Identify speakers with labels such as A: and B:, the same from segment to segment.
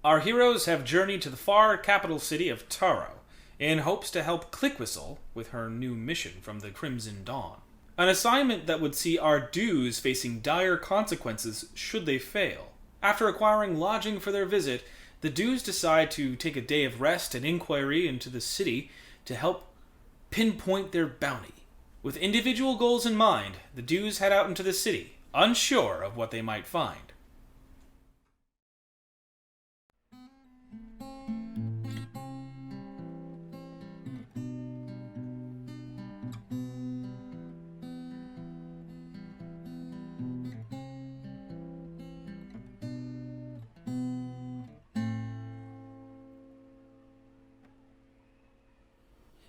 A: Our heroes have journeyed to the far capital city of Tarrow in hopes to help Clickwhistle with her new mission from the Crimson Dawn. An assignment that would see our dues facing dire consequences should they fail. After acquiring lodging for their visit, the dues decide to take a day of rest and inquiry into the city to help pinpoint their bounty. With individual goals in mind, the dues head out into the city, unsure of what they might find.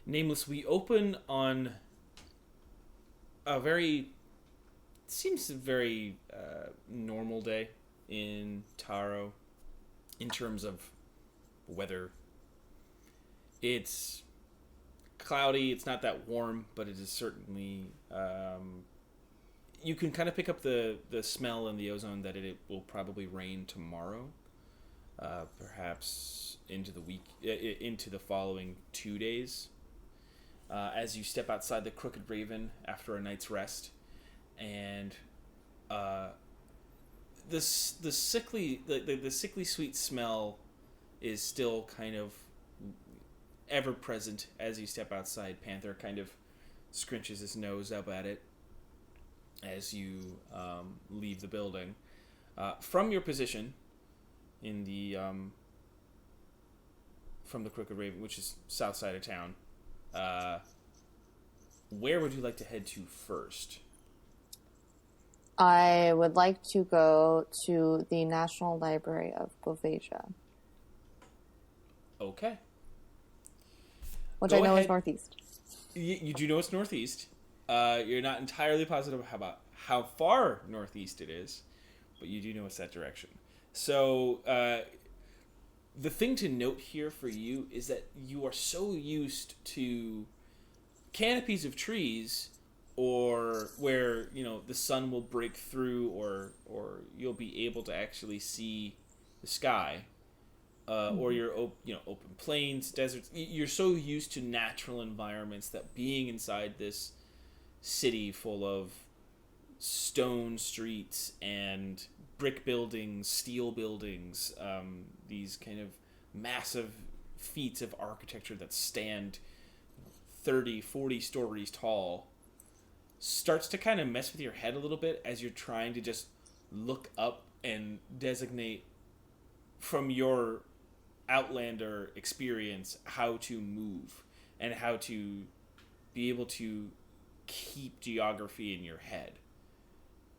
A: Nameless, we open on a very seems a very normal day in Tarrow in terms of weather. It's cloudy. It's not that warm, but it is certainly. You can kind of pick up the smell and the ozone that it will probably rain tomorrow, perhaps into the week, into the following 2 days. As you step outside the Crooked Raven after a night's rest, and uh, the sickly sweet smell is still kind of ever present as you step outside. Panther kind of scrunches his nose up at it as you leave the building. From your position in the from the Crooked Raven, which is south side of town, where would you like to head to first?
B: I would like to go to the National Library of Bovasia,
A: Okay.
B: which
A: Go
B: I know is
A: ahead.
B: northeast.
A: You do know it's northeast. You're not entirely positive about how far northeast it is, but you do know it's that direction. So, the thing to note here for you is that you are so used to canopies of trees, or where the sun will break through, or you'll be able to actually see the sky, or your open plains, deserts. You're so used to natural environments that being inside this city full of stone streets and brick buildings, steel buildings, these kind of massive feats of architecture that stand 30, 40 stories tall, starts to kind of mess with your head a little bit as you're trying to just look up and designate from your Outlander experience how to move and how to be able to keep geography in your head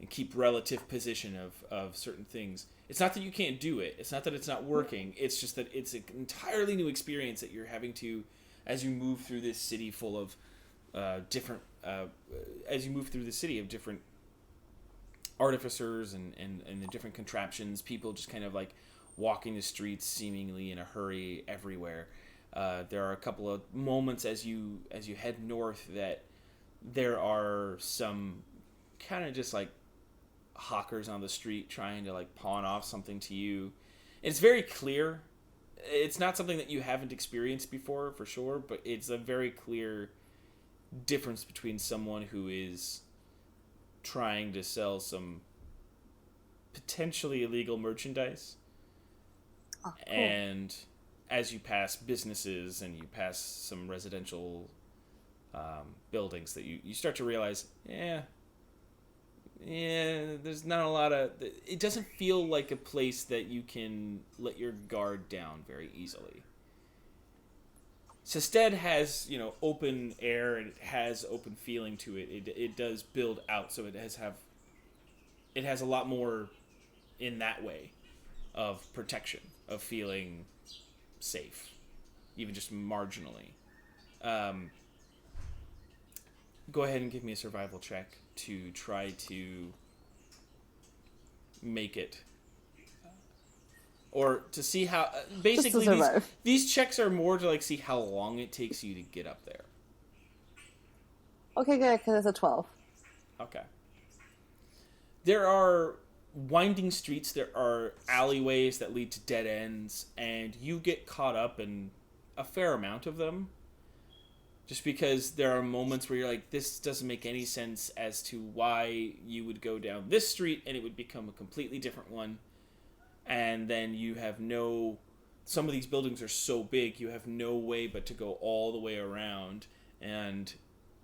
A: and keep relative position of certain things. It's not that you can't do it. It's not that it's not working. It's just that it's an entirely new experience that you're having to, as you move through this city full of different, as you move through the city of different artificers and the different contraptions, people just kind of like walking the streets seemingly in a hurry everywhere. There are a couple of moments as you head north that there are some kind of just like hawkers on the street trying to like pawn off something to you. It's very clear. It's not something that you haven't experienced before for sure, but it's a very clear difference between someone who is trying to sell some potentially illegal merchandise,
B: Oh, cool.
A: and as you pass businesses and you pass some residential buildings, that you start to realize, there's not a lot of. It doesn't feel like a place that you can let your guard down very easily. Sested has open air, and it has open feeling to it. It does build out, so it has a lot more in that way of protection, of feeling safe, even just marginally. Go ahead and give me a survival check to try to make it, or to see how. Basically, these checks are more to like see how long it takes you to get up there.
B: Okay, good, because it's a 12.
A: Okay. There are winding streets. There are alleyways that lead to dead ends, and you get caught up in a fair amount of them. Just because there are moments where you're like, this doesn't make any sense as to why you would go down this street and it would become a completely different one. And then you have no... Some of these buildings are so big, you have no way but to go all the way around and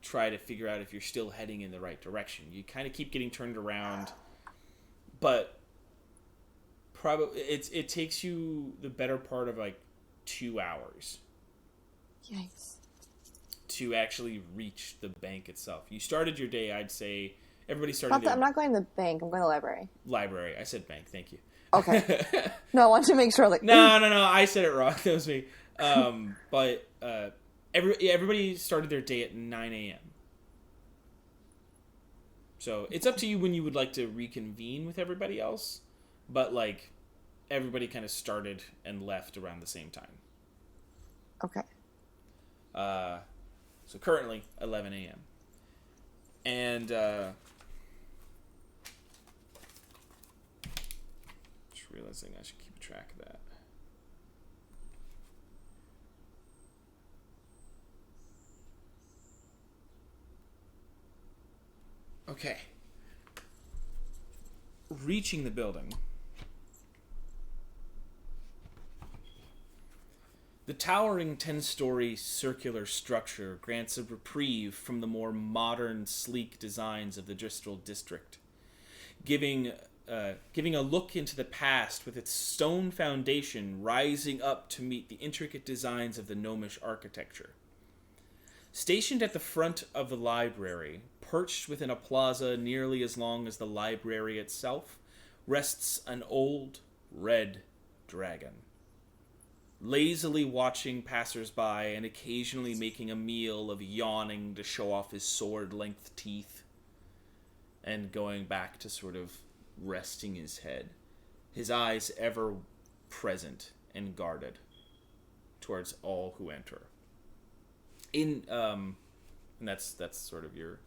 A: try to figure out if you're still heading in the right direction. You kind of keep getting turned around, but probably it takes you the better part of like 2 hours.
B: Yikes.
A: To actually reach the bank itself. You started your day, I'd say, everybody started
B: I'm not going to the bank, I'm going to the library.
A: Library. I said bank, thank you.
B: Okay. No, I want to make sure, like...
A: No, I said it wrong. That was me. But everybody started their day at 9 a.m. So it's up to you when you would like to reconvene with everybody else. But, like, everybody kind of started and left around the same time.
B: Okay.
A: So currently, 11 a.m. And, just realizing I should keep track of that. Okay. Reaching the building. The towering 10-story circular structure grants a reprieve from the more modern, sleek designs of the Bristol district, giving a look into the past with its stone foundation rising up to meet the intricate designs of the gnomish architecture. Stationed at the front of the library, perched within a plaza nearly as long as the library itself, rests an old red dragon. Lazily watching passers-by and occasionally making a meal of yawning to show off his sword-length teeth and going back to sort of resting his head, his eyes ever present and guarded towards all who enter. And that's sort of your...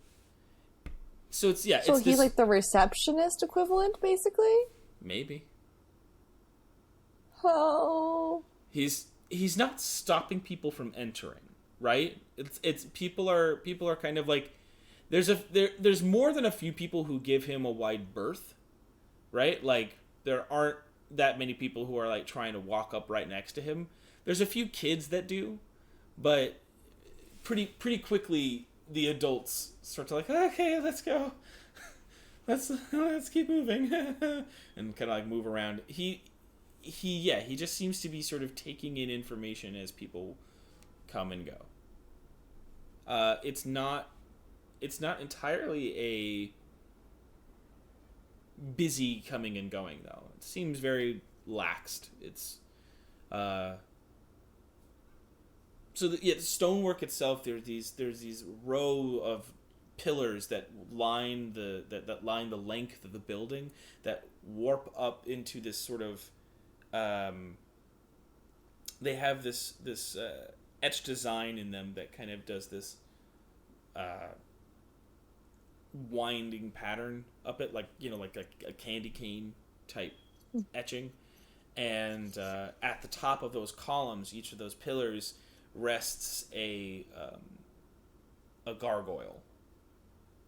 A: So it's, yeah.
B: So
A: it's
B: he's
A: this...
B: like the receptionist equivalent, basically?
A: Maybe.
B: Oh...
A: He's not stopping people from entering, right? It's people are kind of like there's more than a few people who give him a wide berth, right? Like there aren't that many people who are like trying to walk up right next to him. There's a few kids that do, but pretty quickly the adults start to like, okay, let's go. Let's keep moving and kind of like move around. He just seems to be sort of taking in information as people come and go. It's not entirely a busy coming and going though. It seems very laxed. It's the stonework itself. There's these row of pillars that line that line the length of the building that warp up into this sort of they have this etched design in them that kind of does this winding pattern up it, like a candy cane type etching, and at the top of those columns, each of those pillars rests a gargoyle,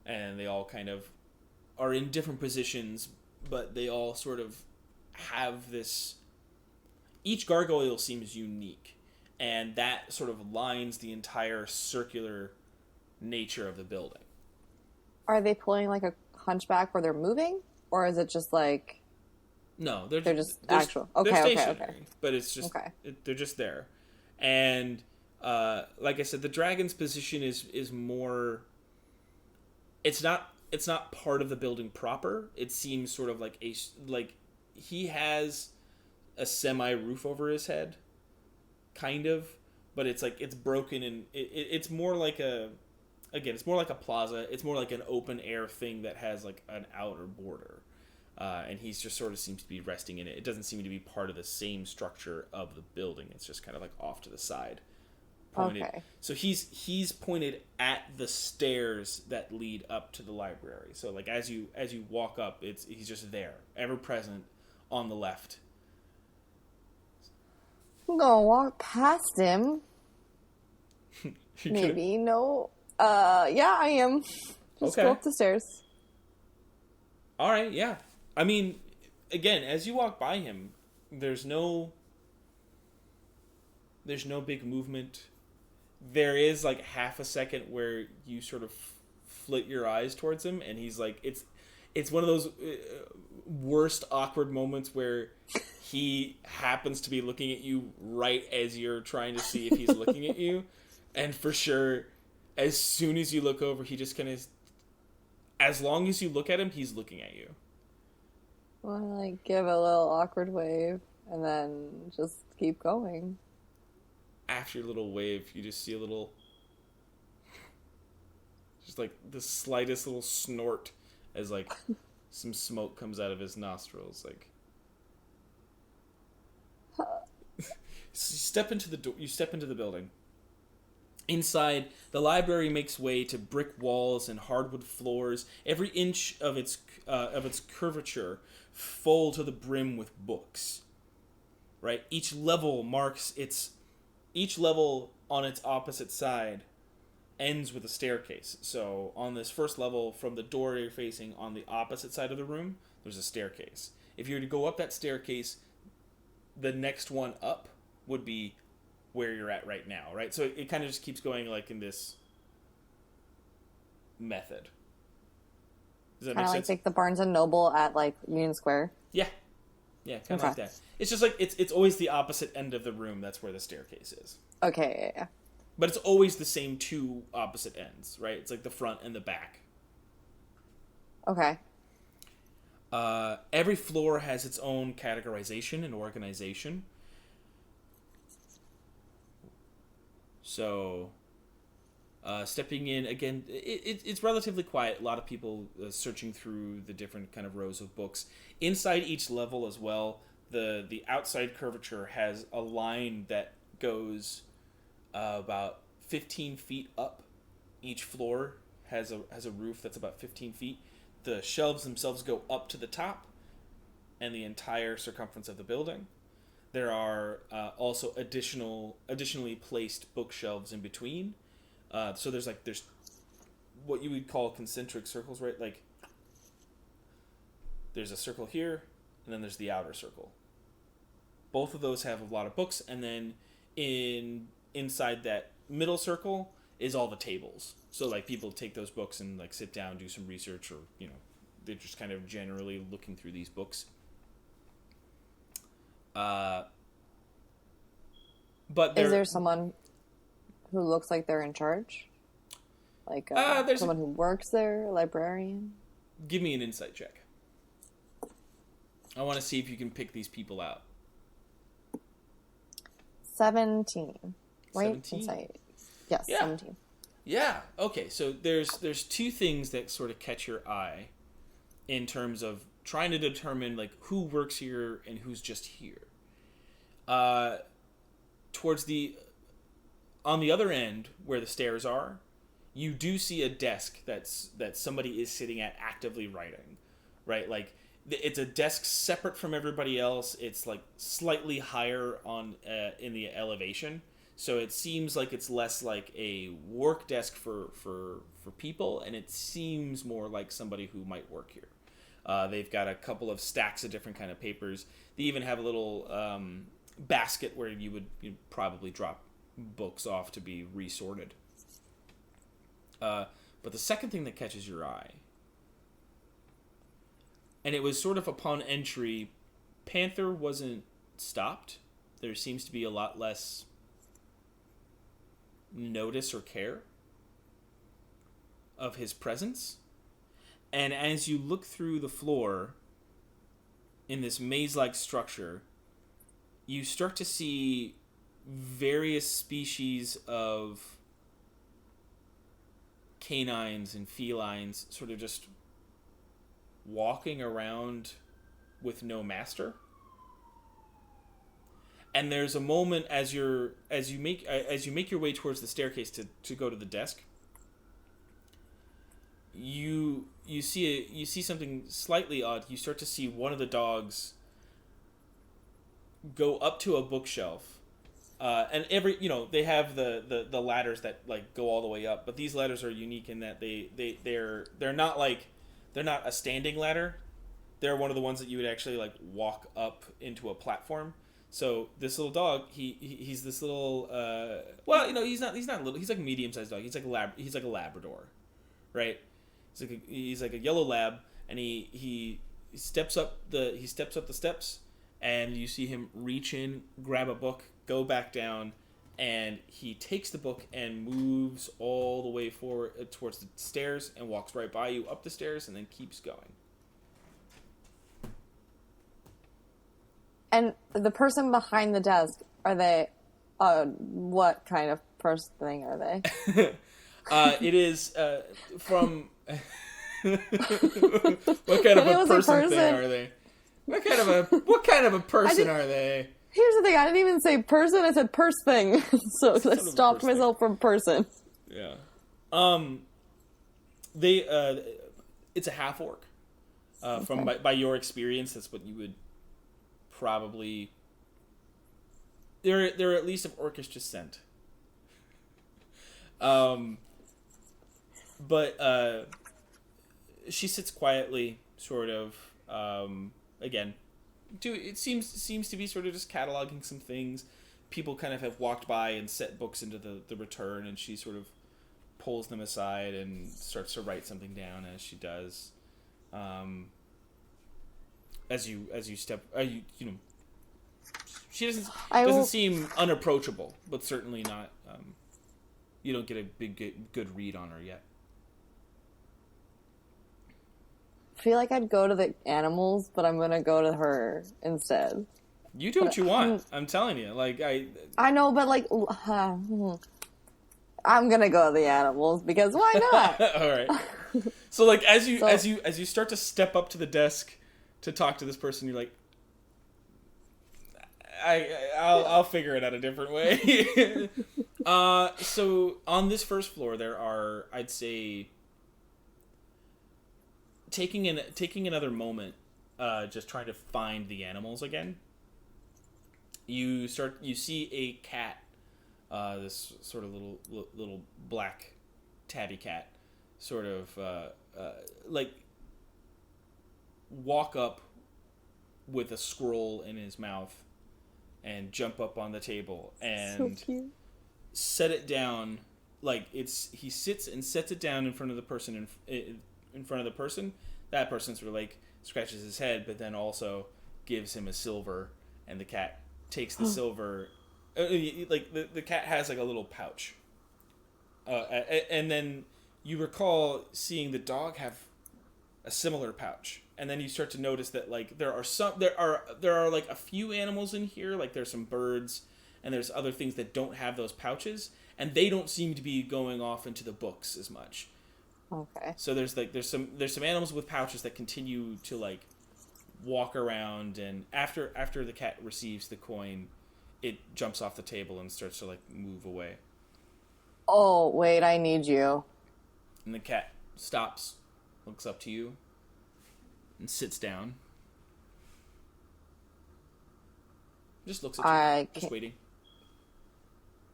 A: and they all kind of are in different positions, but they all sort of have this... Each gargoyle seems unique, and that sort of lines the entire circular nature of the building.
B: Are they pulling like a hunchback where they're moving? Or is it just like...
A: No,
B: they're just actual... Okay.
A: But it's just...
B: Okay.
A: They're just there. And, like I said, the dragon's position is more... It's not part of the building proper. It seems sort of like he has a semi-roof over his head, kind of, but it's like it's broken, and it's more like it's more like a plaza. It's more like an open air thing that has like an outer border, and he's just sort of seems to be resting in it. It doesn't seem to be part of the same structure of the building. It's just kind of like off to the side. pointed.
B: Okay.
A: So he's pointed at the stairs that lead up to the library. So like as you walk up, he's just there, ever present on the left.
B: I'm gonna walk past him.
A: You're gonna-
B: Maybe. No. Yeah, I am. Just go
A: Okay.
B: up the stairs.
A: All right, yeah. I mean, again, as you walk by him, there's no big movement. There is like half a second where you sort of flit your eyes towards him, and he's like, it's one of those worst awkward moments where he happens to be looking at you right as you're trying to see if he's looking at you, and for sure, as soon as you look over, he just kind of, as long as you look at him, he's looking at you.
B: Well, I like give a little awkward wave and then just keep going.
A: After your little wave, you just see a little, just like the slightest little snort as like some smoke comes out of his nostrils. Like, so you step into the door. You step into the building. Inside, the library makes way to brick walls and hardwood floors. Every inch of its curvature full to the brim with books. Right, each level on its opposite side ends with a staircase. So on this first level, from the door you're facing on the opposite side of the room, there's a staircase. If you were to go up that staircase, the next one up would be where you're at right now, right? So it kind of just keeps going like in this method. Does that
B: Kind
A: make
B: of like
A: sense?
B: the Barnes and Noble at like Union Square.
A: Yeah. Yeah, kind of
B: Okay.
A: like that. It's just like it's always the opposite end of the room. That's where the staircase is.
B: Okay, yeah.
A: But it's always the same two opposite ends, right? It's like the front and the back.
B: Okay.
A: Every floor has its own categorization and organization. So, stepping in again, it's relatively quiet. A lot of people searching through the different kind of rows of books. Inside each level as well, the outside curvature has a line that goes about 15 feet up. Each floor has a roof that's about 15 feet. The shelves themselves go up to the top, and the entire circumference of the building. There are also additionally placed bookshelves in between. So there's what you would call concentric circles, right? Like there's a circle here, and then there's the outer circle. Both of those have a lot of books, and then inside that middle circle is all the tables. So like people take those books and like sit down, do some research, or they're just kind of generally looking through these books. But
B: Is there someone who looks like they're in charge? Like someone who works there, a librarian?
A: Give me an insight check. I want to see if you can pick these people out.
B: 17. Right?
A: 17?
B: Insight. Yes,
A: Yeah.
B: 17.
A: Yeah. Okay. So there's two things that sort of catch your eye in terms of trying to determine like who works here and who's just here. On the other end where the stairs are, you do see a desk that somebody is sitting at actively writing, right? Like it's a desk separate from everybody else. It's like slightly higher on in the elevation. So it seems like it's less like a work desk for people, and it seems more like somebody who might work here. They've got a couple of stacks of different kind of papers. They even have a little basket where you'd probably drop books off to be resorted. But the second thing that catches your eye, and it was sort of upon entry, Panther wasn't stopped. There seems to be a lot less notice or care of his presence. And as you look through the floor in this maze-like structure, you start to see various species of canines and felines sort of just walking around with no master. And there's a moment as you make your way towards the staircase to go to the desk. You see something slightly odd. You start to see one of the dogs go up to a bookshelf, and they have the ladders that like go all the way up, but these ladders are unique in that they're not like they're not a standing ladder. They're one of the ones that you would actually like walk up into a platform. So this little dog, he's this little he's not little, he's like a medium sized dog. He's like a Labrador, right? He's like a yellow lab, and he steps up the steps, and you see him reach in, grab a book, go back down, and he takes the book and moves all the way forward towards the stairs and walks right by you up the stairs and then keeps going.
B: And the person behind the desk, are they, what kind of person thing are they?
A: It is from... what kind of a person thing are they? What kind of a person are they?
B: Here's the thing, I didn't even say person, I said purse thing. So I stopped myself from person.
A: Yeah. It's a half orc. From by your experience, that's what you would probably... They're at least of orcish descent. But she sits quietly, sort of, again, it seems to be sort of just cataloging some things. People kind of have walked by and set books into the return, and she sort of pulls them aside and starts to write something down as she does. As you step, she doesn't seem unapproachable, but certainly not. You don't get a good read on her yet.
B: I feel like I'd go to the animals, but I'm gonna go to her instead.
A: You do what you want. I'm telling you. Like
B: I know, but like, I'm gonna go to the animals because why not?
A: All right. So like as you start to step up to the desk to talk to this person, you're like, I'll figure it out a different way. So on this first floor, there are, I'd say, taking another moment, just trying to find the animals again. You see a cat, this sort of little black tabby cat, sort of like walk up with a scroll in his mouth and jump up on the table and
B: so
A: set it down. Like he sits and sets it down in front of the person in front of the person. That person sort of like scratches his head, but then also gives him a silver, and the cat takes the silver. Like the cat has like a little pouch, and then you recall seeing the dog have a similar pouch, and then you start to notice that like there are like a few animals in here, like there's some birds and there's other things that don't have those pouches, and they don't seem to be going off into the books as much.
B: Okay.
A: So there's some animals with pouches that continue to like walk around, and after the cat receives the coin, it jumps off the table and starts to like move away.
B: Oh, wait, I need you.
A: And the cat stops, looks up to you, and sits down. Just looks at you, just waiting.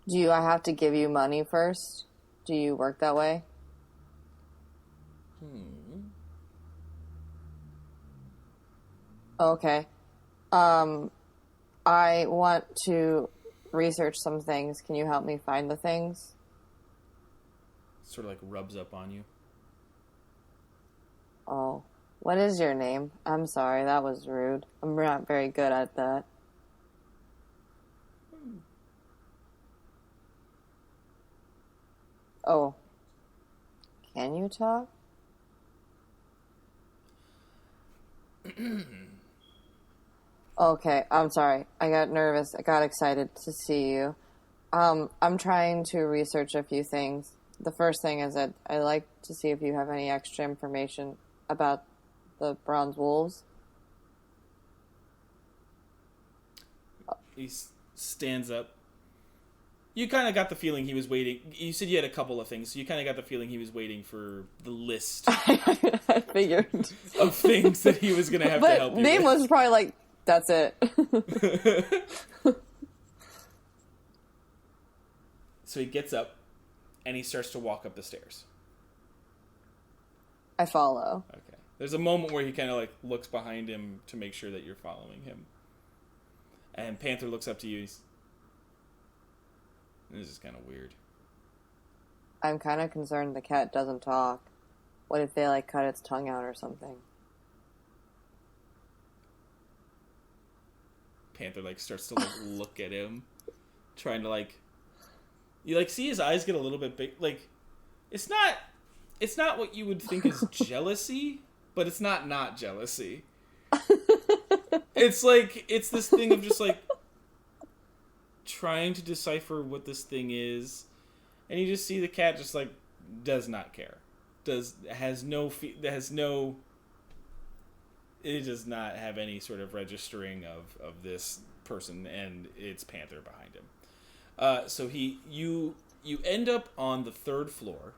B: I have to give you money first? Do you work that way? Okay. I want to research some things. Can you help me find the things?
A: Sort of like rubs up on you.
B: Oh. What is your name? I'm sorry, that was rude. I'm not very good at that. Oh. Can you talk? Okay, I'm sorry. I got nervous. I got excited to see you. I'm trying to research a few things. The first thing is that I'd like to see if you have any extra information about the bronze wolves.
A: He stands up. You kind of got the feeling he was waiting. You said you had a couple of things, so you kind of got the feeling he was waiting for the list
B: I figured.
A: of things that he was going to have to help you
B: Nameless
A: with.
B: was probably like, that's it.
A: So he gets up, and he starts to walk up the stairs.
B: I follow.
A: Okay. There's a moment where he kind of like looks behind him to make sure that you're following him. And Panther looks up to you. This is kind of weird.
B: I'm kind of concerned the cat doesn't talk. What if they, like, cut its tongue out or something?
A: Panther, like, starts to like, look at him. Trying to, like... You, like, see his eyes get a little bit big. Like, it's not what you would think is jealousy, but it's not jealousy. It's like, it's this thing of just, like, trying to decipher what this thing is, and you just see the cat just, like, does not care. It does not have any sort of registering of this person, and it's Panther behind him. So you end up on the third floor.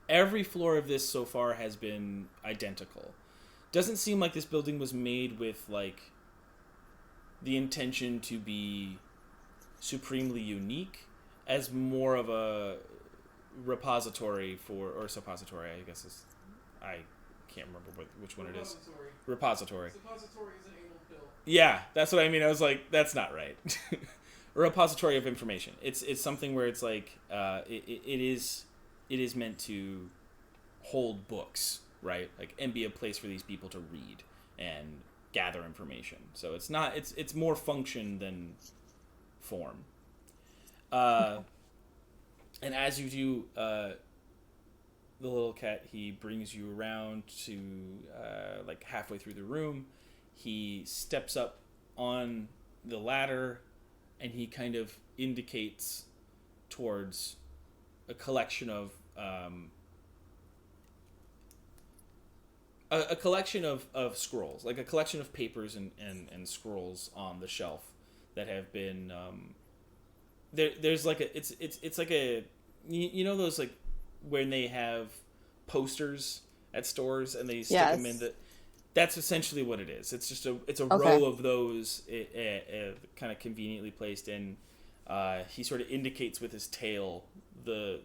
A: Every floor of this so far has been identical. Doesn't seem like this building was made with, like, the intention to be supremely unique, as more of a repository or suppository, I guess I can't remember which one it is. Repository.
C: Suppository is an anal pill.
A: Yeah, that's what I mean. I was like, that's not right. A repository of information. It's something where it's like it is meant to hold books, right? Like, and be a place for these people to read and gather information. So it's more function than form. And as you do, the little cat, he brings you around to like halfway through the room. He steps up on the ladder, and he kind of indicates towards a collection of a collection of scrolls, like a collection of papers and scrolls on the shelf that have been there's like a it's like a you know those, like, when they have posters at stores and they stick them in that's essentially what it is. It's just a row of those kind of conveniently placed in. He sort of indicates with his tail the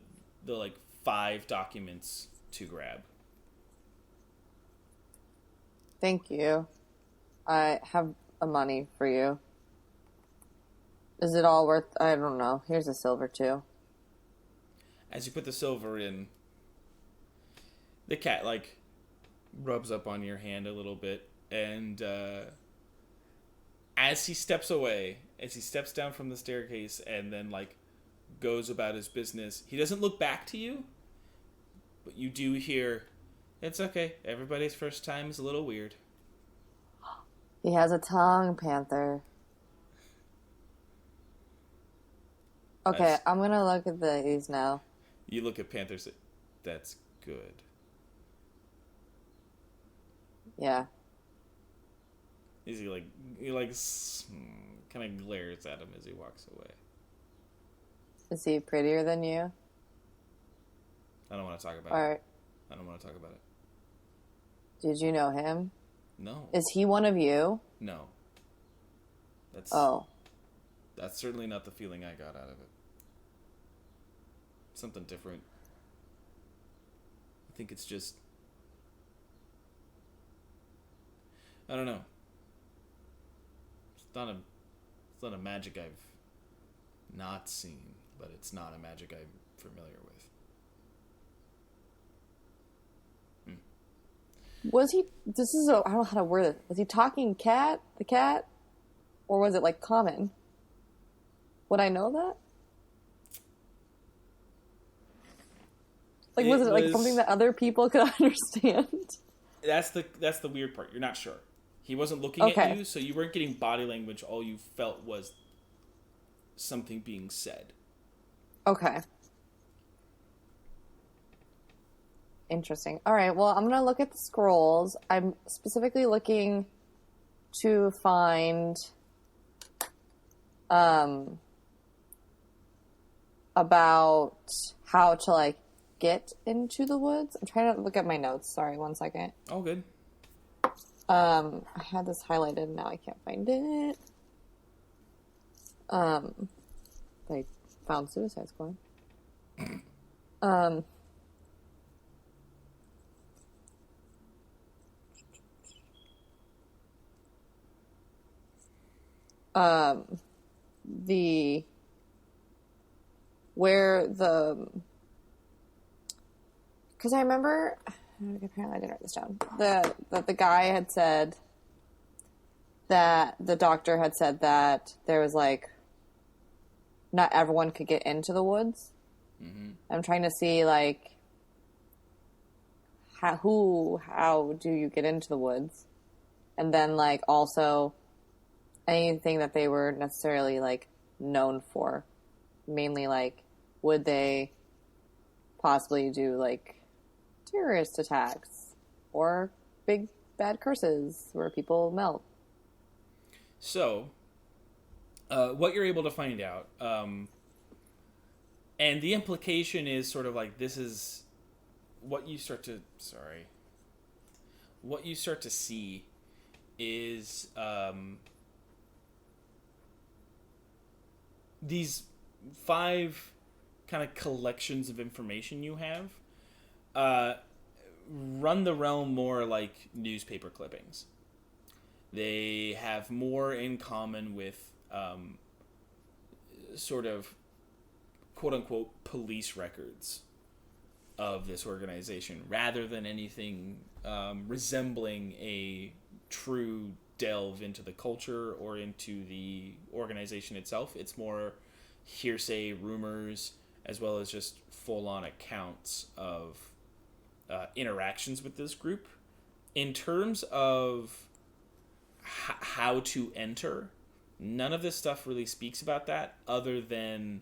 A: like 5 documents to grab.
B: Thank you. I have a money for you. Is it all worth... I don't know. Here's a silver, too.
A: As you put the silver in, the cat, like, rubs up on your hand a little bit, and as he steps away, as he steps down from the staircase and then, like, goes about his business, he doesn't look back to you, but you do hear, "It's okay. Everybody's first time is a little weird."
B: He has a tongue, Panther. Okay, I'm gonna look at these now.
A: You look at Panther, say, "That's good."
B: Yeah.
A: Is he kind of glares at him as he walks away.
B: Is he prettier than you?
A: I don't want to talk about
B: Or
A: it. I don't want to talk about it.
B: did you know him?
A: No.
B: Is he one of you?
A: No. That's certainly not the feeling I got out of it. Something different. I think it's just... I don't know. It's not a magic I've not seen, but it's not a magic I'm familiar with.
B: Was he... I don't know how to word it. Was he talking the cat? Or was it, like, common? Would I know that? Like, was it like something that other people could understand?
A: That's the weird part. You're not sure. He wasn't looking at you, so you weren't getting body language. All you felt was something being said.
B: Okay. Interesting. All right, well, I'm going to look at the scrolls. I'm specifically looking to find um, about how to like get into the woods. I'm trying to look at my notes. Sorry, one second.
A: All good.
B: I had this highlighted. Now I can't find it. I found Suicide Squad. Um, the where the because I remember apparently I didn't write this down. The guy had said that the doctor had said that there was like not everyone could get into the woods. Mm-hmm. I'm trying to see like how do you get into the woods, and then like also anything that they were necessarily like known for, mainly like would they possibly do like terrorist attacks or big bad curses where people melt.
A: So, what you're able to find out, and the implication is sort of like this is what you start to what you start to see is these 5 kind of collections of information you have run the realm more like newspaper clippings. They have more in common with sort of quote unquote police records of this organization rather than anything resembling a true delve into the culture or into the organization itself. It's more hearsay, rumors, as well as just full-on accounts of interactions with this group. In terms of how to enter, none of this stuff really speaks about that, other than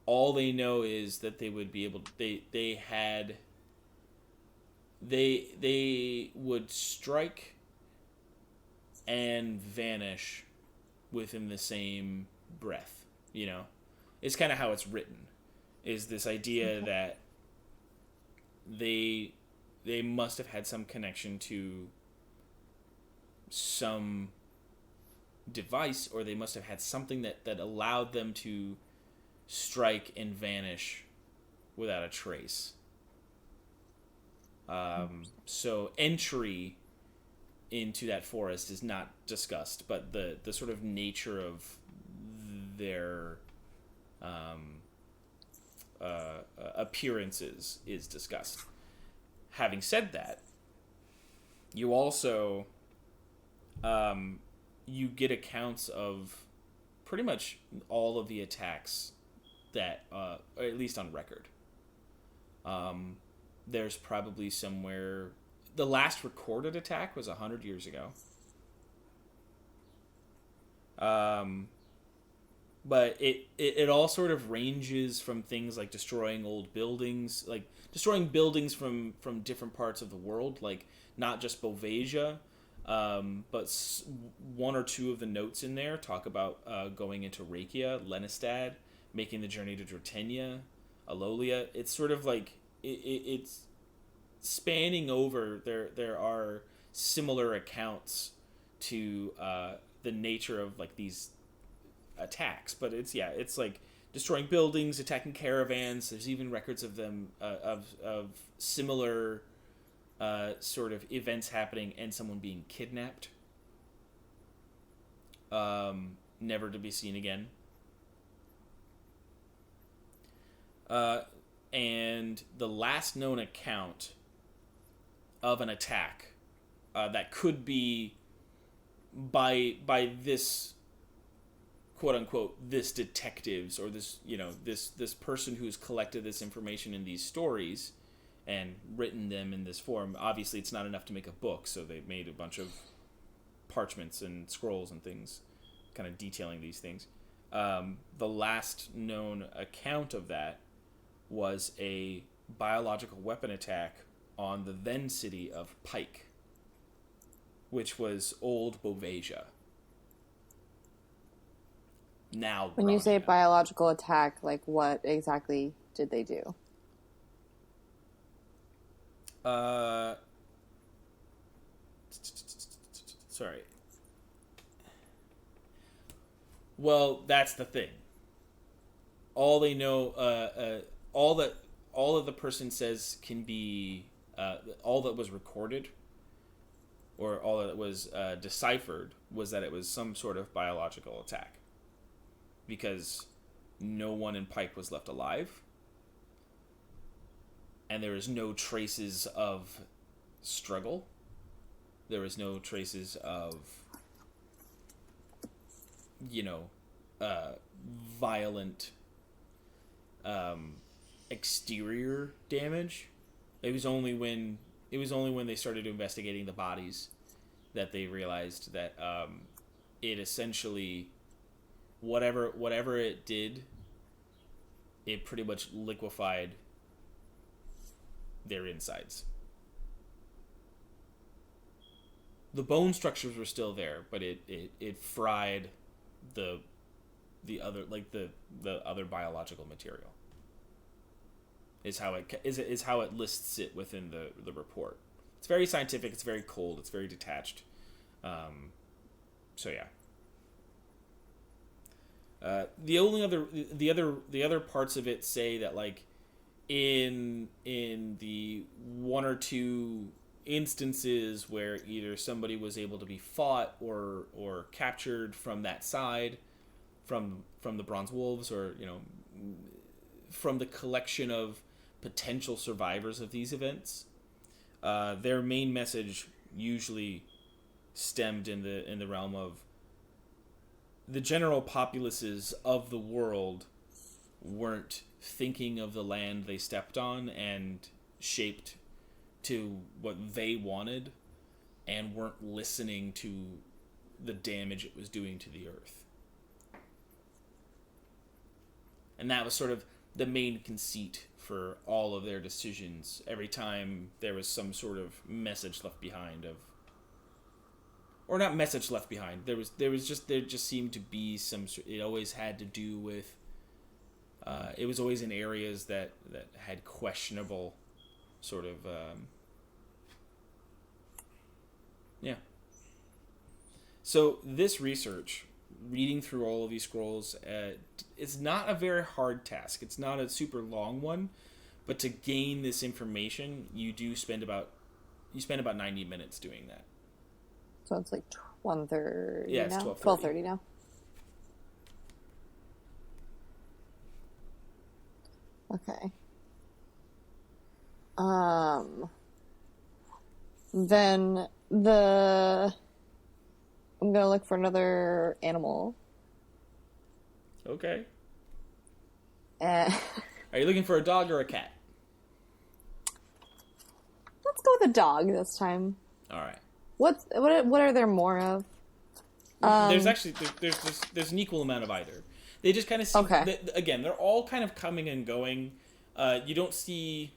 A: all they know is that they would be able to, they would strike and vanish within the same breath, you know. It's kind of how it's written, is this idea that they must have had some connection to some device, or they must have had something that allowed them to strike and vanish without a trace. So entry into that forest is not discussed, but the sort of nature of their appearances is discussed. Having said that, you also you get accounts of pretty much all of the attacks that, or at least on record. There's probably somewhere... The last recorded attack was 100 years ago. But it all sort of ranges from things like destroying old buildings, like destroying buildings from different parts of the world, like not just Bovasia, but 1 or 2 of the notes in there talk about going into Rakia, Lenistad, making the journey to Dratenia, Alolia. It's sort of like it's spanning over. There are similar accounts to the nature of like these attacks, but it's like destroying buildings, attacking caravans. There's even records of them of similar sort of events happening and someone being kidnapped, never to be seen again. And the last known account of an attack that could be by this quote unquote this detectives, or this, you know, this person who's collected this information in these stories and written them in this form. Obviously it's not enough to make a book, so they made a bunch of parchments and scrolls and things kind of detailing these things. The last known account of that was a biological weapon attack on the then city of Pike, which was old Bovasia. now
B: When you
A: growing
B: say
A: up.
B: biological attack, like what exactly did they do?
A: Uh, sorry. Well, that's the thing. All they know, all that all that the person says can be, all that was recorded, or all that was deciphered, was that it was some sort of biological attack, because no one in Pike was left alive, and there is no traces of struggle. There was no traces of, you know, violent exterior damage. It was only when they started investigating the bodies that they realized that it essentially, whatever it did, it pretty much liquefied their insides. The bone structures were still there, but it fried the other, like the other biological material. Is how it lists it within the report. It's very scientific. It's very cold. It's very detached. So yeah. The other parts of it say that, like, in the one or two instances where either somebody was able to be fought or captured from that side, from the Bronze Wolves, or, you know, from the collection of potential survivors of these events, their main message usually stemmed in the realm of the general populaces of the world weren't thinking of the land they stepped on and shaped to what they wanted, and weren't listening to the damage it was doing to the earth. And that was sort of the main conceit for all of their decisions. Every time there was some sort of message left behind, or not message left behind, there just seemed to be some. It always had to do with. It was always in areas that had questionable sort of. Yeah. So this research, reading through all of these scrolls, it's not a very hard task. It's not a super long one, but to gain this information, you spend about 90 minutes doing that.
B: So it's like 1:30
A: Yeah, it's
B: now?
A: 12:30.
B: 12:30 now? Okay. Then I'm gonna look for another animal.
A: Okay.
B: And
A: Are you looking for a dog or a cat?
B: let's go with a dog this time.
A: All right.
B: What are there more of?
A: There's actually there's an equal amount of either. They just kind of see.
B: Okay.
A: Again, they're all kind of coming and going. You don't see.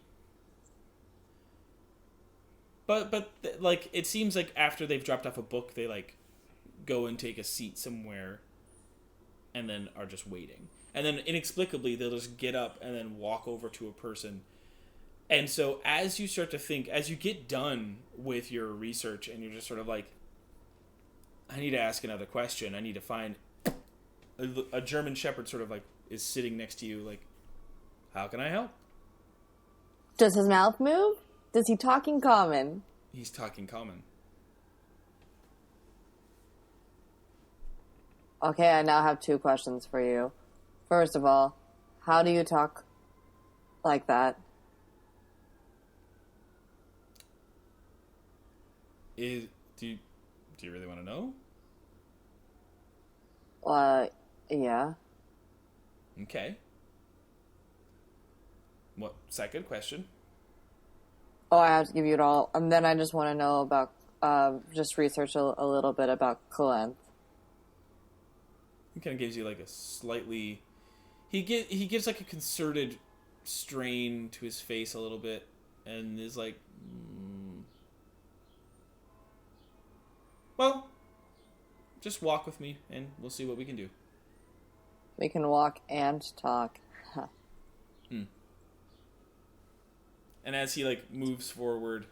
A: But like, it seems like after they've dropped off a book, they, like, go and take a seat somewhere, and then are just waiting. And then inexplicably they'll just get up and then walk over to a person. And so as you start to think, as you get done with your research, and you're just sort of like, I need to ask another question. I need to find a German Shepherd sort of, like, is sitting next to you, like, how can I help?
B: Does his mouth move? Does he talk in common?
A: He's talking common.
B: Okay, I now have two questions for you. First of all, how do you talk like that?
A: Do you really want to know?
B: Yeah.
A: Okay. What? Second question.
B: Oh, I have to give you it all. And then I just want to know about, just research a little bit about Colenth.
A: He kind of gives you, like, a slightly. He gives, like, a concerted strain to his face a little bit, and is like, well, just walk with me, and we'll see what we can do.
B: We can walk and talk. Huh.
A: Hmm. And as he like moves forward,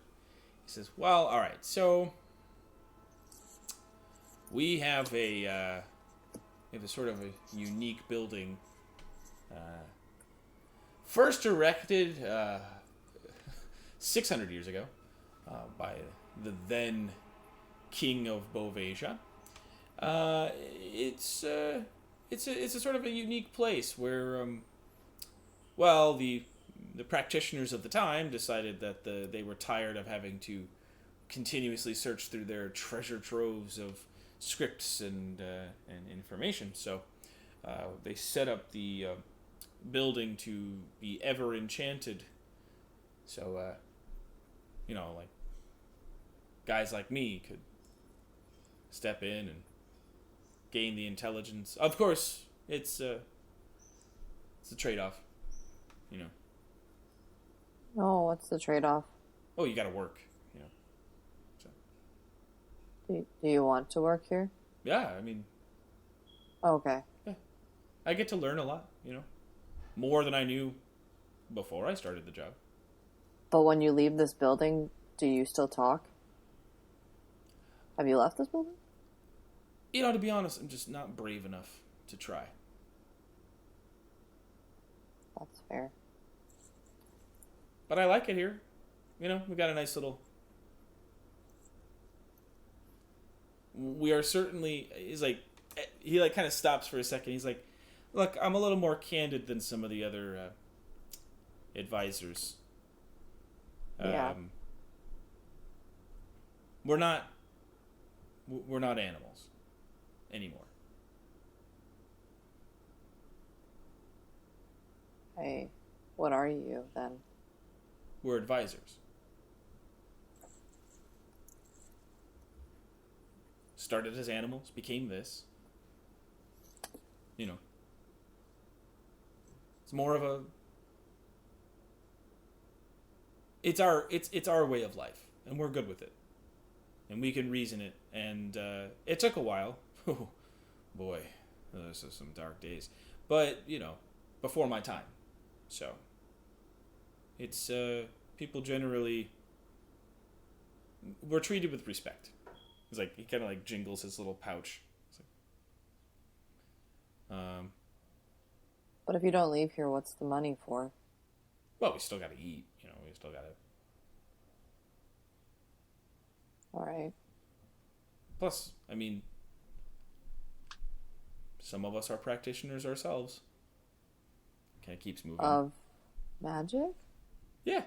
A: he says, "Well, all right. So we have a sort of a unique building, first erected 600 years ago by the then king of Bovasia. Uh, it's it's a sort of a unique place where well the practitioners of the time decided that they were tired of having to continuously search through their treasure troves of scripts and information. So they set up the building to be ever enchanted. So like guys like me could step in and gain the intelligence. Of course, it's a trade off. You know.
B: Oh, what's the trade-off?
A: Oh, you got to work. You know. So,
B: Do you want to work here?
A: yeah, I mean,
B: Okay.
A: yeah, I get to learn a lot. More than I knew before I started the job.
B: But when you leave this building, do you still talk? Have you left this building?
A: To be honest, I'm just not brave enough to try.
B: That's fair.
A: But I like it here. We got a nice little. We are certainly. He kind of stops for a second. He's like, "Look, I'm a little more candid than some of the other advisors.
B: Yeah.
A: We're not. We're not animals anymore.
B: Hey, what are you then?
A: We're advisors. Started as animals, became this. It's more of a. It's our way of life, and we're good with it, and we can reason it. And it took a while. Oh, boy, those are some dark days. But before my time, so it's people generally we're treated with respect. It's like he kind of like jingles his little pouch. It's like,
B: But if you don't leave here, what's the money for?
A: well, we still got to eat. We still got to.
B: All right.
A: Plus, I mean, some of us are practitioners ourselves. Kind of keeps moving.
B: Of magic?
A: Yeah.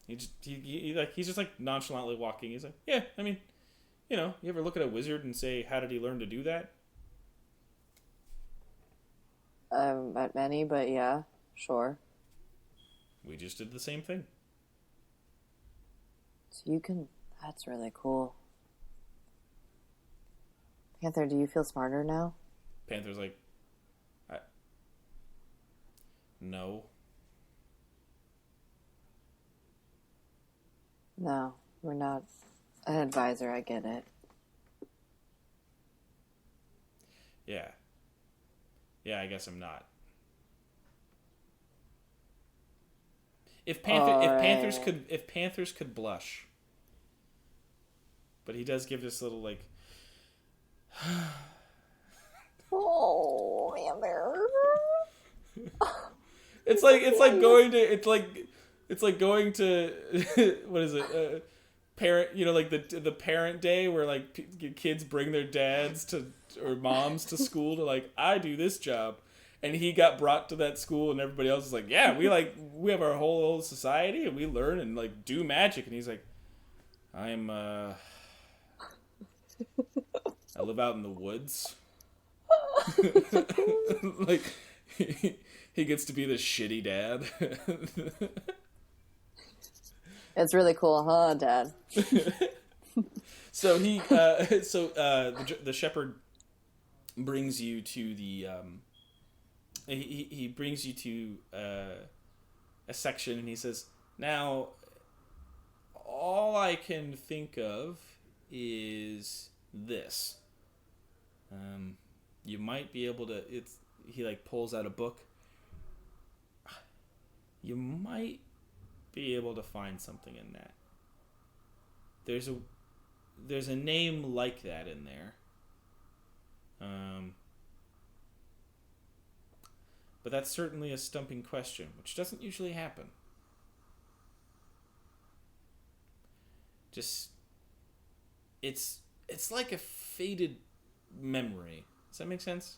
A: He's just like nonchalantly walking. He's like, yeah, I mean, you ever look at a wizard and say, how did he learn to do that?
B: Met many, but yeah, sure.
A: We just did the same thing.
B: So you can. That's really cool. Panther, do you feel smarter now?
A: Panther's like, no.
B: No, we're not an advisor. I get it.
A: Yeah. Yeah, I guess I'm not. If Panthers could blush, but he does give this little like.
B: Oh, Panther.
A: It's like going to what is it? Parent, like the parent day where like kids bring their dads to or moms to school to like I do this job, and he got brought to that school and everybody else is like yeah we have our whole society and we learn and like do magic, and he's like I live out in the woods. Like he gets to be the shitty dad.
B: It's really cool, huh, Dad?
A: So the shepherd brings you to the he brings you to a section, and he says, now all I can think of is this. You might be able to. He like pulls out a book. You might be able to find something in that. There's a name like that in there. But that's certainly a stumping question, which doesn't usually happen. Just it's like a faded memory. Does that make sense?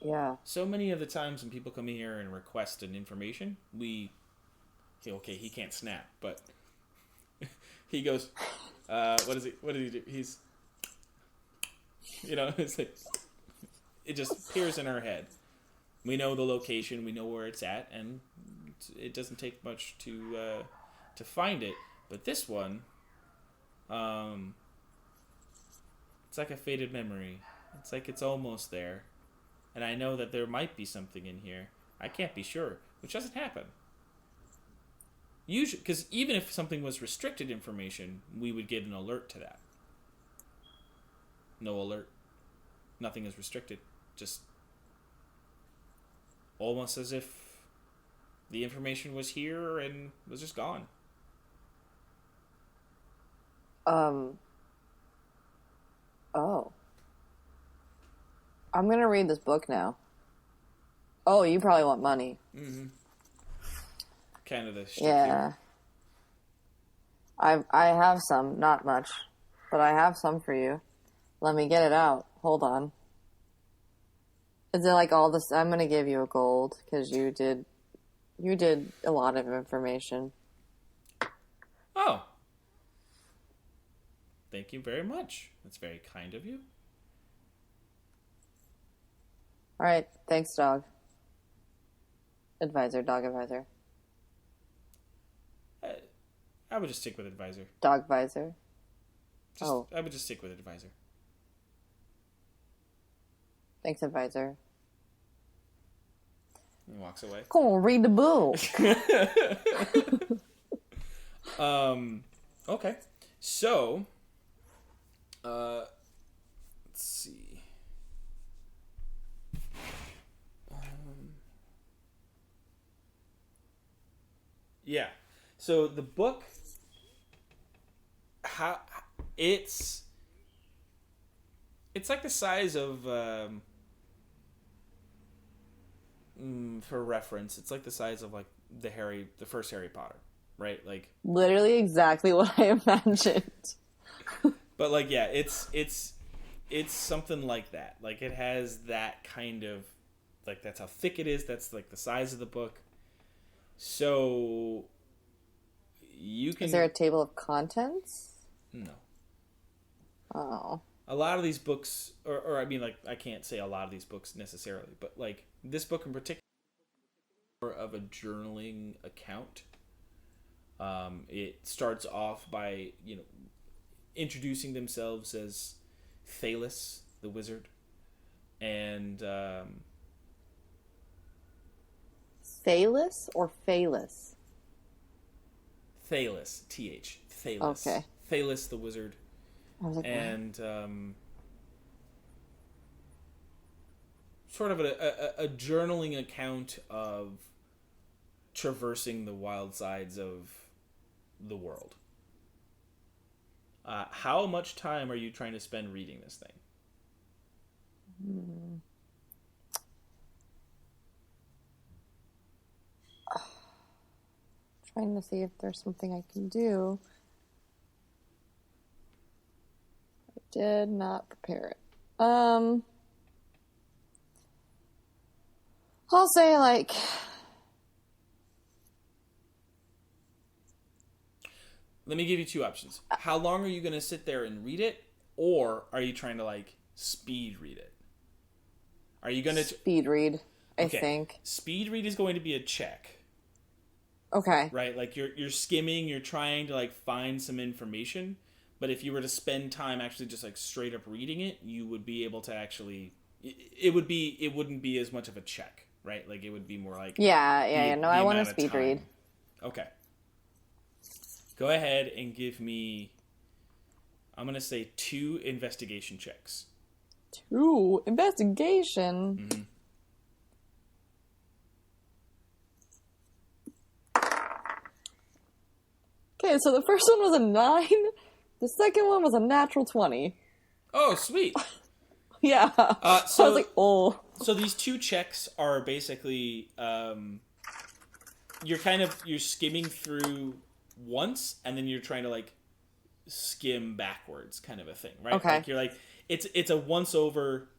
B: Yeah.
A: So many of the times when people come here and request an information, he can't snap, but he goes, what is it? What did he do? He's, it's like, it just appears in our head. We know the location, we know where it's at, and it doesn't take much to find it. But this one, it's like a faded memory. It's like it's almost there. And I know that there might be something in here. I can't be sure, which doesn't happen. Usually, because even if something was restricted information, we would get an alert to that. No alert. Nothing is restricted. Just almost as if the information was here and was just gone.
B: Oh. I'm gonna read this book now. Oh, you probably want money.
A: Mm-hmm. Kind of the shtick
B: Yeah. Here. I have some, not much, but I have some for you. Let me get it out. Hold on. Is it like all this? I'm gonna give you a gold because you did a lot of information.
A: Oh. Thank you very much. That's very kind of you.
B: All right. Thanks, dog. Dog advisor.
A: I would just stick with advisor.
B: Dog advisor.
A: I would just stick with advisor.
B: Thanks, advisor.
A: He walks away.
B: Come on, read the book.
A: Okay. So, let's see. Yeah. So the book, it's like the size of, for reference, it's like the size of like the first Harry Potter, right? Like
B: literally exactly what I imagined.
A: But like, yeah, it's something like that. Like it has that kind of, like that's how thick it is. That's like the size of the book. So you can.
B: Is there a table of contents?
A: No.
B: Oh.
A: A lot of these books, or I mean, like, I can't say a lot of these books necessarily, but like this book in particular, more of a journaling account. It starts off by introducing themselves as Thalos, the wizard, and
B: Thalos or Phalos?
A: Thalos, TH, Thalos.
B: Okay.
A: Thalos, the wizard.
B: I was like,
A: and sort of a journaling account of traversing the wild sides of the world. How much time are you trying to spend reading this thing?
B: Trying to see if there's something I can do. I did not prepare it. I'll say like
A: Let me give you two options. How long are you going to sit there and read it, or are you trying to like speed read it? Are you going to
B: speed read? I think
A: speed read is going to be a check.
B: Okay.
A: Right? Like you're skimming, you're trying to like find some information, but if you were to spend time actually just like straight up reading it, you would be able to actually it wouldn't be as much of a check, right? Like it would be more like
B: I want to speed read.
A: Okay. Go ahead and give me, I'm going to say 2 investigation checks.
B: 2. Investigation.
A: Mm-hmm.
B: Okay, so the first one was a 9. The second one was a natural 20.
A: Oh, sweet.
B: Yeah. So I was like, oh.
A: So these 2 checks are basically you're skimming through once, and then you're trying to like skim backwards, kind of a thing, right?
B: Okay.
A: Like you're like it's a once over,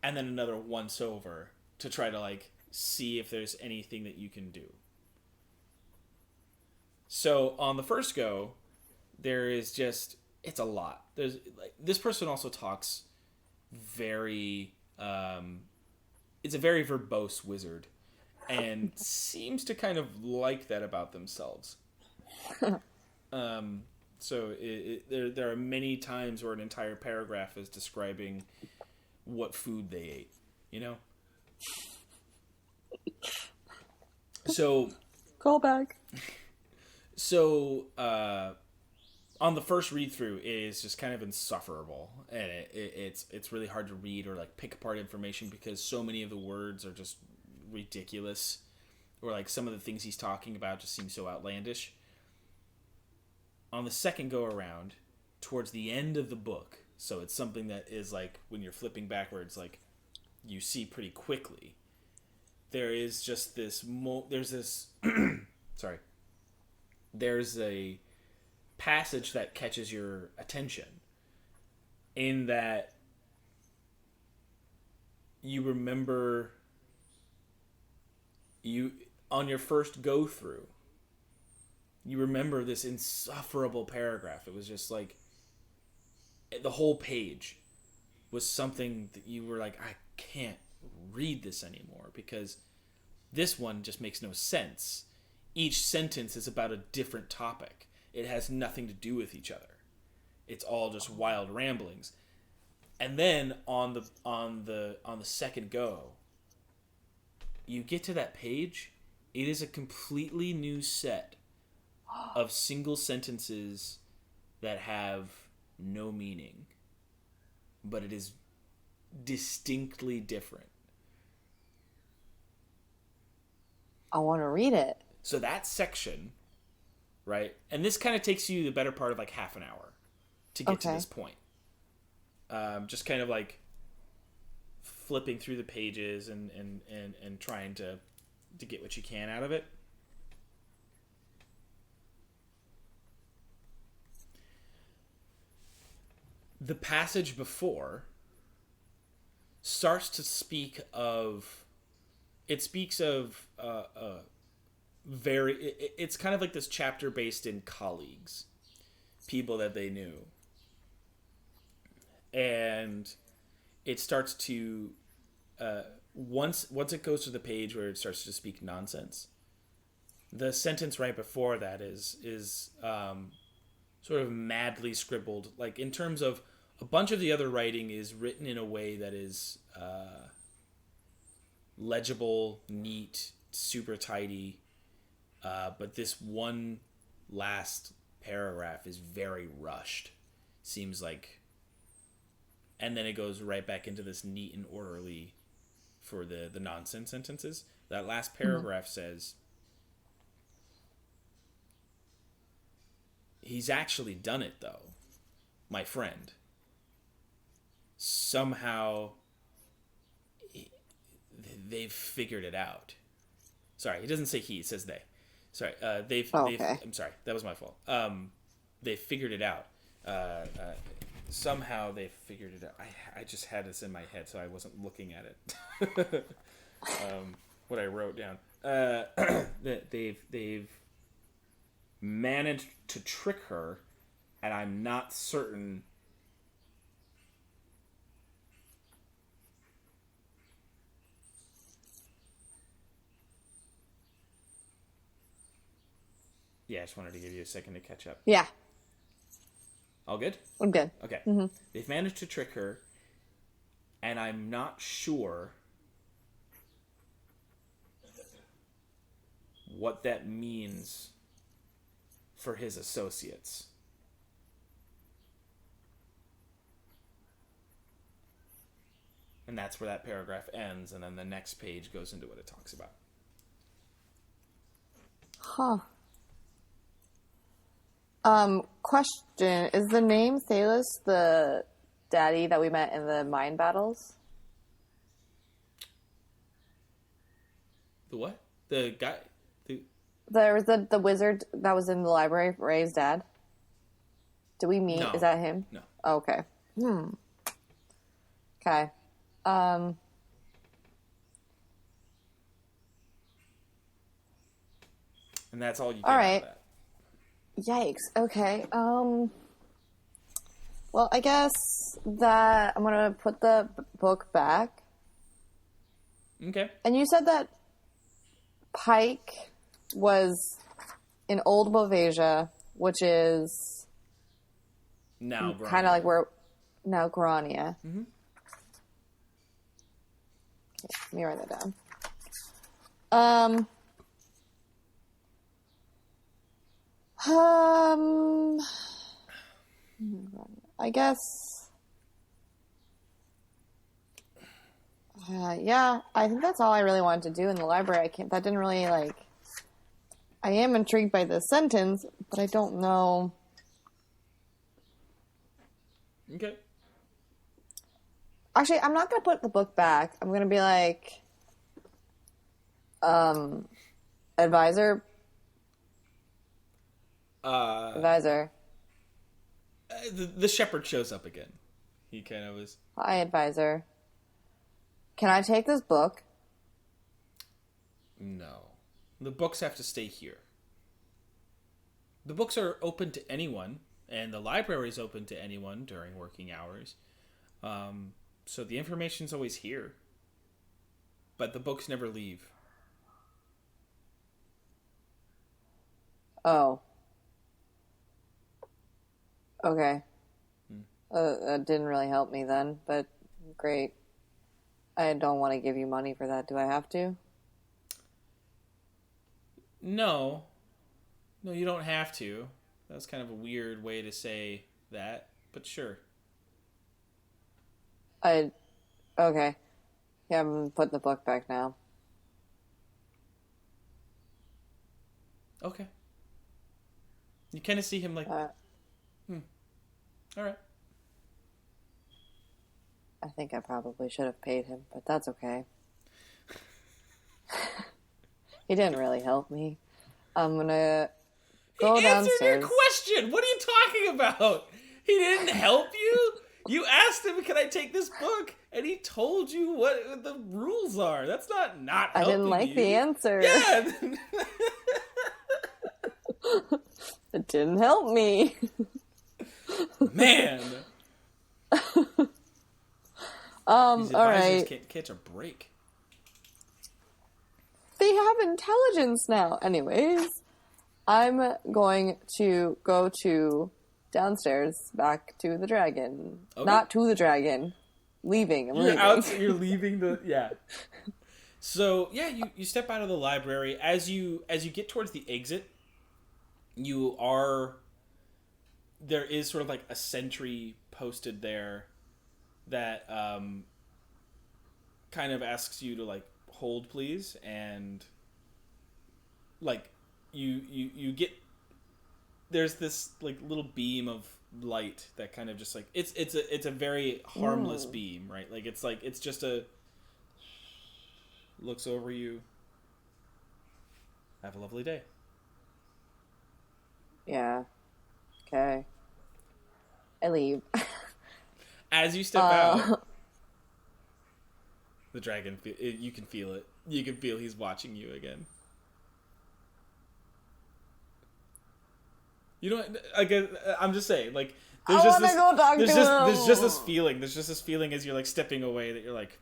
A: and then another once over to try to like see if there's anything that you can do. So on the first go, there is just it's a lot. There's like this person also talks very it's a very verbose wizard and seems to kind of like that about themselves. So there are many times where an entire paragraph is describing what food they ate, you know? So
B: Call back.
A: So, on the first read through, it is just kind of insufferable, and it's really hard to read or like pick apart information because so many of the words are just ridiculous, or like some of the things he's talking about just seem so outlandish. On the second go around, towards the end of the book, so it's something that is like when you're flipping backwards, like you see pretty quickly. There is just this. There's this. Sorry. There's a passage that catches your attention in that you remember you on your first go through you remember this insufferable paragraph. It was just like the whole page was something that you were like, I can't read this anymore because this one just makes no sense. Each sentence is about a different topic. It has nothing to do with each other. It's all just wild ramblings. And then on the second go, you get to that page, it is a completely new set of single sentences that have no meaning, but it is distinctly different.
B: I want to read it.
A: So that section, right? And this kind of takes you the better part of like half an hour to get to this point. Just kind of like flipping through the pages and trying to get what you can out of it. The passage before starts to speak of... It speaks of it's kind of like this chapter based in colleagues, people that they knew, and it starts to once it goes to the page where it starts to speak nonsense, the sentence right before that is sort of madly scribbled, like in terms of a bunch of the other writing is written in a way that is legible, neat, super tidy. But this one last paragraph is very rushed. Seems like... And then it goes right back into this neat and orderly for the nonsense sentences. That last paragraph says, he's actually done it, though, my friend. Somehow they've figured it out. Sorry, he doesn't say he, it says they. Sorry, they've I'm sorry, that was my fault. They figured it out. Somehow they figured it out. I just had this in my head, so I wasn't looking at it. What I wrote down. That they've managed to trick her, and I'm not certain. Yeah, I just wanted to give you a second to catch up.
B: Yeah.
A: All good?
B: I'm good.
A: Okay.
B: Mm-hmm.
A: They've managed to trick her, and I'm not sure what that means for his associates. And that's where that paragraph ends, and then the next page goes into what it talks about.
B: Huh. Question. Is the name Thalos the daddy that we met in the mine battles?
A: The what? The guy?
B: There was the wizard that was in the library, Ray's dad. Did we meet?
A: No.
B: Is that him?
A: No.
B: Oh, okay. Okay.
A: And that's all you get
B: All
A: out
B: right.
A: of that.
B: Yikes. Okay. Well, I guess that I'm gonna put the book back.
A: Okay.
B: And you said that Pike was in Old Bovasia, which is
A: Now,
B: kind of like where now Grania.
A: Mm-hmm.
B: Okay, let me write that down. I guess. Yeah, I think that's all I really wanted to do in the library. That didn't really like. I am intrigued by this sentence, but I don't know.
A: Okay.
B: Actually, I'm not gonna put the book back. I'm gonna be like, advisor. Advisor.
A: The shepherd shows up again. He kind of was.
B: Hi, advisor. Can I take this book?
A: No. The books have to stay here. The books are open to anyone, and the library is open to anyone during working hours. So the information's always here. But the books never leave.
B: Oh. Okay. That didn't really help me then, but great. I don't want to give you money for that. Do I have to?
A: No. No, you don't have to. That's kind of a weird way to say that, but sure.
B: Okay. Yeah, I'm putting the book back now.
A: Okay. You kind of see him like, all right.
B: I think I probably should have paid him, but that's okay. He didn't really help me. I'm gonna go downstairs.
A: He answered your question! What are you talking about? He didn't help you? You asked him, can I take this book? And he told you what the rules are. That's not helping you.
B: I didn't like the answer.
A: Yeah!
B: It didn't help me.
A: Man! These advisors
B: all right.
A: can't catch a break.
B: They have intelligence now. Anyways, I'm going to go to downstairs, back to the dragon.
A: Okay.
B: Not to the dragon. Leaving. I'm leaving.
A: You're leaving the... Yeah. So, yeah, you step out of the library. As you get towards the exit, there is sort of like a sentry posted there that kind of asks you to like hold please, and like you get, there's this like little beam of light that kind of just like it's a very harmless beam, right? Like it's just looks over you. Have a lovely day.
B: Yeah. Okay. I leave.
A: As you step out, the dragon, you can feel it. You can feel he's watching you again. You know, I'm just saying, like, there's just this,
B: go talk to him.
A: there's just this feeling. There's just this feeling as you're like stepping away that you're like,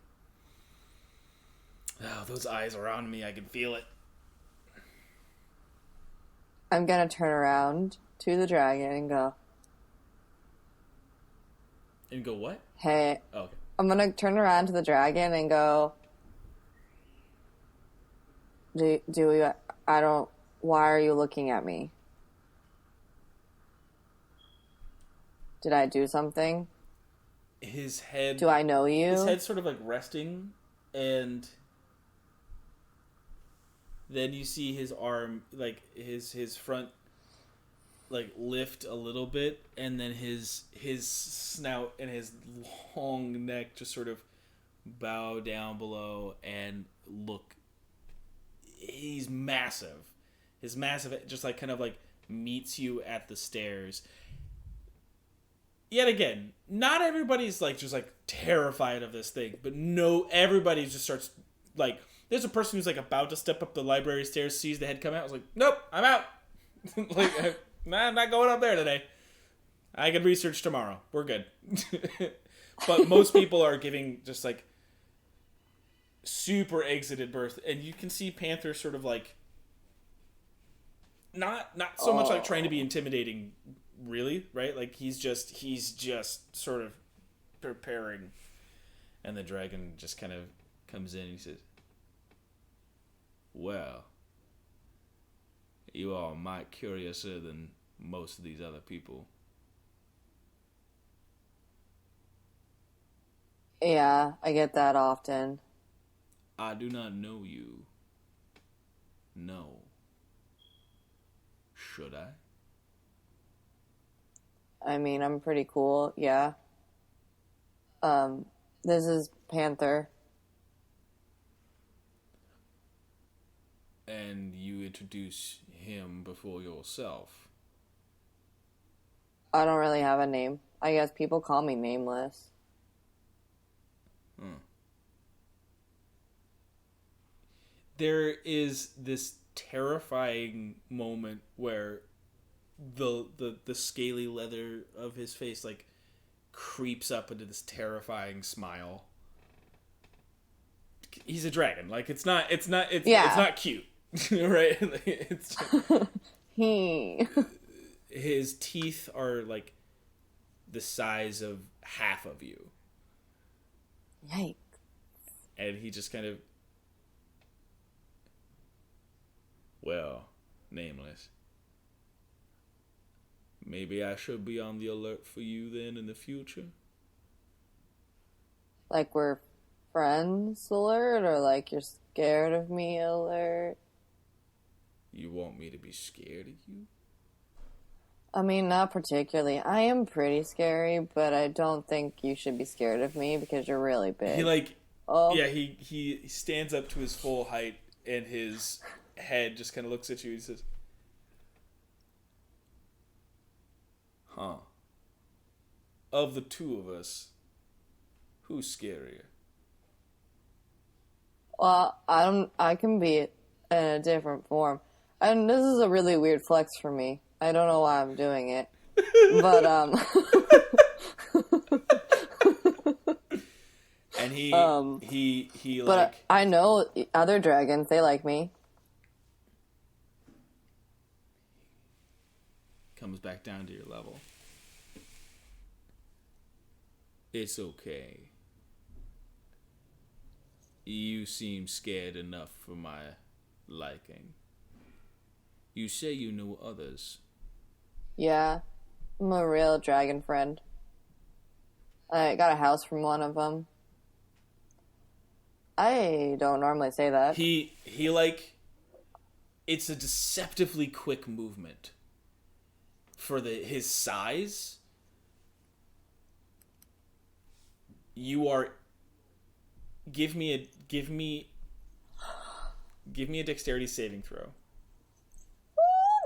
A: oh, those eyes are on me. I can feel it.
B: I'm gonna turn around to the dragon and go,
A: And go what?
B: hey.
A: Oh, okay.
B: I'm gonna turn around to the dragon and go, why are you looking at me? Did I do something?
A: his head.
B: Do I know you?
A: His head's sort of like resting, and then you see his arm, like his front, like lift a little bit, and then his snout and his long neck just sort of bow down below and look. He's massive. His massive just like kind of like meets you at the stairs. Yet again, not everybody's like just like terrified of this thing, but no, everybody just starts like. There's a person who's like about to step up the library stairs, sees the head come out, was like, "Nope, I'm out." Like, I'm not going up there today. I can research tomorrow. We're good. But most people are giving just like super exited birth, and you can see Panther sort of like not so much like trying to be intimidating, really, right? Like he's just sort of preparing, and the dragon just kind of comes in and he says, "Well, you are might curiouser than most of these other people."
B: Yeah, I get that often.
A: "I do not know you. No. Should I?"
B: I mean, I'm pretty cool, yeah. This is Panther.
A: "And you introduce him before yourself."
B: I don't really have a name. I guess people call me Nameless.
A: There is this terrifying moment where the scaly leather of his face like creeps up into this terrifying smile. He's a dragon. Like it's not cute. Right? It's his teeth are like the size of half of you.
B: Yikes.
A: And he just kind of, "Well, Nameless, maybe I should be on the alert for you then in the future."
B: Like we're friends alert, or like you're scared of me alert?
A: "You want me to be scared of you?"
B: I mean, not particularly. I am pretty scary, but I don't think you should be scared of me because you're really big.
A: He like,
B: Oh.
A: yeah, he stands up to his full height, and his head just kind of looks at you and says, "Huh. Of the two of us, who's scarier?"
B: Well, I can be in a different form. And this is a really weird flex for me. I don't know why I'm doing it. But,
A: And he
B: but
A: like,
B: I know other dragons, they like me.
A: comes back down to your level. "It's okay. You seem scared enough for my liking. You say you know others."
B: Yeah, I'm a real dragon friend. I got a house from one of them. I don't normally say that.
A: He like, it's a deceptively quick movement for his size. You are, give me a dexterity saving throw.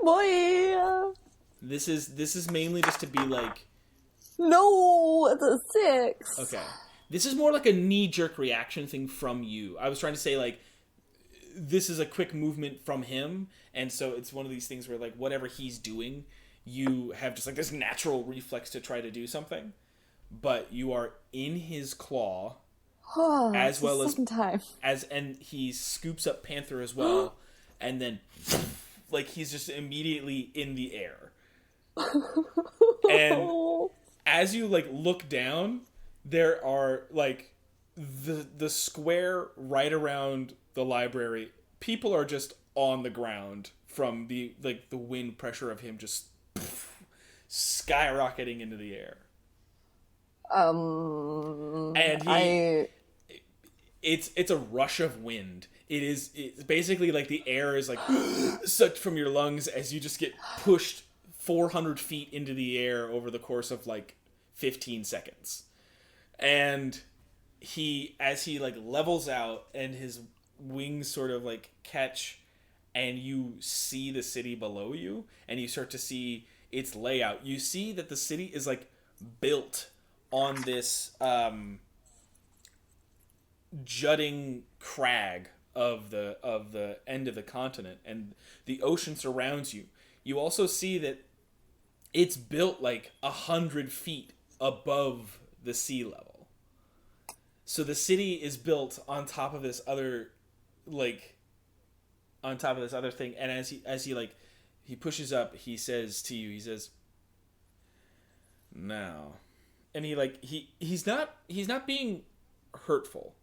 B: Boy!
A: This is mainly just to be like,
B: No, it's a 6.
A: okay. This is more like a knee-jerk reaction thing from you. I was trying to say, like, this is a quick movement from him, and so it's one of these things where, like, whatever he's doing, you have just, like, this natural reflex to try to do something, but you are in his claw, as well as...
B: time.
A: And he scoops up Panther as well, and then, like, he's just immediately in the air. And as you, like, look down, there are, like, the square right around the library. People are just on the ground from the wind pressure of him just skyrocketing into the air. And
B: I
A: it's a rush of wind. It's basically like the air is like sucked from your lungs as you just get pushed 400 feet into the air over the course of like 15 seconds. And as he like levels out and his wings sort of like catch, and you see the city below you, and you start to see its layout. You see that the city is like built on this jutting crag of the end of the continent, and the ocean surrounds you. You also see that it's built like 100 feet above the sea level. So the city is built on top of this other, like, on top of this other thing. And as he like he pushes up, he says to you, he says, "Now," and he's not being hurtful.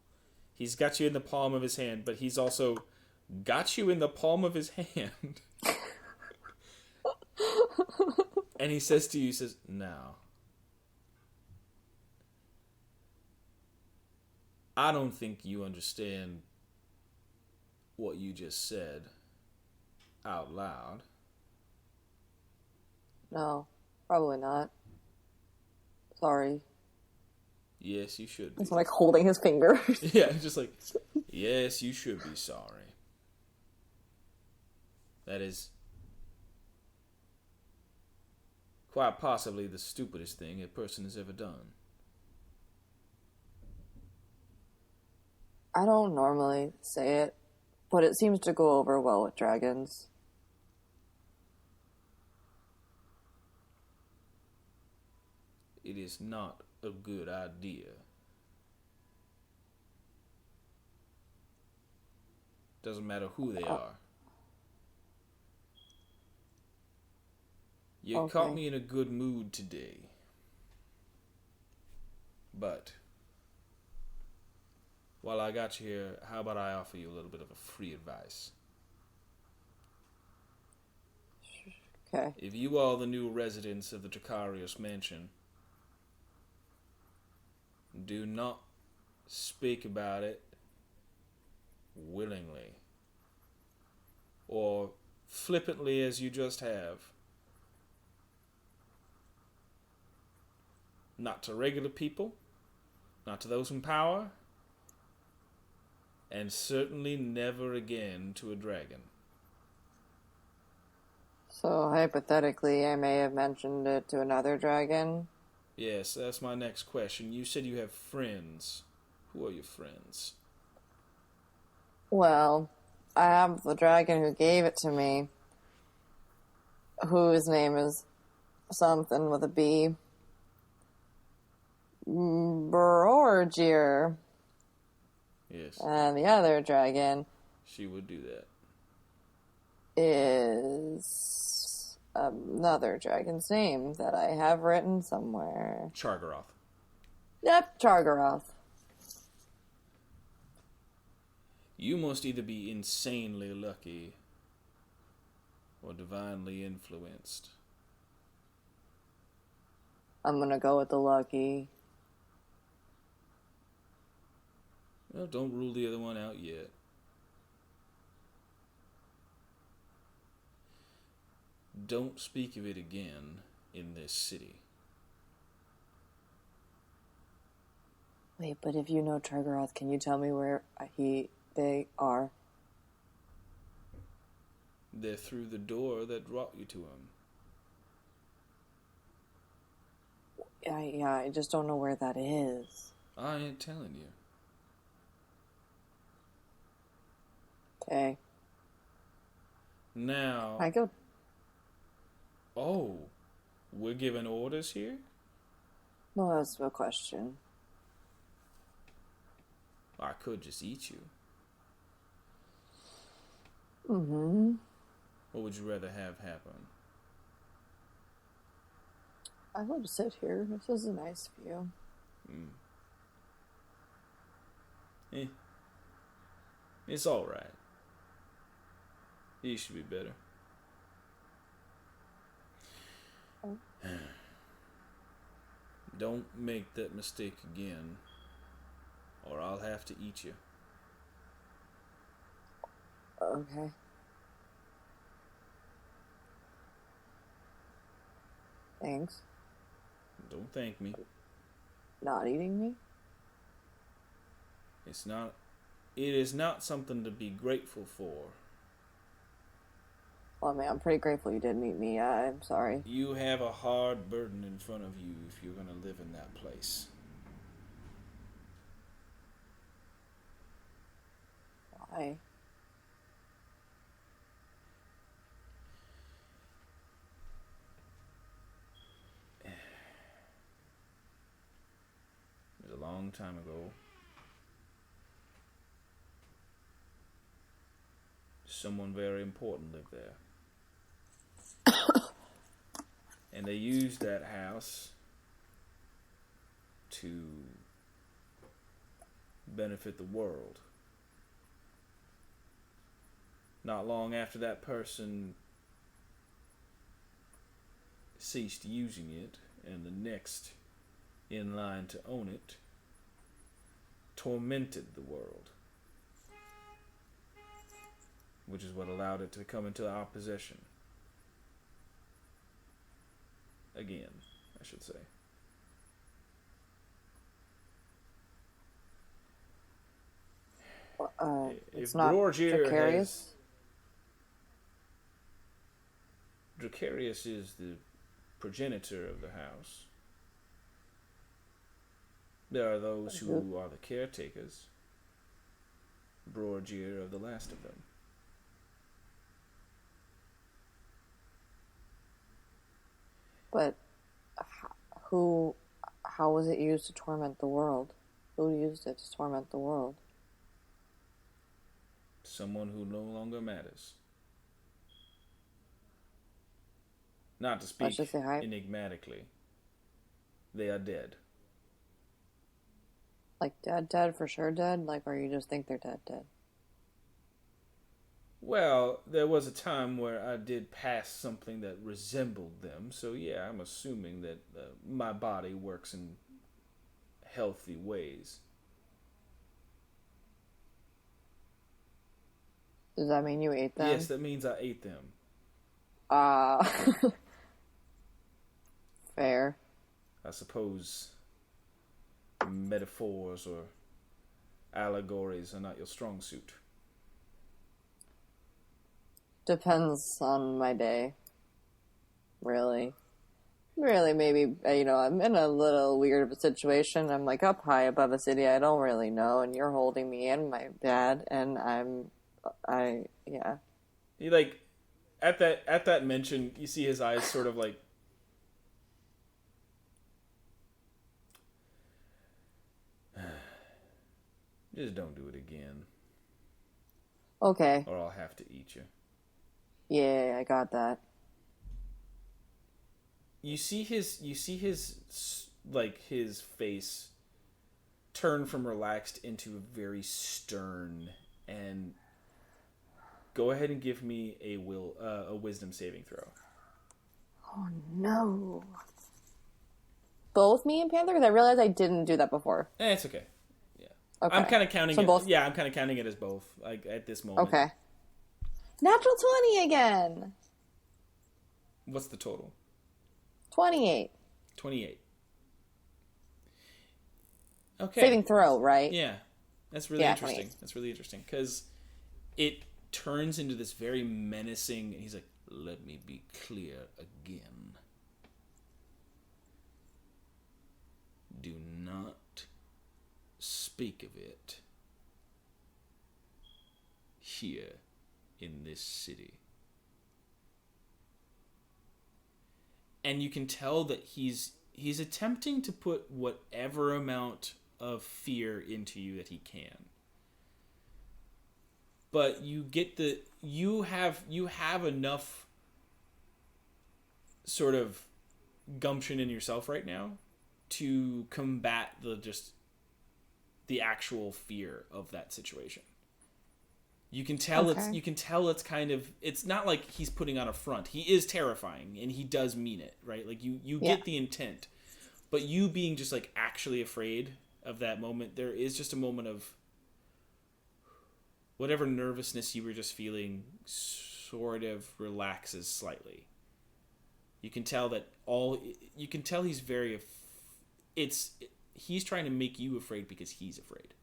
A: He's got you in the palm of his hand, but he's also got you in the palm of his hand. And he says to you, he says, "Now, I don't think you understand what you just said out loud."
B: no, probably not. Sorry.
A: "Yes, you should be."
B: It's like holding his finger.
A: Yeah, just like, "Yes, you should be sorry. That is quite possibly the stupidest thing a person has ever done."
B: I don't normally say it, but it seems to go over well with dragons.
A: It is not a good idea. Doesn't matter who they are. You caught
B: Okay.
A: me in a good mood today. But while I got you here, how about I offer you a little bit of a free advice?
B: Okay.
A: If you are the new residents of the Dracarius mansion, do not speak about it willingly or flippantly as you just have. Not to regular people, not to those in power, and certainly never again to a dragon.
B: So hypothetically, I may have mentioned it to another dragon.
A: Yes, that's my next question. You said you have friends. Who are your friends?
B: Well, I have the dragon who gave it to me, whose name is something with a B. Borgier.
A: Yes,
B: And the other dragon
A: she would do that.
B: is another dragon's name that I have written somewhere.
A: Chargaroth.
B: Yep, Chargaroth.
A: You must either be insanely lucky or divinely influenced.
B: I'm gonna go with the lucky.
A: Well, don't rule the other one out yet. Don't speak of it again in this city.
B: Wait, but if you know Chargaroth, can you tell me where they are?
A: They're through the door that brought you to him.
B: Yeah, I just don't know where that is.
A: I ain't telling you.
B: Okay.
A: Now,
B: I go.
A: oh, we're giving orders here?
B: No, that's a question.
A: I could just eat you.
B: Mm-hmm.
A: What would you rather have happen?
B: I would sit here. This is a nice view.
A: Eh. It's alright. You should be better. Don't make that mistake again, or I'll have to eat you.
B: Okay. Thanks.
A: Don't thank me.
B: Not eating me?
A: It's not. It is not something to be grateful for.
B: Well, I mean, I'm pretty grateful you didn't eat me. I'm sorry.
A: You have a hard burden in front of you if you're going to live in that place.
B: Why?
A: It was a long time ago. Someone very important lived there. And they used that house to benefit the world. Not long after that person ceased using it, and the next in line to own it tormented the world, which is what allowed it to come into our possession. Again, I should say.
B: It's not Dracarius?
A: Dracarius is the progenitor of the house. There are those who are the caretakers. Brorgier of the last of them.
B: But how was it used to torment the world? Who used it to torment the world?
A: Someone who no longer matters. Not to speak enigmatically. They are dead.
B: Like dead for sure dead? Like, or you just think they're dead?
A: Well, there was a time where I did pass something that resembled them, so yeah, I'm assuming that my body works in healthy ways.
B: Does that mean you ate them?
A: Yes, that means I ate them.
B: Fair.
A: I suppose metaphors or allegories are not your strong suit.
B: Depends on my day. Really, maybe, I'm in a little weird of a situation. I'm like up high above a city I don't really know, and you're holding me and my dad, and yeah.
A: He like, at that mention, you see his eyes sort of like, just don't do it again.
B: Okay.
A: Or I'll have to eat you.
B: Yeah, I got that.
A: You see his like his face turn from relaxed into a very stern, and go ahead and give me a wisdom saving throw.
B: Oh no. Both me and Panther? Because I realized I didn't do that before.
A: It's okay. Yeah.
B: Okay.
A: I'm kind of counting it.
B: Both?
A: Yeah, I'm kind of counting it as both. Like at this moment.
B: Okay. Natural 20 again.
A: What's the total?
B: 28.
A: 28. Okay.
B: Saving throw, right?
A: Yeah. That's really interesting.
B: 28.
A: That's really interesting because it turns into this very menacing, and he's like, "Let me be clear again. Do not speak of it here in this city." And you can tell that he's attempting to put whatever amount of fear into you that he can. But you get you have enough sort of gumption in yourself right now to combat the actual fear of that situation. You can tell it's kind of, it's not like he's putting on a front. He is terrifying and he does mean it, right? Like you get the intent, But you being just like actually afraid of that moment, there is just a moment of whatever nervousness you were just feeling sort of relaxes slightly. You can tell that you can tell he's very he's trying to make you afraid because he's afraid.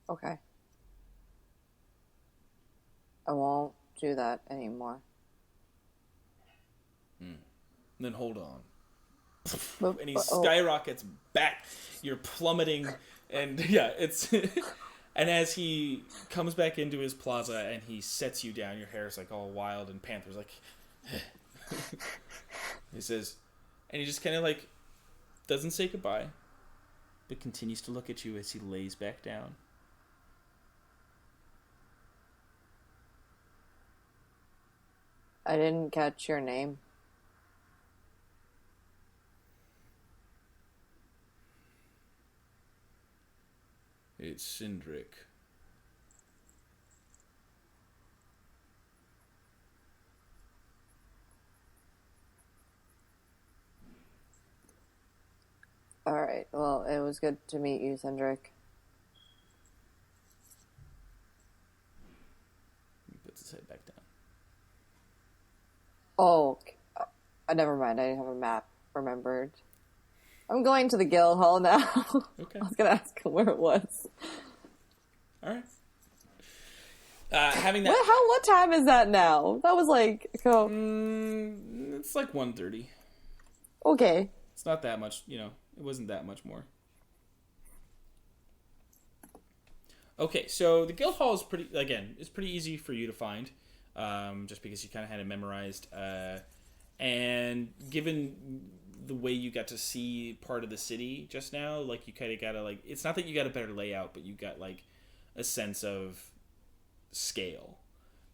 B: Okay. I won't do that anymore.
A: Then hold on.
B: But,
A: And he skyrockets back. You're plummeting, and yeah, it's. And as he comes back into his plaza and he sets you down, your hair's like all wild and Panther's like. He says, and he just kind of like doesn't say goodbye, but continues to look at you as he lays back down.
B: I didn't catch your name.
A: It's Cindric.
B: All right. Well, it was good to meet you, Cindric.
A: He puts his head back down.
B: Oh, never mind. I didn't have a map remembered. I'm going to the guild hall now.
A: Okay.
B: I was going to ask him where it was.
A: All right. Having that.
B: What time is that now? That was like...
A: It's like 1:30.
B: Okay.
A: It's not that much, it wasn't that much more. Okay, so the guild hall is it's pretty easy for you to find, just because you kind of had it memorized. And given the way you got to see part of the city just now, like you kind of got to it's not that you got a better layout, but you got like a sense of scale.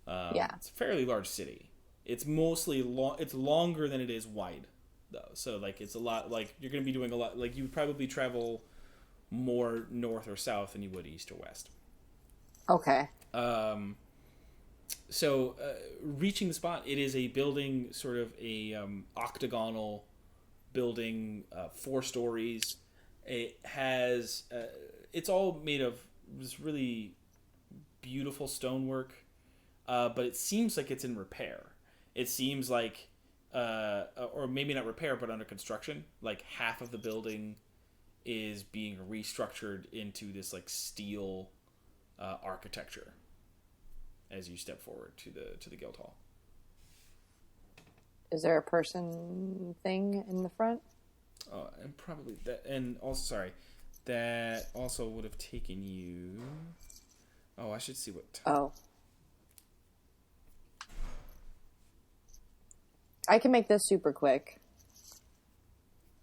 B: Yeah.
A: It's a fairly large city. It's mostly it's longer than it is wide, though. So like it's a lot. Like you're going to be doing a lot. Like you would probably travel more north or south than you would east or west.
B: Okay.
A: So reaching the spot, it is a building, sort of a octagonal building, 4 stories. It has it's all made of this really beautiful stonework, but it seems like it's in repair. It seems like, or maybe not repair, but under construction. Like half of the building is being restructured into this like steel architecture as you step forward to the guild hall.
B: Is there a person thing in the front?
A: And probably that, and also that also would have taken you. Oh, I should see what.
B: I can make this super quick.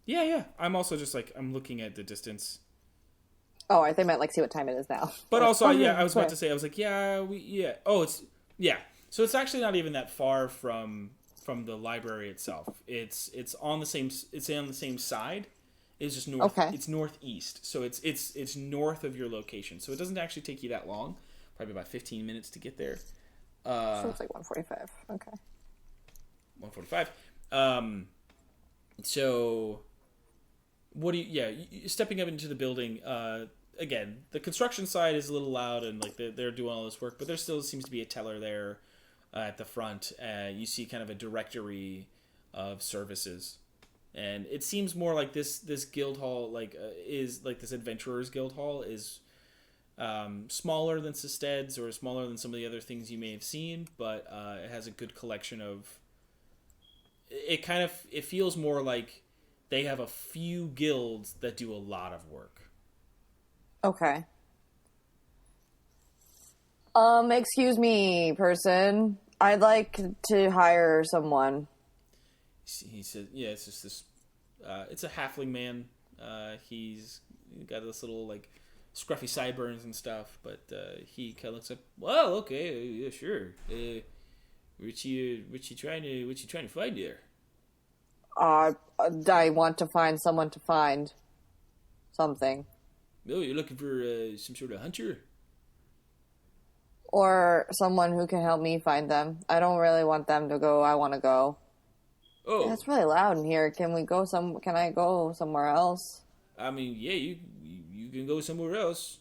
A: Yeah. I'm also just I'm looking at the distance.
B: Oh, I think I meant see what time it is now.
A: But also, I was about to say, I was like, Oh, so it's actually not even that far from the library itself. It's on the same side. It's just north.
B: Okay.
A: It's northeast, so it's north of your location. So it doesn't actually take you that long. Probably about 15 minutes to get there.
B: So it's like 1:45. Okay.
A: 1:45. So what do you? Stepping up into the building. Again, the construction side is a little loud and they're doing all this work, but there still seems to be a teller there at the front. You see kind of a directory of services, and it seems more like this guild hall is like this adventurers guild hall is smaller than Sested's or smaller than some of the other things you may have seen, but it has a good collection of. It feels more like they have a few guilds that do a lot of work.
B: Okay. Excuse me, person. I'd like to hire someone.
A: He said, "Yeah, it's just this. It's a halfling man. He's got this little scruffy sideburns and stuff, but he kind of looks up. Well, okay, yeah, sure. What you trying to find here?
B: I want to find someone to find something.
A: Oh, you're looking for some sort of hunter?
B: Or someone who can help me find them. I don't really want them to go. I want to go.
A: Oh,
B: It's really loud in here. Can we go Can I go somewhere else?
A: I mean, yeah, you can go somewhere else.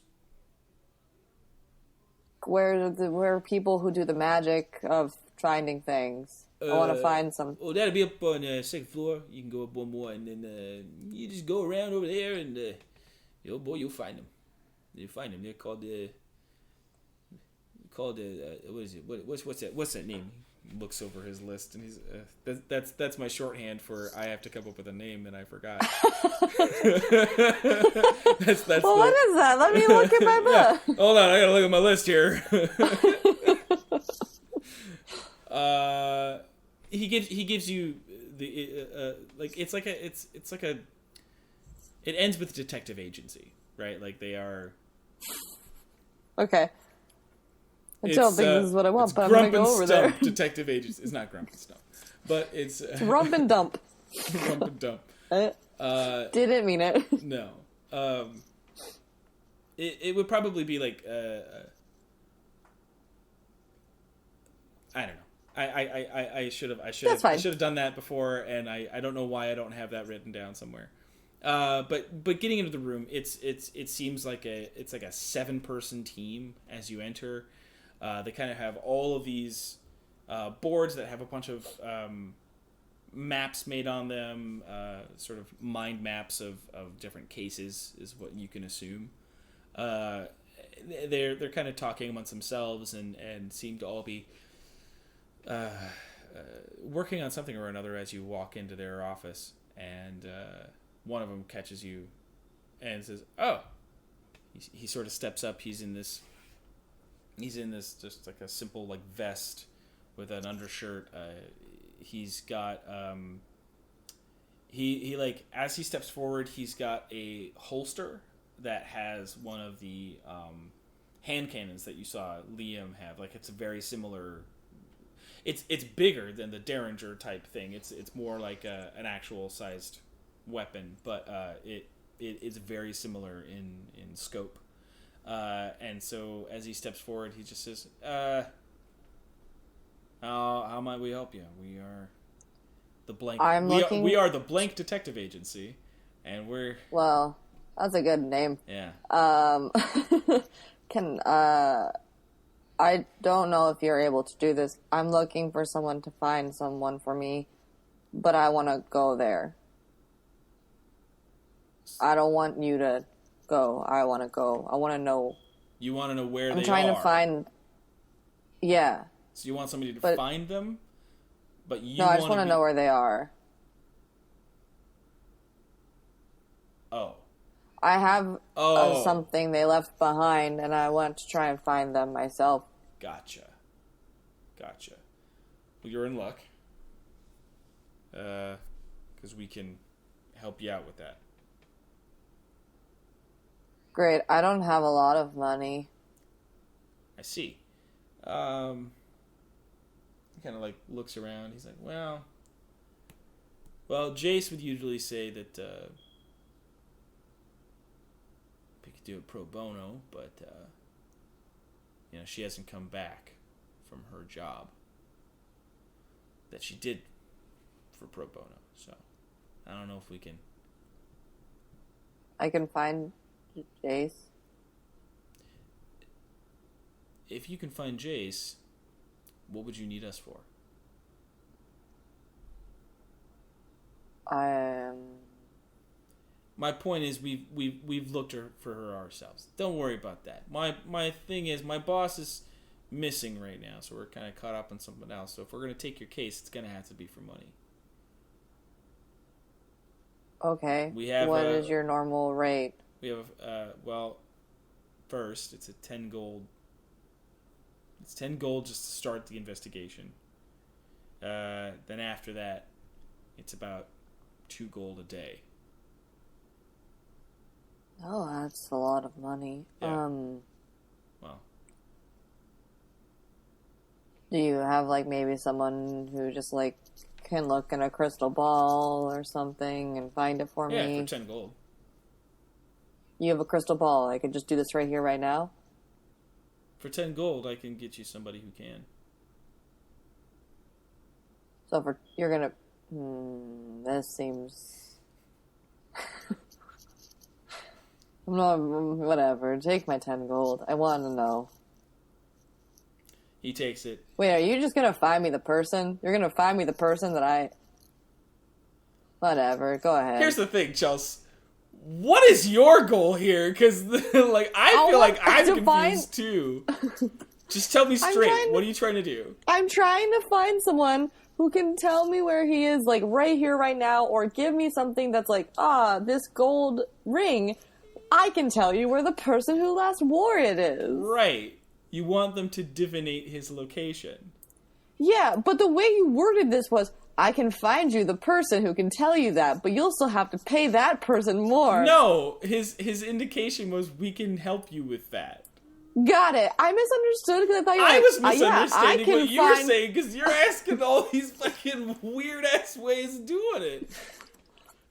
B: Where are people who do the magic of finding things? I want to find some.
A: Oh, that'll be up on the second floor. You can go up one more, and then you just go around over there, and oh boy, you'll find them. You'll find them. They're called what is it? What's that name? He looks over his list, and he's that's my shorthand for I have to come up with a name and I forgot. that's
B: well, what is that? Let me look at my book.
A: Yeah. Hold on, I gotta look at my list here. He gives you the like it's like a it ends with detective agency, right? Like they are.
B: Okay. I don't think this is what I want, but I'm going to go over there.
A: Detective agency. It's not Grump and Stump. But it's...
B: Rump and Dump.
A: Rump and Dump.
B: Didn't mean it.
A: No. It would probably be like... I don't know. I should have done that before, and I don't know why I don't have that written down somewhere. But getting into the room, it seems like it's like a 7-person team as you enter. They kind of have all of these boards that have a bunch of maps made on them, sort of mind maps of different cases is what you can assume. They're kind of talking amongst themselves and seem to all be working on something or another as you walk into their office, and one of them catches you and says, "Oh." He sort of steps up. He's in this just like a simple like vest with an undershirt. He's got he like as he steps forward, he's got a holster that has one of the hand cannons that you saw Liam have. Like it's a very similar. It's bigger than the Derringer type thing. It's more like an actual sized weapon, but it is very similar in scope. And so as he steps forward, he just says, how might we help you? We are the blank. We are the blank detective agency, and we're...
B: Well, that's a good name.
A: Yeah.
B: I don't know if you're able to do this. I'm looking for someone to find someone for me, but I want to go there. I don't want you to go. I want to go. I want to know.
A: You want to know where they are?
B: I'm trying to find... Yeah.
A: So you want somebody to find them? But you
B: No, I just want to know where they are.
A: Oh.
B: I have something they left behind, and I want to try and find them myself.
A: Gotcha. Well, you're in luck. Because we can help you out with that.
B: Great. I don't have a lot of money.
A: I see. He kind of like looks around. He's like, well, Jace would usually say that we could do it pro bono, but she hasn't come back from her job that she did for pro bono. So I don't know if we can.
B: I can find Jace.
A: If you can find Jace, what would you need us for? My point is we've looked for her ourselves. Don't worry about that. My thing is my boss is missing right now, so we're kind of caught up on something else. So if we're gonna take your case, it's gonna have to be for money.
B: Okay. What is your normal rate?
A: We have first it's a 10 gold. It's 10 gold just to start the investigation. Then after that, it's about 2 gold a day.
B: Oh, that's a lot of money.
A: Yeah.
B: Do you have like maybe someone who just like can look in a crystal ball or something and find it for me?
A: Yeah, for 10 gold.
B: You have a crystal ball. I could just do this right here, right now?
A: For 10 gold, I can get you somebody who can.
B: So you're gonna. This seems. Whatever. Take my 10 gold. I want to know.
A: He takes it.
B: Wait, are you just gonna find me the person? You're gonna find me the person that I. Whatever. Go ahead.
A: Here's the thing, Chelsea. What is your goal here? Because, like, I feel like I'm confused too. Just tell me straight. What are you trying to do?
B: I'm trying to find someone who can tell me where he is, like, right here, right now, or give me something that's like, this gold ring. I can tell you where the person who last wore it is.
A: Right. You want them to divinate his location.
B: Yeah, but the way you worded this was, I can find you the person who can tell you that, but you'll still have to pay that person more.
A: No, his indication was, we can help you with that.
B: Got it. I misunderstood because I thought you were
A: I was misunderstanding
B: what
A: what you were saying because you're asking all these fucking weird ass ways of doing it.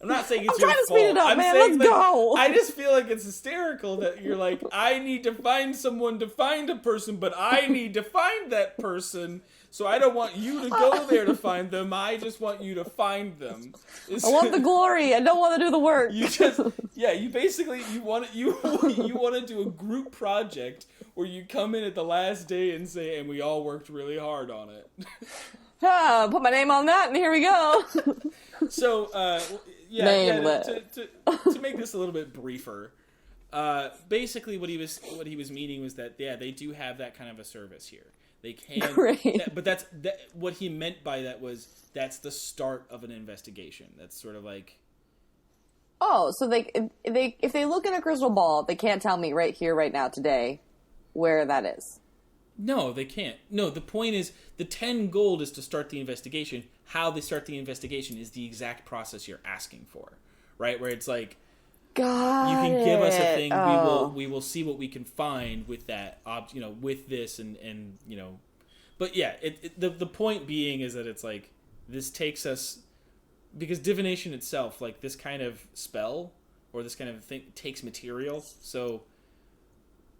A: I'm not saying it's your fault.
B: I'm trying to speed it up, man. Let's go.
A: I just feel like it's hysterical that you're like, I need to find someone to find a person, but I need to find that person, so I don't want you to go there to find them. I just want you to find them.
B: I want the glory. I don't want to do the work.
A: You basically want to do a group project where you come in at the last day and say, and we all worked really hard on it.
B: Put my name on that, and here we go.
A: So,
B: Nameless.
A: To make this a little bit briefer, basically what he was meaning was that they do have that kind of a service here. They can, but what he meant by that was that's the start of an investigation. That's sort of like,
B: so if they look in a crystal ball, they can't tell me right here, right now, today, where that is.
A: No, they can't. No, the point is the 10 gold is to start the investigation. How they start the investigation is the exact process you're asking for, right? Where it's like, you can give us a thing. We will see what we can find with that, with this and But yeah, the point being is that it's like this takes us, because divination itself, like this kind of spell or this kind of thing, takes material. So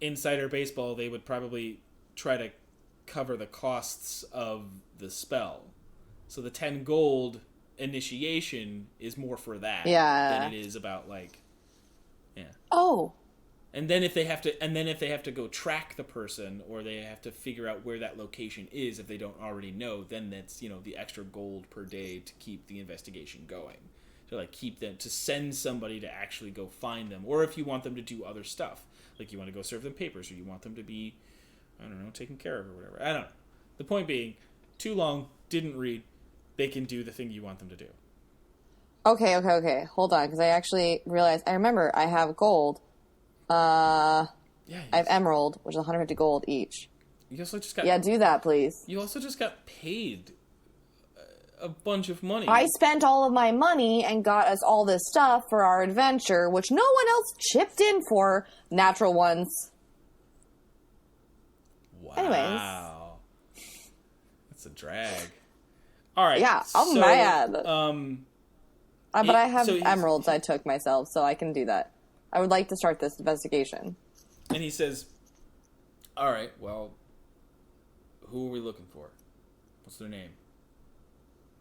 A: insider baseball, they would probably try to cover the costs of the spell. So the 10 gold initiation is more for that than it is about like, And then if they have to go track the person, or they have to figure out where that location is if they don't already know, then that's, the extra gold per day to keep the investigation going. To like keep them, to send somebody to actually go find them, or if you want them to do other stuff, like you want to go serve them papers, or you want them to be, I don't know, taken care of or whatever. I don't know. The point being, too long, didn't read. They can do the thing you want them to do.
B: Okay. Hold on, because I actually realized, I remember I have gold. I have emerald, which is 150 gold each.
A: You also just got...
B: Yeah, do that, please.
A: You also just got paid a bunch of money.
B: I spent all of my money and got us all this stuff for our adventure, which no one else chipped in for. Natural ones.
A: Wow.
B: Anyways.
A: That's a drag. All right.
B: Yeah, I'm mad. But I have emeralds I took myself, so I can do that. I would like to start this investigation.
A: And he says, all right, well, who are we looking for? What's their name?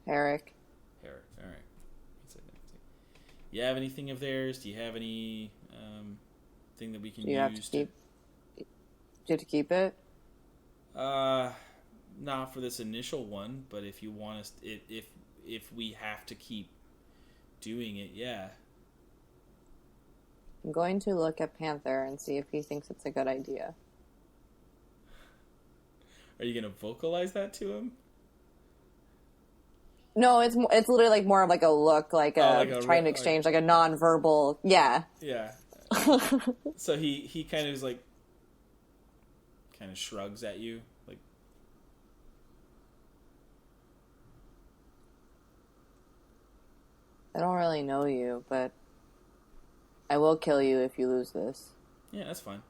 B: Herrick.
A: All right. You have anything of theirs? Do you have any thing that we can use?
B: Do you have to keep it?
A: Not for this initial one, but if you want us, if we have to keep doing it, yeah.
B: I'm going to look at Panther and see if he thinks it's a good idea.
A: Are you going to vocalize that to him?
B: No, it's literally like more of like a look, like trying to exchange, like a non-verbal, yeah.
A: Yeah. So he kind of is like, kind of shrugs at you, like.
B: I don't really know you, but I will kill you if you lose this.
A: Yeah, that's fine.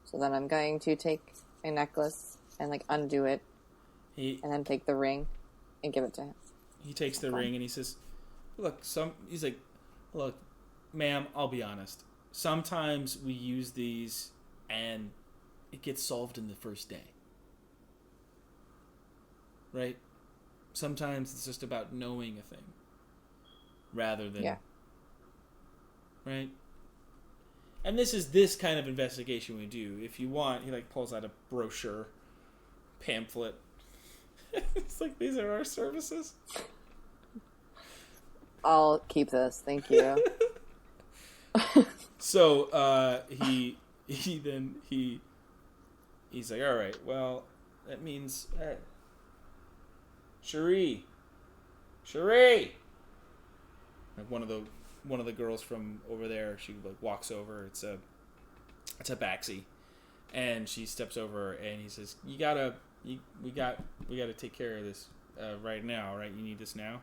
B: So then I'm going to take my necklace and like undo it, and then take the ring and give it to him.
A: He takes the ring and he says, he's like, look, ma'am, I'll be honest. Sometimes we use these and it gets solved in the first day. Right? Sometimes it's just about knowing a thing rather than...
B: Yeah.
A: Right? And this is this kind of investigation we do. If you want, he like pulls out a brochure, pamphlet. It's like, these are our services.
B: I'll keep this. Thank you.
A: So he's like, all right, well, that means Cherie. Like one of the girls from over there, she like walks over. It's a Baxi, and she steps over, and he says, we gotta take care of this right now, right? You need this now.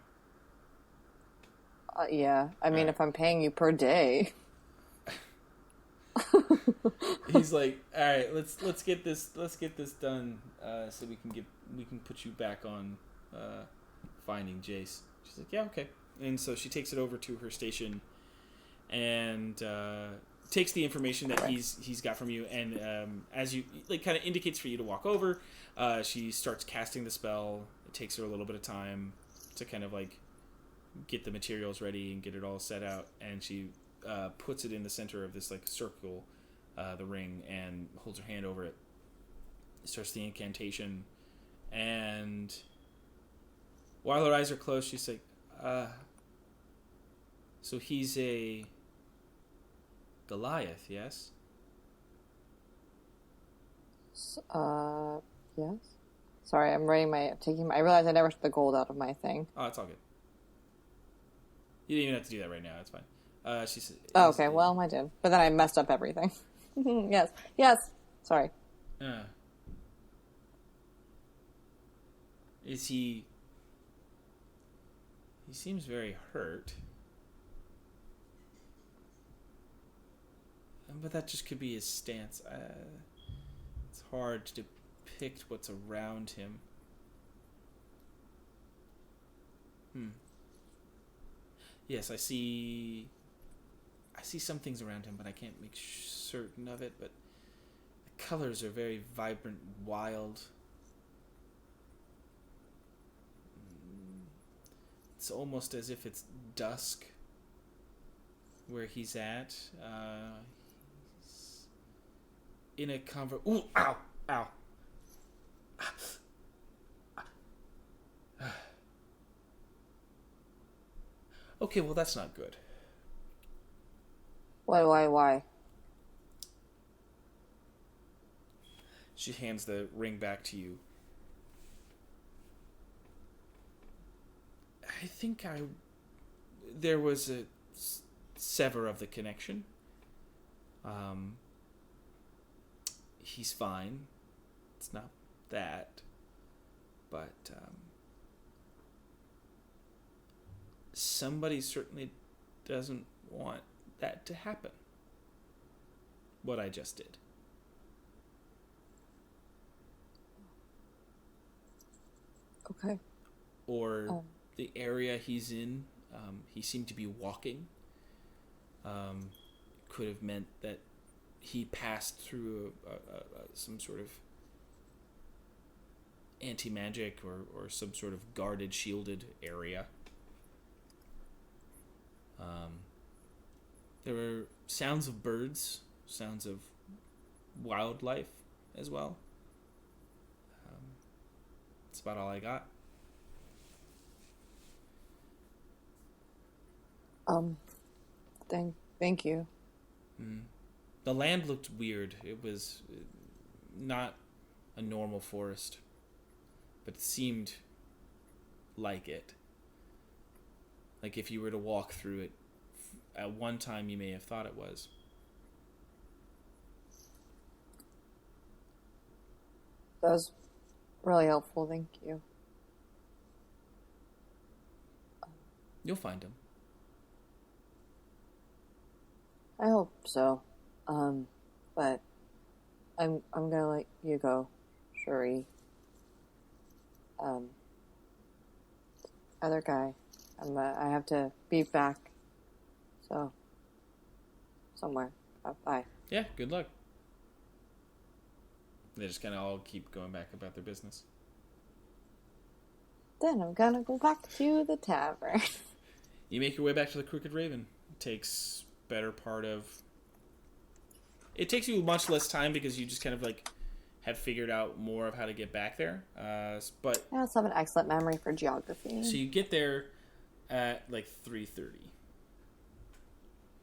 B: Yeah. I mean, if I'm paying you per day.
A: He's like, all right, let's get this done, so we can put you back on finding Jace. She's like, yeah, okay. And so she takes it over to her station, and takes the information that he's got from you, and as you like, kind of indicates for you to walk over. She starts casting the spell. It takes her a little bit of time to kind of like get the materials ready and get it all set out, and she puts it in the center of this like circle, the ring, and holds her hand over it. Starts the incantation, and while her eyes are closed, she's like, so he's a Goliath, yes?
B: Yes. Sorry, I'm I realized I never took the gold out of my thing.
A: Oh, it's all good. You didn't even have to do that right now. It's fine. She said,
B: Oh, okay. Well, I did. But then I messed up everything. Yes. Sorry.
A: Is he... He seems very hurt. But that just could be his stance. It's hard to depict what's around him. Yes, I see some things around him, but I can't make certain of it. But the colors are very vibrant, wild. It's almost as if it's dusk where he's at. He's in a Ooh, ow. Okay, well, that's not good.
B: Why?
A: She hands the ring back to you. I think there was a sever of the connection. He's fine. It's not that. But somebody certainly doesn't want that to happen. What I just did.
B: Okay.
A: Or the area he's in. He seemed to be walking. Could have meant that he passed through some sort of anti-magic or some sort of guarded, shielded area. There were sounds of birds, sounds of wildlife as well. That's about all I got.
B: Thank you.
A: The land looked weird. It was not a normal forest, but it seemed like it. Like if you were to walk through it, at one time you may have thought it was.
B: That was really helpful. Thank you.
A: You'll find him.
B: I hope so. But I'm gonna let you go, Cherie. Other guy, I have to be back. So, somewhere. Bye.
A: Yeah, good luck. They just kind of all keep going back about their business.
B: Then I'm gonna go back to the tavern.
A: You make your way back to the Crooked Raven. It takes better part of... It takes you much less time because you just kind of like have figured out more of how to get back there. But
B: I also have an excellent memory for geography.
A: so you get there at like 3:30.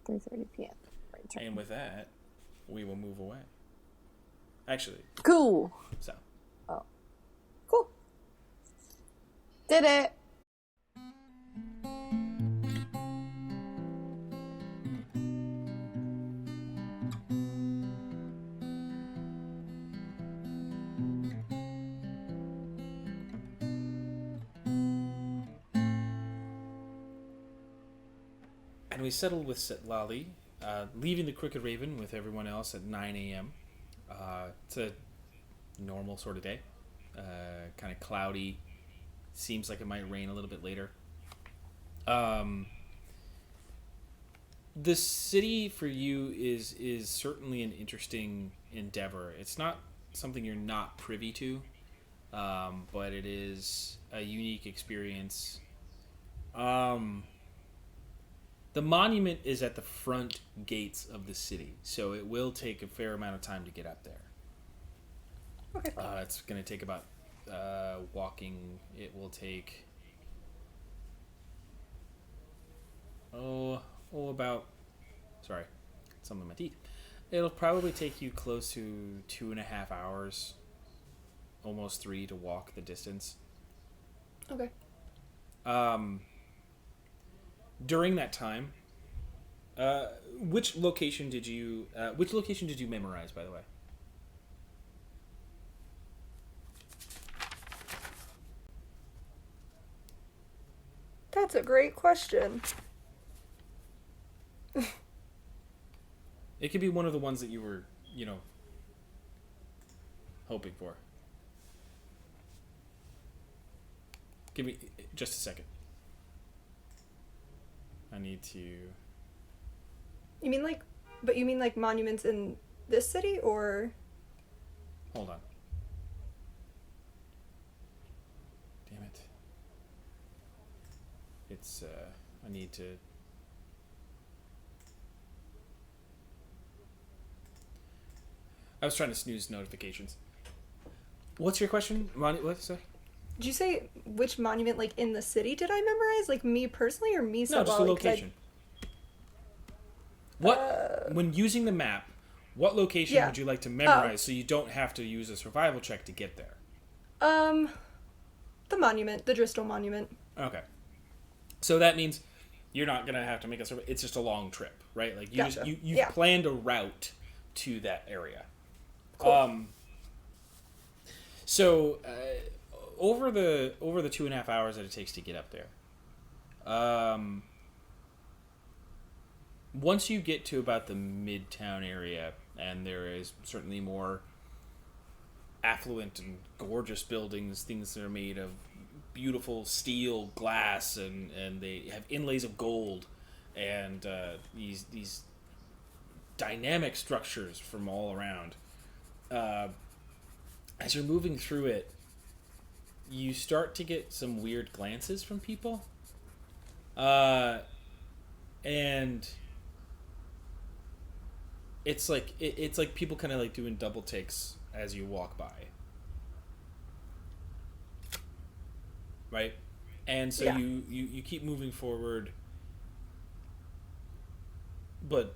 B: 3:30 p.m.
A: And with that, we will move away. Actually,
B: Cool.
A: so
B: Oh. Cool. Did it.
A: and we settled with Setlali, leaving the Crooked Raven with everyone else at 9 a.m. It's a normal sort of day, kind of cloudy. Seems like it might rain a little bit later. The city for you is certainly an interesting endeavor. It's not something you're not privy to, but it is a unique experience. The monument is at the front gates of the city, so it will take a fair amount of time to get up there.
C: Okay.
A: It's going to take about walking. It will take about some of my teeth. It'll probably take you close to 2.5 hours, almost 3, to walk the distance.
C: Okay.
A: During that time, which location did you memorize, by the way?
C: That's a great question.
A: It could be one of the ones that you were, hoping for. Give me just a second. I need to...
C: You mean like monuments in this city, or?
A: Hold on. Damn it. It's, I need to... I was trying to snooze notifications. What's your question? What? Sorry?
C: Did you say which monument, like, in the city did I memorize? Like, me personally, or me?
A: No, just the location. When using the map, what location would you like to memorize so you don't have to use a survival check to get there?
C: The monument, the Driscoll Monument.
A: Okay. So that means you're not going to have to make a survival. It's just a long trip, right? Like, you've planned a route to that area.
C: Cool.
A: So, over the 2.5 hours that it takes to get up there, once you get to about the Midtown area, and there is certainly more affluent and gorgeous buildings, things that are made of beautiful steel, glass, and they have inlays of gold, and these dynamic structures from all around. As you're moving through it, you start to get some weird glances from people. And it's like people kind of like doing double takes as you walk by. Right? And so you keep moving forward, but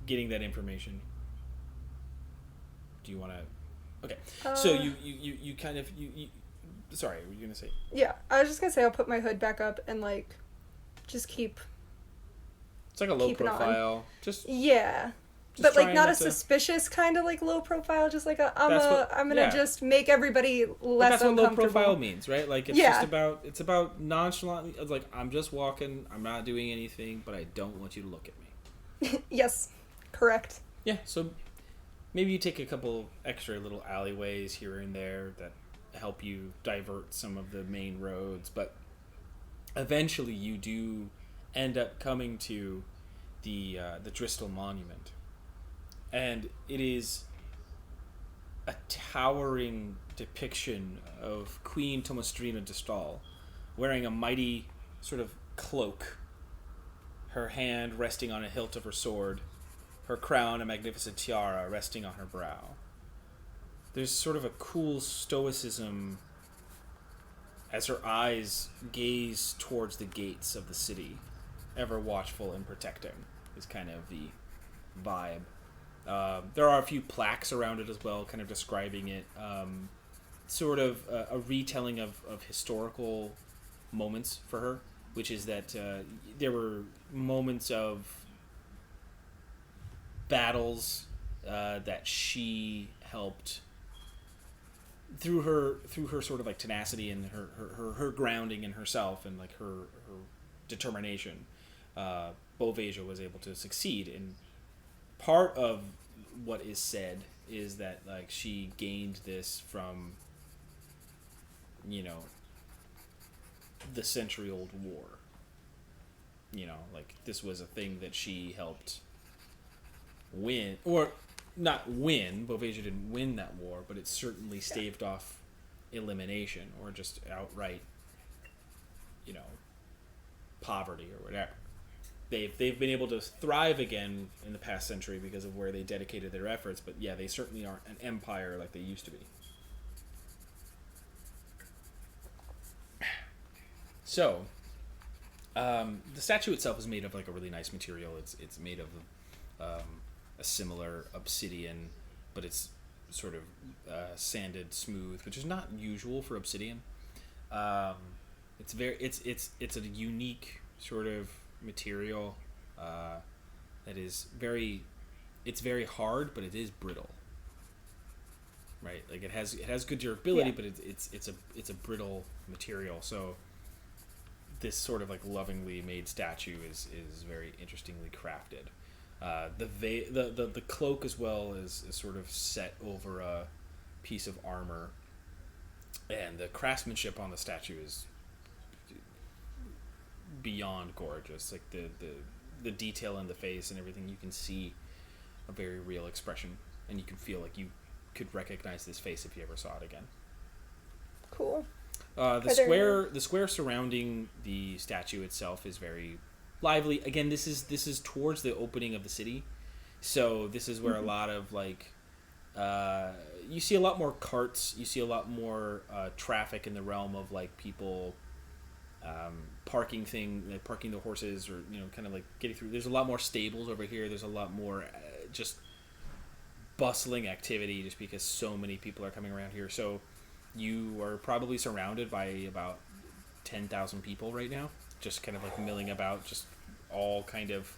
A: getting that information. Do you want to? Okay. So you kind of you. Sorry, were you gonna say?
C: Yeah, I was just gonna say I'll put my hood back up and like, just keep.
A: It's like a low profile. Just
C: but like not a suspicious kind of like low profile. Just like I'm gonna just make everybody less uncomfortable.
A: That's what low profile means, right? Like it's about nonchalantly. It's like I'm just walking. I'm not doing anything, but I don't want you to look at me.
C: Yes, correct.
A: Yeah. So. Maybe you take a couple extra little alleyways here and there that help you divert some of the main roads, but eventually you do end up coming to the Driscoll Monument, and it is a towering depiction of Queen Tomastrina de Stael, wearing a mighty sort of cloak, her hand resting on a hilt of her sword, her crown a magnificent tiara resting on her brow. There's sort of a cool stoicism as her eyes gaze towards the gates of the city, ever watchful and protecting, is kind of the vibe. There are a few plaques around it as well, kind of describing it. Sort of a retelling of historical moments for her, which is that there were moments of battles that she helped through her sort of like tenacity and her grounding in herself and like her determination. Beauvasia was able to succeed, and part of what is said is that like she gained this from, you know, the century-old war. You know, like this was a thing that she helped win, or not win. Beauvasia didn't win that war, but it certainly staved off elimination or just outright, you know, poverty or whatever. They've been able to thrive again in the past century because of where they dedicated their efforts, but yeah, they certainly aren't an empire like they used to be. So, the statue itself is made of like a really nice material. It's made of a similar obsidian, but it's sort of sanded smooth, which is not usual for obsidian. It's a unique sort of material that is very hard, but it is brittle. Right, like it has good durability, but it's a brittle material. So this sort of like lovingly made statue is very interestingly crafted. The cloak as well is sort of set over a piece of armor, and the craftsmanship on the statue is beyond gorgeous. Like the detail in the face and everything, you can see a very real expression, and you can feel like you could recognize this face if you ever saw it again.
C: Cool.
A: The square surrounding the statue itself is very lively. Again, this is towards the opening of the city, so this is where a lot of like you see a lot more carts, you see a lot more traffic in the realm of like people parking the horses, or you know, kind of like getting through. There's a lot more stables over here. There's a lot more just bustling activity, just because so many people are coming around here. So you are probably surrounded by about 10,000 people right now, just kind of like milling about, just all kind of.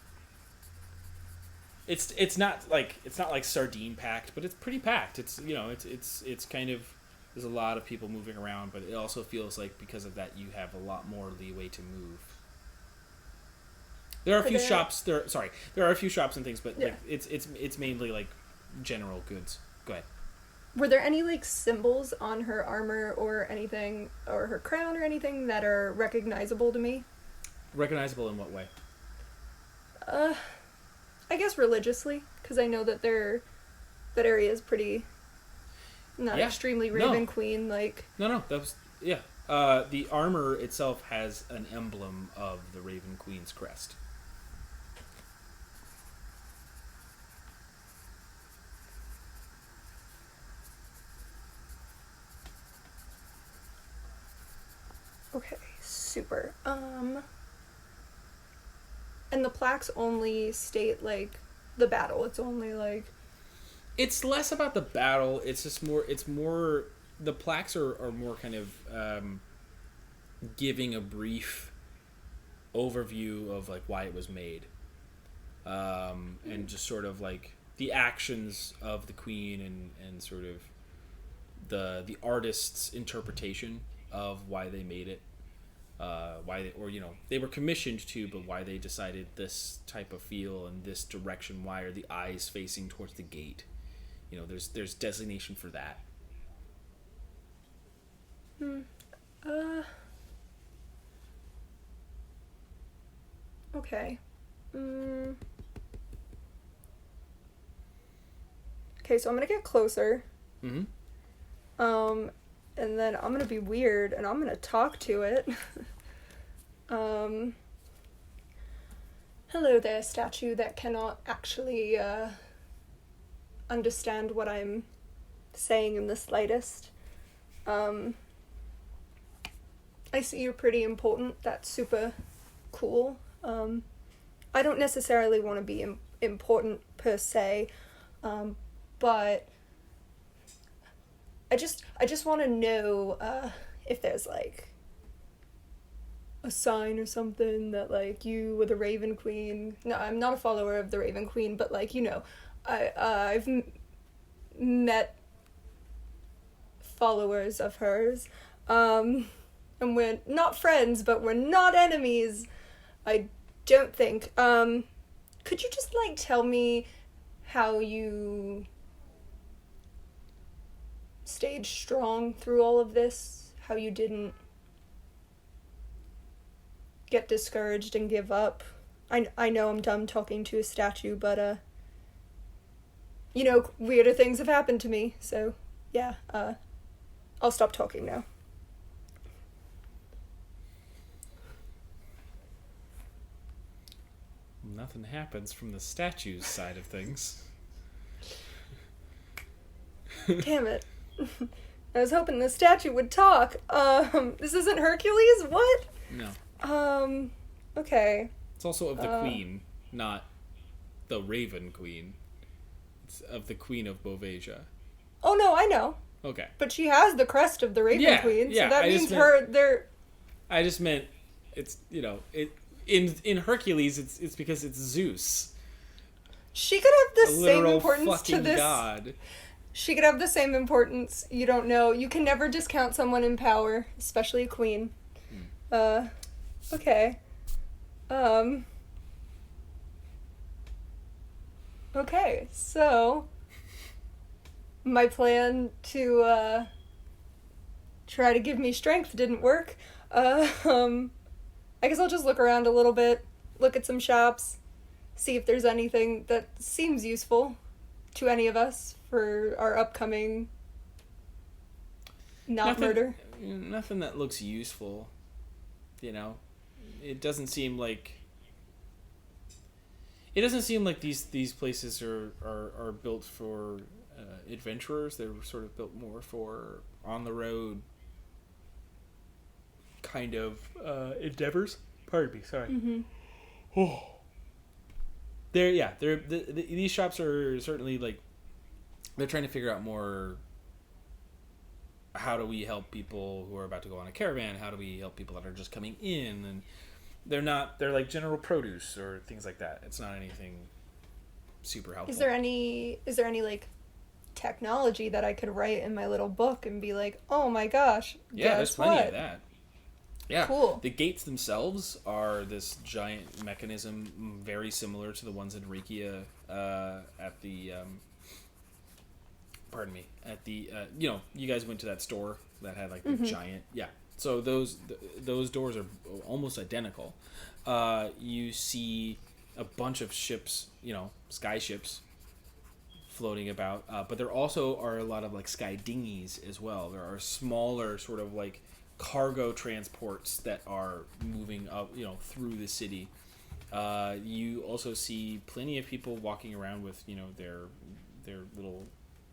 A: It's not like sardine packed, but it's pretty packed. It's, you know, it's kind of, there's a lot of people moving around, but it also feels like because of that you have a lot more leeway to move. There are a few shops. There are a few shops and things, but like it's mainly like general goods. Go ahead.
C: Were there any like symbols on her armor or anything, or her crown or anything that are recognizable to me?
A: Recognizable in what way?
C: I guess religiously, because I know that that area is pretty not extremely Raven Queen like.
A: No, that was the armor itself has an emblem of the Raven Queen's crest.
C: Okay, super. And the plaques only state like the battle. It's only like.
A: It's less about the battle. It's just more. It's more. The plaques are more kind of giving a brief overview of like why it was made, and just sort of like the actions of the queen and sort of the artist's interpretation of why they made it, they were commissioned to, but why they decided this type of feel and this direction. Why are the eyes facing towards the gate? You know, there's designation for that.
C: Okay. Okay, so I'm gonna get closer
A: Mm-hmm.
C: And then I'm gonna be weird, and I'm gonna talk to it. Hello there, statue that cannot actually, understand what I'm saying in the slightest. I see you're pretty important. That's super cool. I don't necessarily want to be important per se, but I just want to know if there's like a sign or something that like you were the Raven Queen. No, I'm not a follower of the Raven Queen, but like, you know, I've met followers of hers, and we're not friends, but we're not enemies. I don't think. Could you just like tell me how you stayed strong through all of this? How you didn't get discouraged and give up? I know I'm dumb talking to a statue, but you know, weirder things have happened to me, so yeah, I'll stop talking now.
A: Nothing happens from the statue's side of things.
C: Damn it. I was hoping the statue would talk. This isn't Hercules? What?
A: No.
C: Okay.
A: It's also of the queen, not the Raven Queen. It's of the Queen of Bovasia.
C: Oh, no, I know.
A: Okay.
C: But she has the crest of the Raven Queen, so that means they're...
A: I just meant, it's, you know, in Hercules, it's because it's Zeus.
C: She could have the same importance to this...
A: god.
C: She could have the same importance. You don't know. You can never discount someone in power, especially a queen. Okay. Okay, so my plan to try to give me strength didn't work. I guess I'll just look around a little bit, look at some shops, see if there's anything that seems useful to any of us for our upcoming murder.
A: Nothing that looks useful, you know. It doesn't seem like these places are built for adventurers. They're sort of built more for on the road kind of endeavors. Pardon me, sorry.
C: Mm-hmm.
A: Oh. These shops are certainly like they're trying to figure out more. How do we help people who are about to go on a caravan? How do we help people that are just coming in? And they're like general produce or things like that. It's not anything super helpful.
C: Is there any like technology that I could write in my little book and be like, oh my gosh,
A: yeah, there's plenty of that. Yeah,
C: cool.
A: The gates themselves are this giant mechanism, very similar to the ones in Rekia at the. Pardon me. At the you guys went to that store that had like the giant So those doors are almost identical. You see a bunch of ships, sky ships floating about, but there also are a lot of like sky dinghies as well. There are smaller sort of like cargo transports that are moving up, through the city. You also see plenty of people walking around with, their little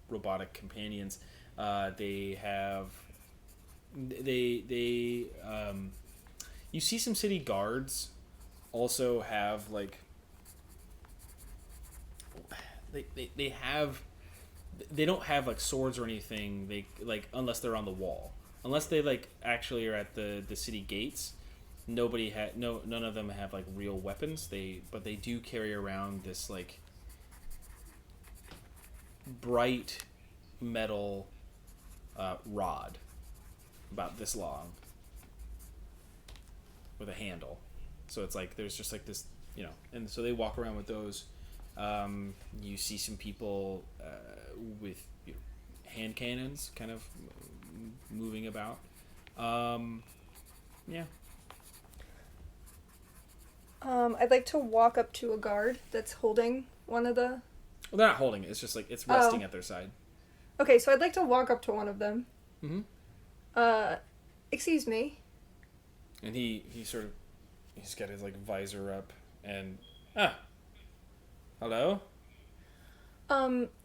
A: robotic companions. You see some city guards also have like they don't have like swords or anything, they like, unless they're on the wall, unless they like actually are at the city gates. None of them have like real weapons. But they do carry around this like bright metal rod about this long with a handle. So it's like there's just like this, and so they walk around with those. You see some people with hand cannons kind of moving about.
C: I'd like to walk up to a guard that's holding one of the...
A: Well, they're not holding it. It's just like it's resting at their side.
C: Okay, so I'd like to walk up to one of them.
A: Mm-hmm.
C: Excuse me.
A: And he's got his like visor up and hello.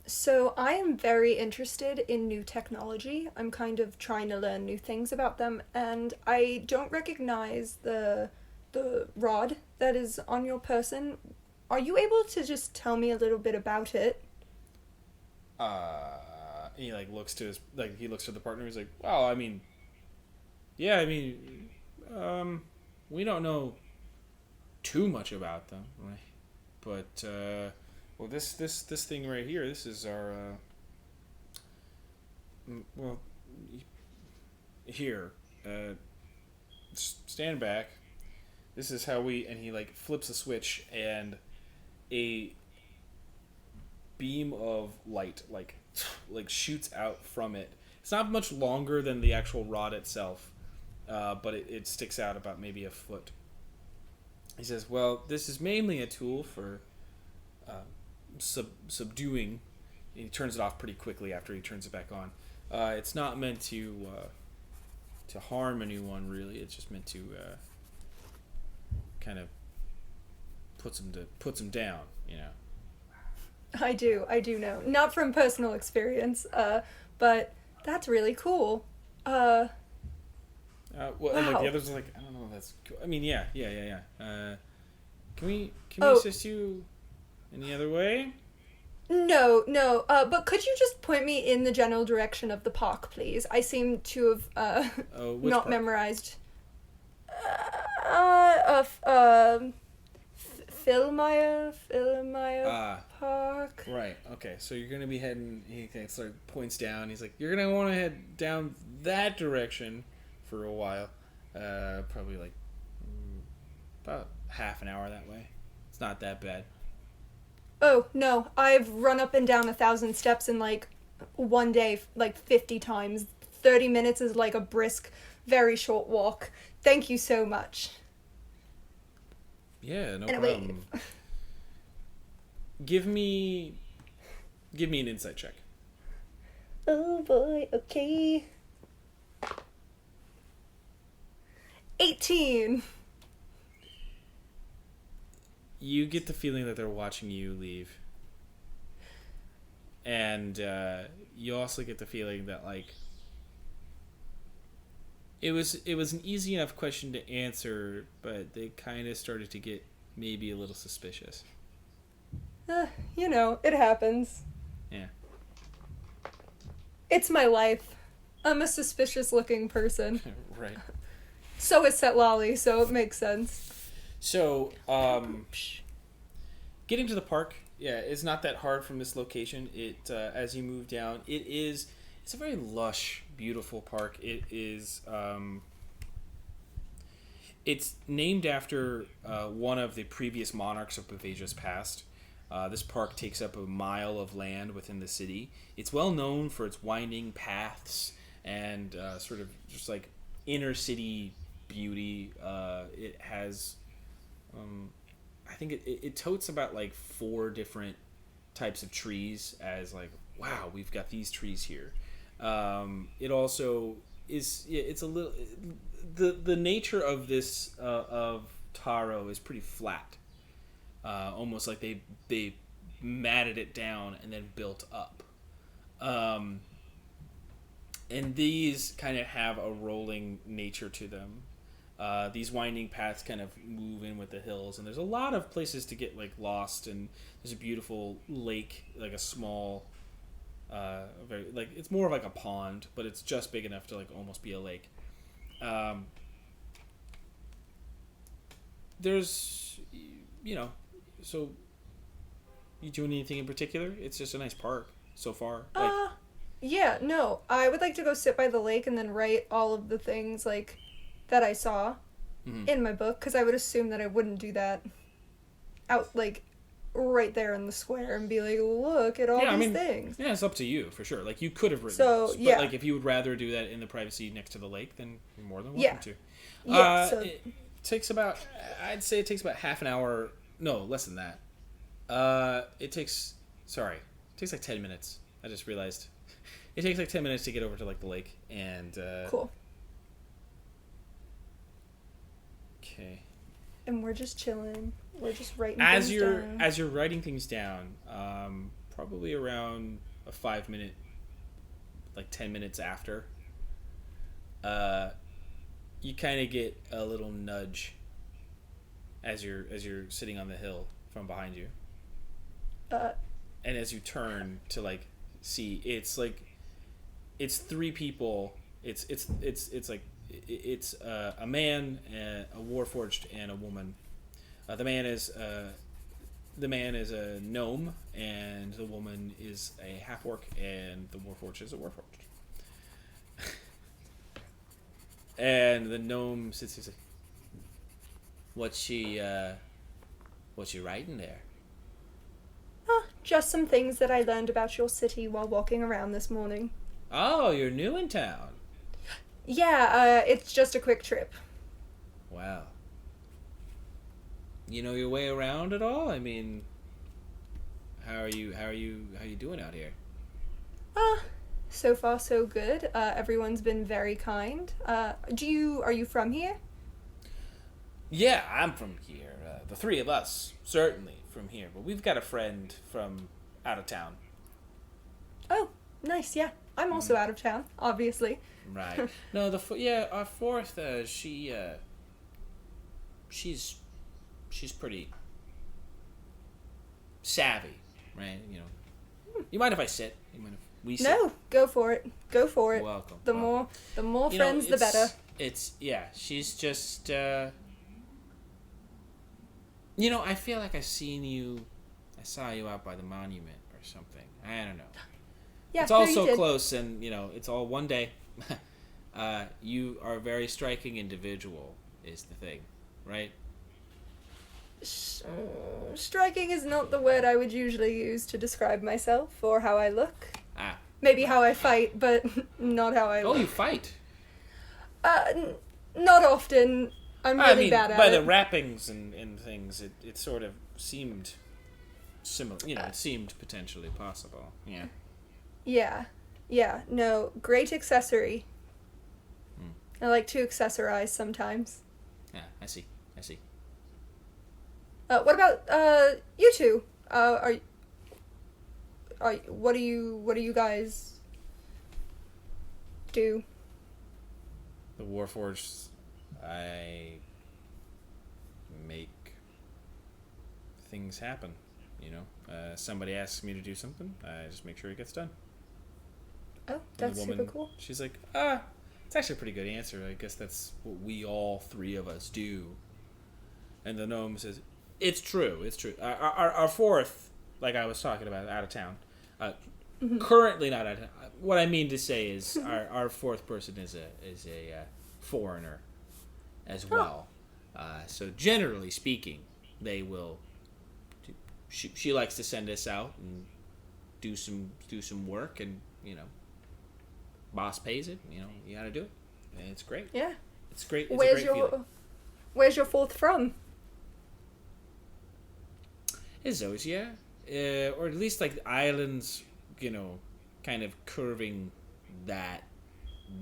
C: So I am very interested in new technology. I'm kind of trying to learn new things about them, and I don't recognize the rod that is on your person. Are you able to just tell me a little bit about it?
A: He like looks to the partner. He's like, well, I mean, yeah, I mean, we don't know too much about them, right? But well, this thing right here, this is our well, here, stand back. This is how we, and he like flips a switch, and a beam of light like shoots out from it. It's not much longer than the actual rod itself, but it sticks out about maybe a foot. He says, well, this is mainly a tool for subduing. He turns it off pretty quickly after he turns it back on. It's not meant to harm anyone, really. It's just meant to kind of puts them down, you know.
C: I do know. Not from personal experience, but that's really cool.
A: Well,
C: Wow.
A: And like the others are like, I don't know if that's cool. I mean, yeah. Can we
C: Oh.
A: assist you any other way?
C: No, but could you just point me in the general direction of the park, please? I seem to have,
A: Which
C: not
A: part?
C: memorized. Philmeyer Park.
A: Right. Okay. So you're gonna be heading. He sort of points down. He's like, you're gonna want to head down that direction for a while. Probably like about half an hour that way. It's not that bad.
C: Oh, no, I've run up and down 1,000 steps in, like, one day, like, 50 times. 30 minutes is, like, a brisk, very short walk. Thank you so much.
A: Yeah. No
C: And
A: problem. Give me an insight check.
C: Oh, boy, okay. 18.
A: You get the feeling that they're watching you leave. And you also get the feeling that like it was an easy enough question to answer, but they kind of started to get maybe a little suspicious.
C: You know, it happens.
A: Yeah.
C: It's my life. I'm a suspicious-looking person.
A: Right.
C: So is Setlali, so it makes sense.
A: So, getting to the park, yeah, is not that hard from this location. It as you move down, it's a very lush, beautiful park. It is it's named after one of the previous monarchs of Bavasia's past. This park takes up a mile of land within the city. It's well known for its winding paths and sort of just like inner city beauty. It has I think it totes about like 4 different types of trees as like, wow, we've got these trees here. It also is, it's a little, the nature of this, of Tarrow is pretty flat. Almost like they matted it down and then built up. And these kind of have a rolling nature to them. These winding paths kind of move in with the hills, and there's a lot of places to get like lost. And there's a beautiful lake, like a small, very like it's more of like a pond, but it's just big enough to like almost be a lake. There's, so you doing anything in particular? It's just a nice park so far. Like,
C: Yeah, no. I would like to go sit by the lake and then write all of the things, like, that I saw in my book, because I would assume that I wouldn't do that out, like, right there in the square and be like, look at all these things.
A: Yeah, it's up to you, for sure. Like, you could have written
C: So,
A: this,
C: yeah.
A: but, like, if you would rather do that in the privacy next to the lake, then you're more than welcome
C: Yeah.
A: to.
C: Yeah, so...
A: It takes about, I'd say it takes about half an hour, no, less than that. It takes like 10 minutes. I just realized. It takes like 10 minutes to get over to like the lake, and
C: Cool.
A: Okay.
C: And we're just chilling. We're just writing
A: As
C: things
A: you're
C: down.
A: as you're writing things down, probably around a 5 minute, like 10 minutes after, you kind of get a little nudge as you're sitting on the hill from behind you, and as you turn to like see, it's like it's three people. It's like it's a man, a warforged, and a woman. The man is a gnome, and the woman is a half orc, and the warforged is a warforged. And the gnome sits here. What's she writing there?
C: Just some things that I learned about your city while walking around this morning.
A: Oh, you're new in town.
C: Yeah, it's just a quick trip.
A: Wow. You know your way around at all? I mean, how are you doing out here?
C: So far so good. Everyone's been very kind. Are you from here?
A: Yeah, I'm from here. The three of us, certainly from here. But we've got a friend from out of town.
C: Oh, nice, yeah. I'm also out of town, obviously.
A: Right. No, our fourth, she's pretty savvy, right? You know. You mind if I sit? You mind if we sit?
C: No, go for it. Go for it.
A: Welcome.
C: The
A: welcome.
C: more friends, the better.
A: She's just, I feel like I saw you out by the monument or something. I don't know.
C: Yeah,
A: it's all
C: no, you
A: so
C: did.
A: close, and, it's all one day. You are a very striking individual, is the thing, right?
C: Striking is not the word I would usually use to describe myself or how I look.
A: Ah.
C: Maybe how I fight, but not how I look.
A: Oh, you fight.
C: Not often. I'm really bad at
A: by
C: it.
A: the wrappings and things, it sort of seemed similar. It seemed potentially possible. Yeah.
C: Yeah. No, great accessory. I like to accessorize sometimes.
A: Yeah, I see.
C: What about you two? What do you guys do?
A: The Warforged, I make things happen. Somebody asks me to do something, I just make sure it gets done.
C: Oh,
A: And
C: that's
A: the woman,
C: super cool.
A: She's like, it's actually a pretty good answer. I guess that's what we all three of us do. And the gnome says, it's true. Our fourth, like I was talking about, out of town. Currently not out of town. What I mean to say is our fourth person is a foreigner as well. So generally speaking, they will. She likes to send us out and do some work, and boss pays it. You got to do it, and it's great.
C: Yeah.
A: It's great. It's a great feeling.
C: Where's your fourth from?
A: It's Zosia, or at least like the islands, kind of curving that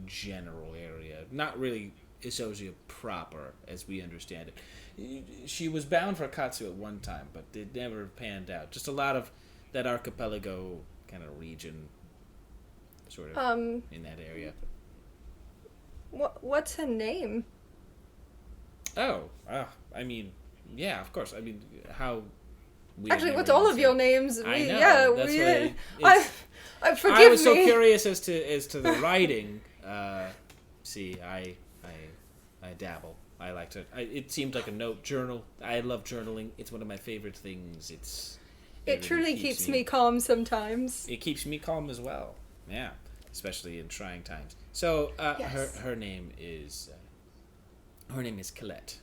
A: general area. Not really Isosia proper, as we understand it. She was bound for Katsu at one time, but it never panned out. Just a lot of that archipelago kind of region, sort of in that area.
C: What's her name?
A: Oh, I mean, yeah, of course. I mean, how.
C: Actually, what's all of your names?
A: I know.
C: I forgive
A: I was so
C: me.
A: curious as to the writing. See, I dabble. I like to. It seemed like a note journal. I love journaling. It's one of my favorite things.
C: It truly keeps me calm sometimes.
A: It keeps me calm as well. Yeah, especially in trying times. So
C: Yes.
A: her name is Colette.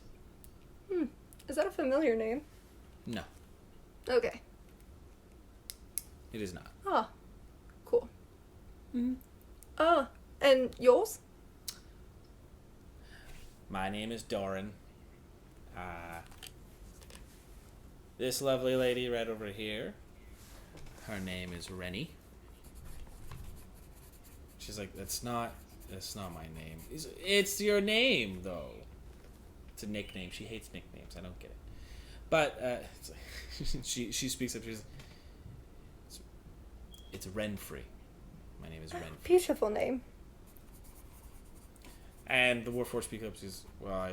C: Is that a familiar name?
A: No,
C: Okay.
A: it is not.
C: Ah, cool. And yours?
A: My name is Doran. This lovely lady right over here, her name is Rennie. she's like, that's not my name. It's your name though. It's a nickname. She hates nicknames. I don't get it. But she speaks up. She's it's Renfrey. My name is Renfrey.
C: Beautiful name.
A: And the Warforged speaks up. She's well,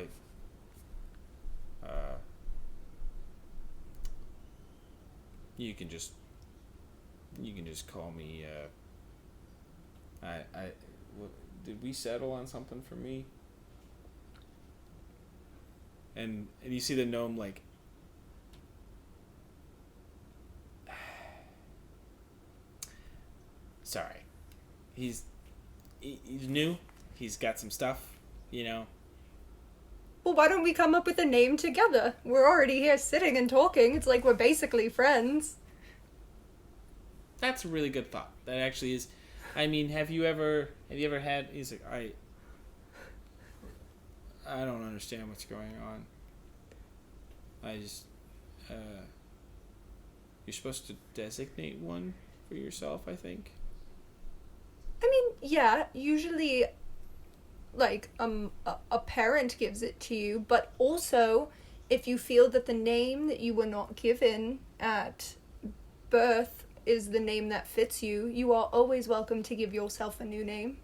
A: you can just call me. Did we settle on something for me? And you see the gnome like. Sorry, he's new. He's got some stuff, you know.
C: Well, why don't we come up with a name together? We're already here sitting and talking. It's like we're basically friends.
A: That's a really good thought. That actually is. I mean, have you ever had? He's like, I don't understand what's going on. I just, you're supposed to designate one for yourself, I think.
C: I mean, yeah, usually, like, a parent gives it to you, but also, if you feel that the name that you were not given at birth is the name that fits you, you are always welcome to give yourself a new name.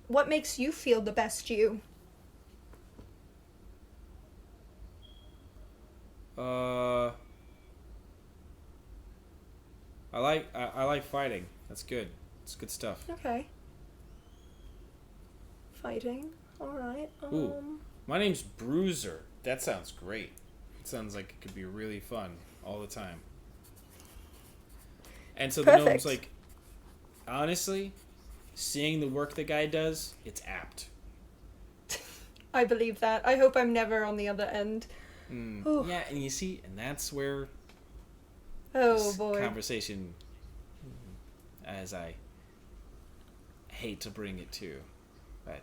C: What makes you feel the best you?
A: I like fighting. That's good. It's good stuff.
C: Okay. Fighting. Alright.
A: Ooh. My name's Bruiser. That sounds great. It sounds like it could be really fun all the time. And so the gnome's like, honestly, seeing the work the guy does, it's apt.
C: I believe that. I hope I'm never on the other end.
A: Yeah, and you see, and that's where
C: this
A: conversation, as I hate to bring it to, but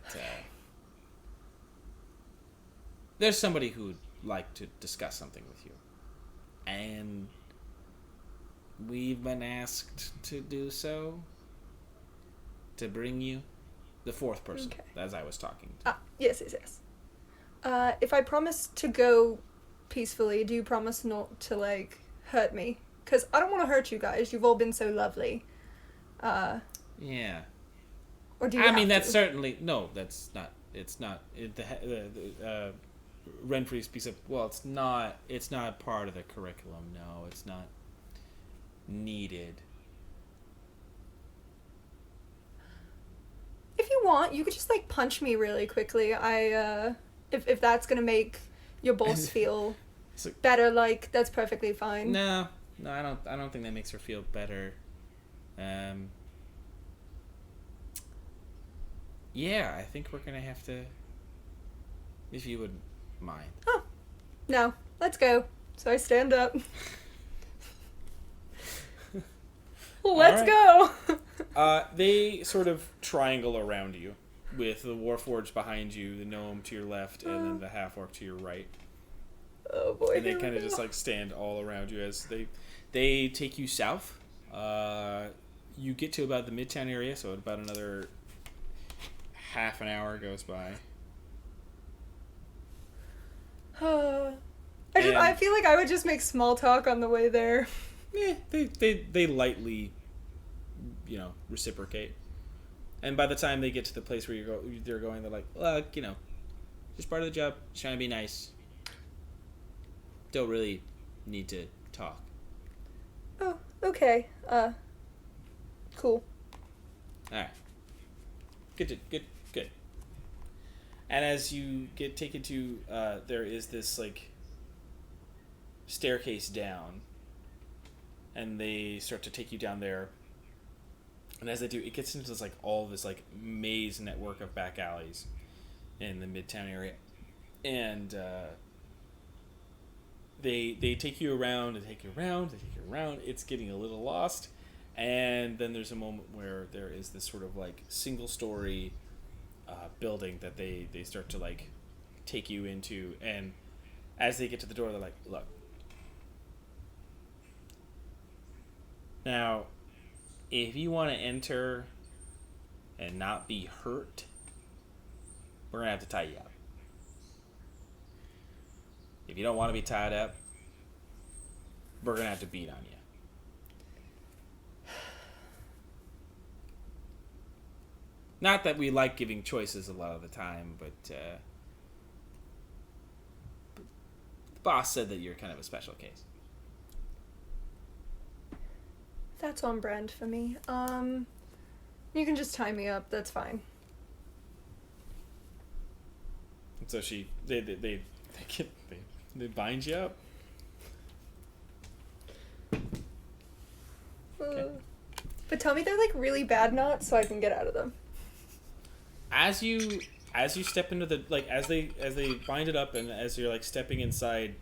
A: there's somebody who'd like to discuss something with you, and we've been asked to do so, to bring you the fourth person, as I was talking to.
C: Yes. If I promise to go peacefully, do you promise not to, like, hurt me? Because I don't want to hurt you guys. You've all been so lovely.
A: Yeah.
C: Or do you
A: I mean,
C: have
A: that's
C: to?
A: certainly... No, that's not... It's not... Renfrey speaks up... Well, it's not part of the curriculum. No, it's not needed.
C: If you want, you could just, like, punch me really quickly. If that's gonna make your boss feel better, like, that's perfectly fine.
A: No, I don't think that makes her feel better. Yeah, I think we're gonna have to, if you wouldn't mind.
C: Oh, no, let's go. So I stand up. Let's go.
A: They sort of triangle around you, with the Warforged behind you, the gnome to your left, and then the half-orc to your right.
C: Oh boy!
A: And they kind of just like stand all around you as they take you south. You get to about the Midtown area, so about another half an hour goes by.
C: I feel like I would just make small talk on the way there.
A: Yeah, they lightly, reciprocate. And by the time they get to the place where they're going, they're like, look, just part of the job, just trying to be nice. Don't really need to talk.
C: Oh, okay. Cool.
A: Alright. Good. And as you get taken to, there is this, like, staircase down. And they start to take you down there. And as they do, it gets into this, like, all this, like, maze network of back alleys in the Midtown area. And, they take you around, they take you around. It's getting a little lost. And then there's a moment where there is this sort of, like, single-story building that they start to, like, take you into. And as they get to the door, they're like, look. Now, if you want to enter and not be hurt, we're going to have to tie you up. If you don't want to be tied up, we're going to have to beat on you. Not that we like giving choices a lot of the time, but the boss said that you're kind of a special case.
C: That's on brand for me. You can just tie me up. That's fine.
A: And so they bind you up. Okay.
C: But tell me they're like really bad knots so I can get out of them.
A: As you step into the as they bind it up and as you're like stepping inside,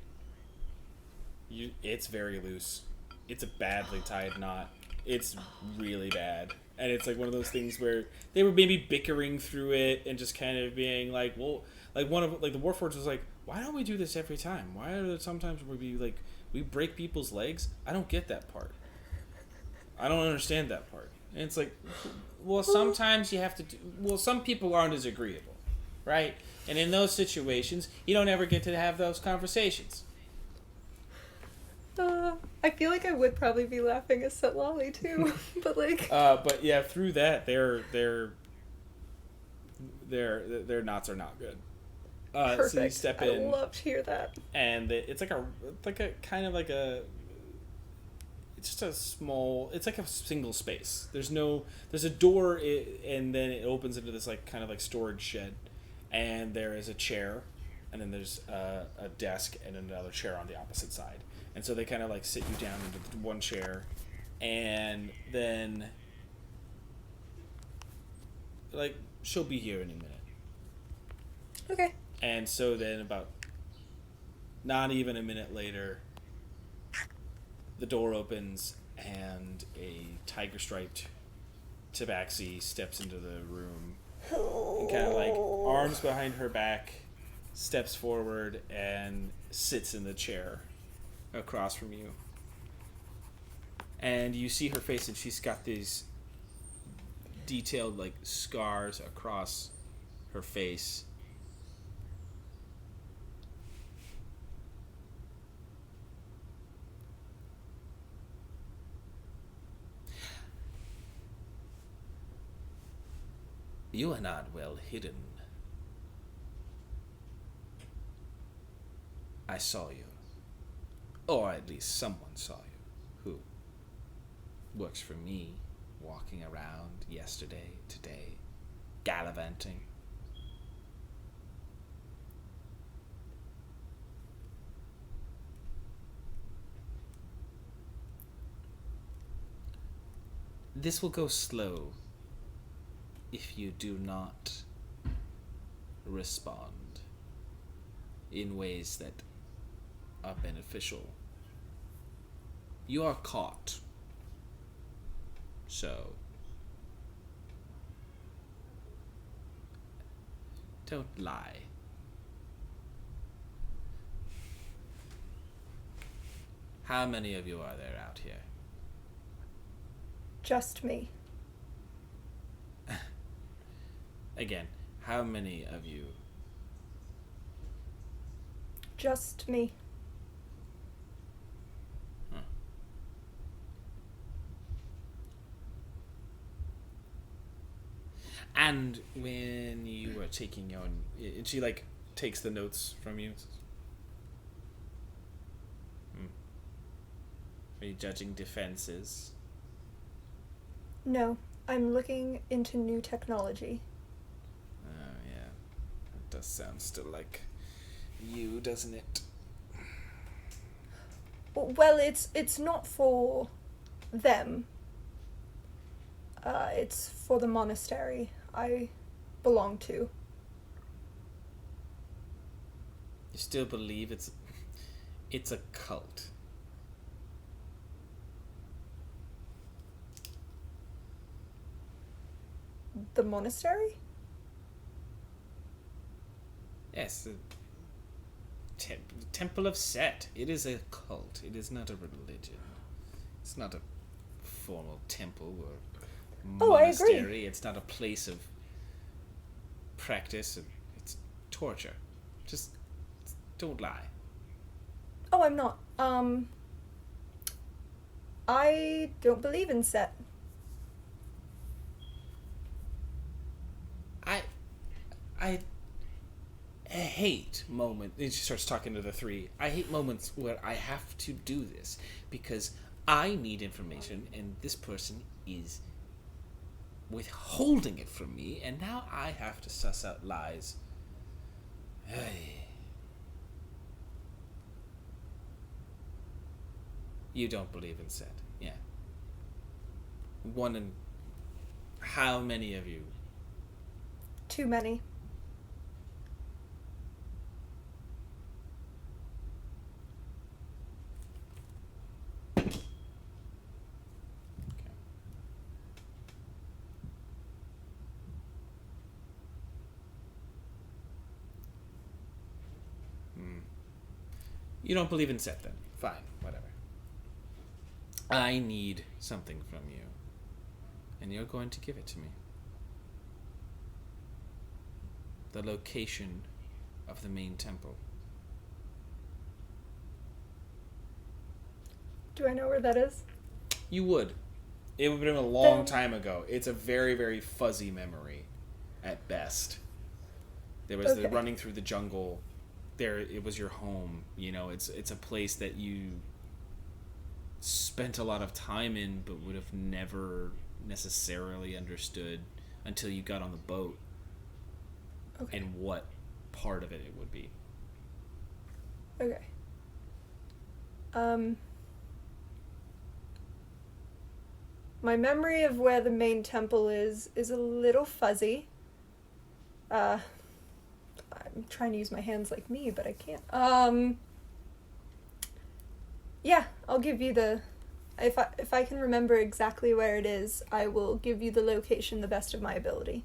A: it's very loose. It's a badly tied knot. It's really bad. And it's like one of those things where they were maybe bickering through it and just kind of being like, well, like one of the Warforged was like, why don't we do this every time? Why are there sometimes where we break people's legs? I don't get that part. I don't understand that part. And it's like, well, sometimes you have to some people aren't as agreeable, right? And in those situations, you don't ever get to have those conversations.
C: I feel like I would probably be laughing at Setlali too, but like.
A: But yeah, through that, their knots are not good.
C: Perfect.
A: So you step in.
C: I love to hear that.
A: And it's like a kind of like a. It's just a small. It's like a single space. There's a door, and then it opens into this like kind of like storage shed, and there is a chair, and then there's a desk and another chair on the opposite side. And so they kind of like sit you down into one chair, and then like she'll be here in a minute.
C: Okay.
A: And so then about not even a minute later, the door opens and a tiger-striped tabaxi steps into the room and kind of like arms behind her back, steps forward and sits in the chair across from you. And you see her face and she's got these detailed like scars across her face. You are not well hidden. I saw you. Or at least someone saw you. Who? Works for me, walking around yesterday, today, gallivanting. This will go slow if you do not respond in ways that are beneficial. You are caught. So don't lie. How many of you are there out here?
C: Just me.
A: Again, how many of you?
C: Just me.
A: Huh. And when you were taking your, and she like takes the notes from you. Are you judging defenses?
C: No, I'm looking into new technology.
A: Oh yeah, that does sound still like you, doesn't it?
C: Well, it's not for them. It's for the monastery I belong to.
A: You still believe it's a cult?
C: The monastery?
A: Yes, the Temple of Set. It is a cult. It is not a religion. It's not a formal temple or
C: Oh, I agree.
A: monastery. It's not a place of practice. It's torture. Just don't lie.
C: Oh, I'm not. I don't believe in Set.
A: I hate moments. And she starts talking to the three. I hate moments where I have to do this because I need information and this person is withholding it from me, and now I have to suss out lies. Hey. You don't believe in Set, yeah. One in how many of you?
C: Too many.
A: You don't believe in Set then. Fine, whatever. I need something from you. And you're going to give it to me. The location of the main temple.
C: Do I know where that is?
A: You would. It would have been a long time ago. It's a very, very fuzzy memory at best. There was the running through the jungle. There, it was your home. You know, it's a place that you spent a lot of time in, but would have never necessarily understood until you got on the boat.
C: Okay.
A: And what part of it would be.
C: Okay. My memory of where the main temple is a little fuzzy. I'm trying to use my hands like me, but I can't. Yeah, I'll give you the... If I can remember exactly where it is, I will give you the location the best of my ability.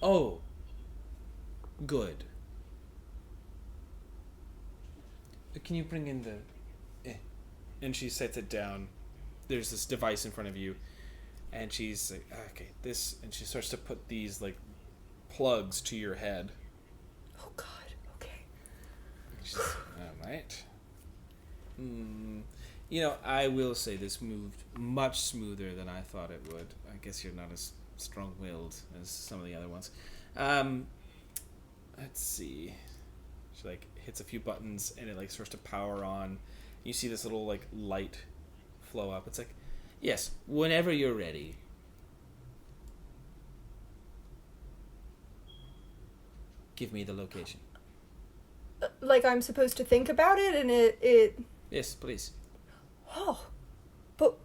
A: Oh. Good. Can you bring in the... And she sets it down. There's this device in front of you. And she's like, okay, this... And she starts to put these, like, plugs to your head.
C: Oh, God. Okay.
A: She's, all right. You know, I will say this moved much smoother than I thought it would. I guess you're not as strong-willed as some of the other ones. Let's see. She, like, hits a few buttons, and it, like, starts to power on. You see this little, like, light flow up. It's like, yes, whenever you're ready. Give me the location.
C: Like I'm supposed to think about it, and it...
A: Yes, please.
C: Oh, but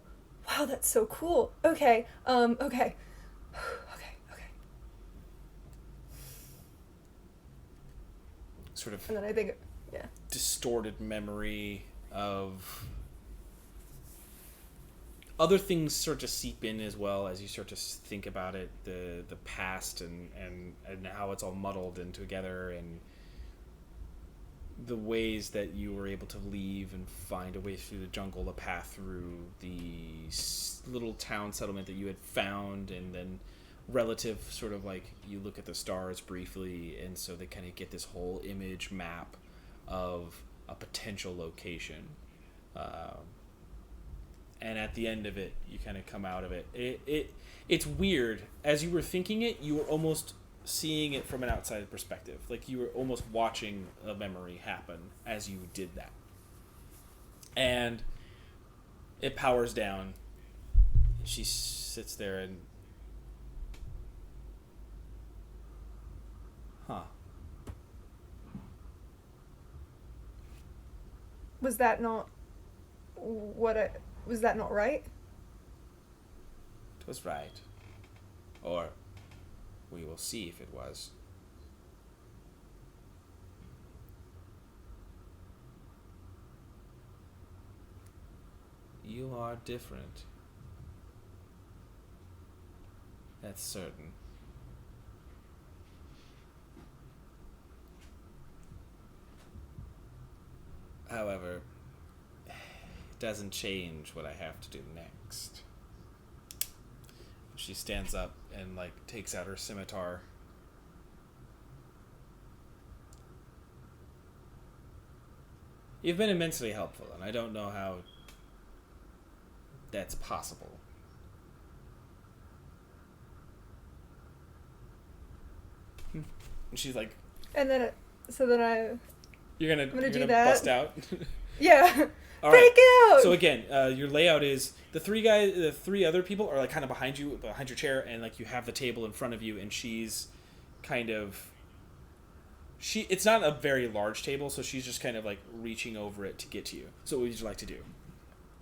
C: wow, that's so cool. Okay, okay.
A: Sort of...
C: And then I think, yeah.
A: Distorted memory of... Other things start to seep in as well as you start to think about it, the past and how it's all muddled in together, and the ways that you were able to leave and find a way through the jungle, the path through the little town settlement that you had found, and then relative sort of like you look at the stars briefly, and so they kind of get this whole image map of a potential location. And at the end of it, you kind of come out of it. It's weird. As you were thinking it, you were almost seeing it from an outside perspective. Like you were almost watching a memory happen as you did that. And it powers down. She sits there and... Huh.
C: Was that not what I... Was that not right?
A: It was right. Or we will see if it was. You are different. That's certain. However, it doesn't change what I have to do next. She stands up and, like, takes out her scimitar. You've been immensely helpful, and I don't know how that's possible. And she's like,
C: And then,
A: You're gonna
C: do
A: gonna
C: that.
A: bust out.
C: yeah.
A: All
C: Break
A: right.
C: out!
A: So again, your layout is the three other people are like kind of behind your chair, and like you have the table in front of you, and she's kind of. It's not a very large table, so she's just kind of like reaching over it to get to you. So what would you like to do?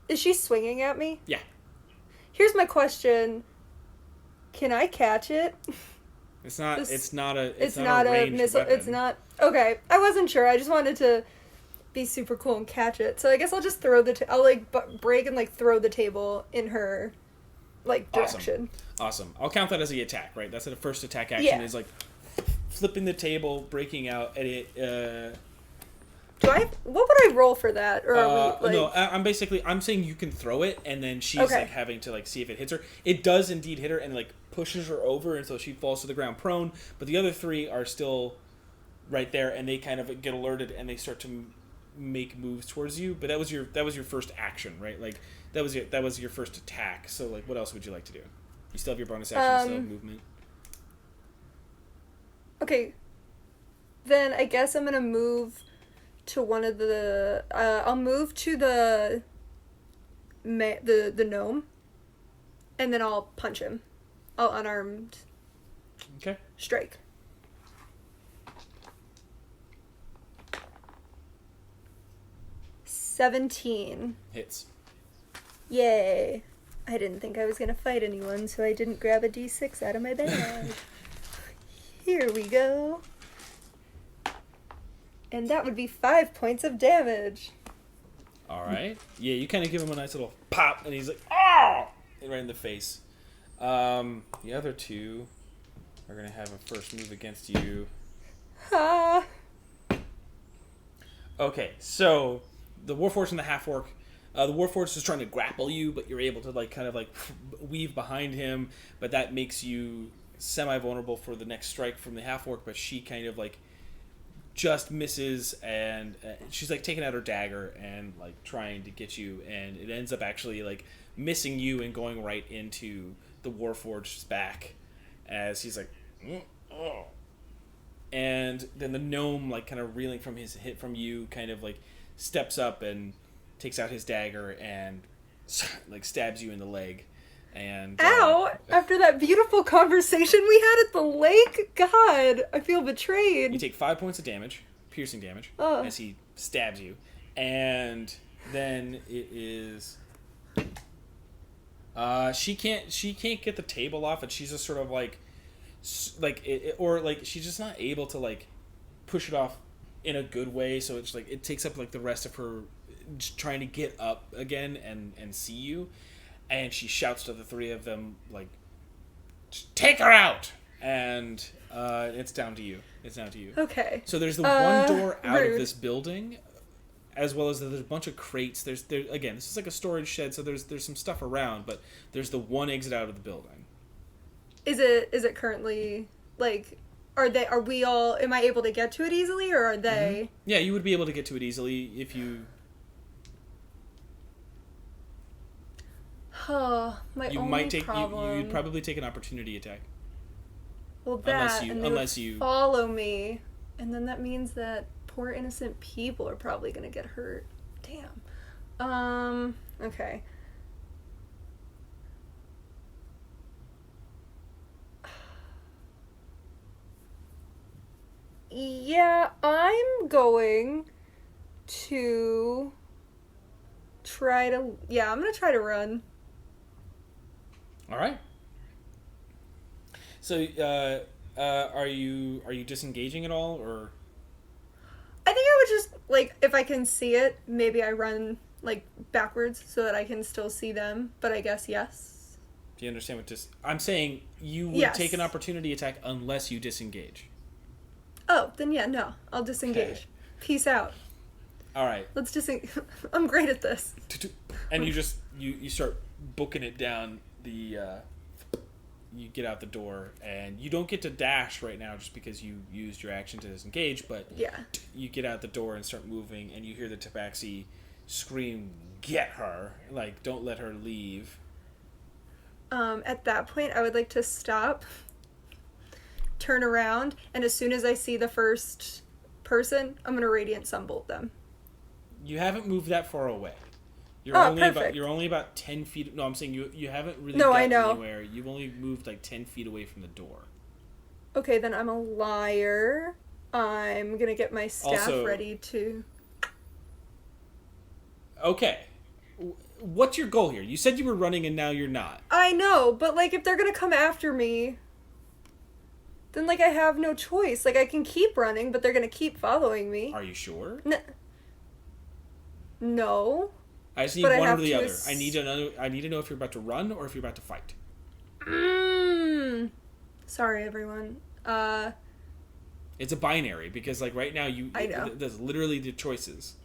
C: Is she swinging at me?
A: Yeah.
C: Here's my question. Can I catch it?
A: It's not.
C: This-
A: It's not a.
C: It's not a
A: ranged
C: missile.
A: weapon.
C: It's not. Okay, I wasn't sure. I just wanted to be super cool and catch it. So I guess I'll just throw I'll like break and like throw the table in her like direction.
A: Awesome. I'll count that as the attack, right? That's the first attack action.
C: Yeah.
A: Is like flipping the table, breaking out, and it.
C: What would I roll for that? Or are we like?
A: No, I'm saying you can throw it, and then she's
C: Okay.
A: like having to like see if it hits her. It does indeed hit her, and like pushes her over until she falls to the ground prone. But the other three are still right there, and they kind of get alerted, and they start to make moves towards you. But that was your first action, right? Like that was your first attack. So like, what else would you like to do? You still have your bonus action, you still have movement.
C: Okay. Then I guess I'm gonna move to one of the. I'll move to the gnome, and then I'll punch him. I'll unarmed
A: Okay.
C: strike. $17.
A: Hits.
C: Yay. I didn't think I was gonna fight anyone, so I didn't grab a D6 out of my bag. Here we go. And that would be 5 points of damage.
A: All right. Yeah, you kind of give him a nice little pop, and he's like, "Oh!" right in the face. The other two are gonna have a first move against you.
C: Ah.
A: Okay, so the Warforged and the Half-Orc. The Warforged is trying to grapple you, but you're able to like kind of like weave behind him, but that makes you semi-vulnerable for the next strike from the Half-Orc, but she kind of like just misses, and she's like taking out her dagger and like trying to get you, and it ends up actually like missing you and going right into the Warforged's back as he's like, oh. And then the gnome, like kind of reeling from his hit from you, kind of like steps up and takes out his dagger and like stabs you in the leg. And
C: Ow! After that beautiful conversation we had at the lake? God, I feel betrayed.
A: you take 5 points of damage, piercing damage,
C: Oh.
A: as he stabs you. And then it is she can't get the table off, and she's just sort of like she's just not able to like push it off in a good way, so it's like it takes up like the rest of her just trying to get up again and see you, and she shouts to the three of them like, "Take her out!" And it's down to you.
C: Okay.
A: So there's the one door out
C: rude.
A: of this building, as well as there's a bunch of crates. There again, this is like a storage shed, so there's some stuff around, but there's the one exit out of the building.
C: Is it currently like am I able to get to it easily, or are they?
A: Yeah, you would be able to get to it easily if you.
C: Oh, my
A: You
C: only
A: might take
C: problem.
A: you'd probably take an opportunity attack.
C: Well, that
A: unless you
C: follow me, and then that means that poor innocent people are probably gonna get hurt. Damn. Okay. Yeah, I'm going to try to. Yeah, I'm gonna try to run.
A: All right. So, are you disengaging at all, or?
C: I think I would just, like, if I can see it, maybe I run, like, backwards so that I can still see them, but I guess yes.
A: Do you understand what I'm saying you would
C: Yes.
A: take an opportunity attack unless you disengage.
C: Oh, then yeah, no. I'll disengage.
A: Okay.
C: Peace out.
A: All right.
C: Let's just think. I'm great at this.
A: And you just you start booking it down the. You get out the door, and you don't get to dash right now just because you used your action to disengage. But
C: Yeah.
A: you get out the door and start moving, and you hear the tabaxi scream, "Get her!" Like, don't let her leave.
C: At that point, I would like to stop, turn around, and as soon as I see the first person, I'm gonna Radiant Sunbolt them.
A: You haven't moved that far away. You're
C: Perfect.
A: you're only about 10 feet. No, I'm saying you haven't really
C: No, I
A: gotten
C: know.
A: anywhere. You've only moved like 10 feet away from the door.
C: Okay, then I'm a liar. I'm gonna get my staff
A: Also-
C: ready to...
A: Okay. What's your goal here? You said you were running and now you're not.
C: I know, but, like, if they're gonna come after me, then, like, I have no choice. Like, I can keep running, but they're gonna keep following me.
A: Are you sure?
C: No.
A: I just need
C: But I
A: one or
C: have
A: the
C: to
A: other. I need to know if you're about to run or if you're about to fight.
C: Sorry, everyone.
A: It's a binary because like right now
C: I know.
A: there's literally the choices.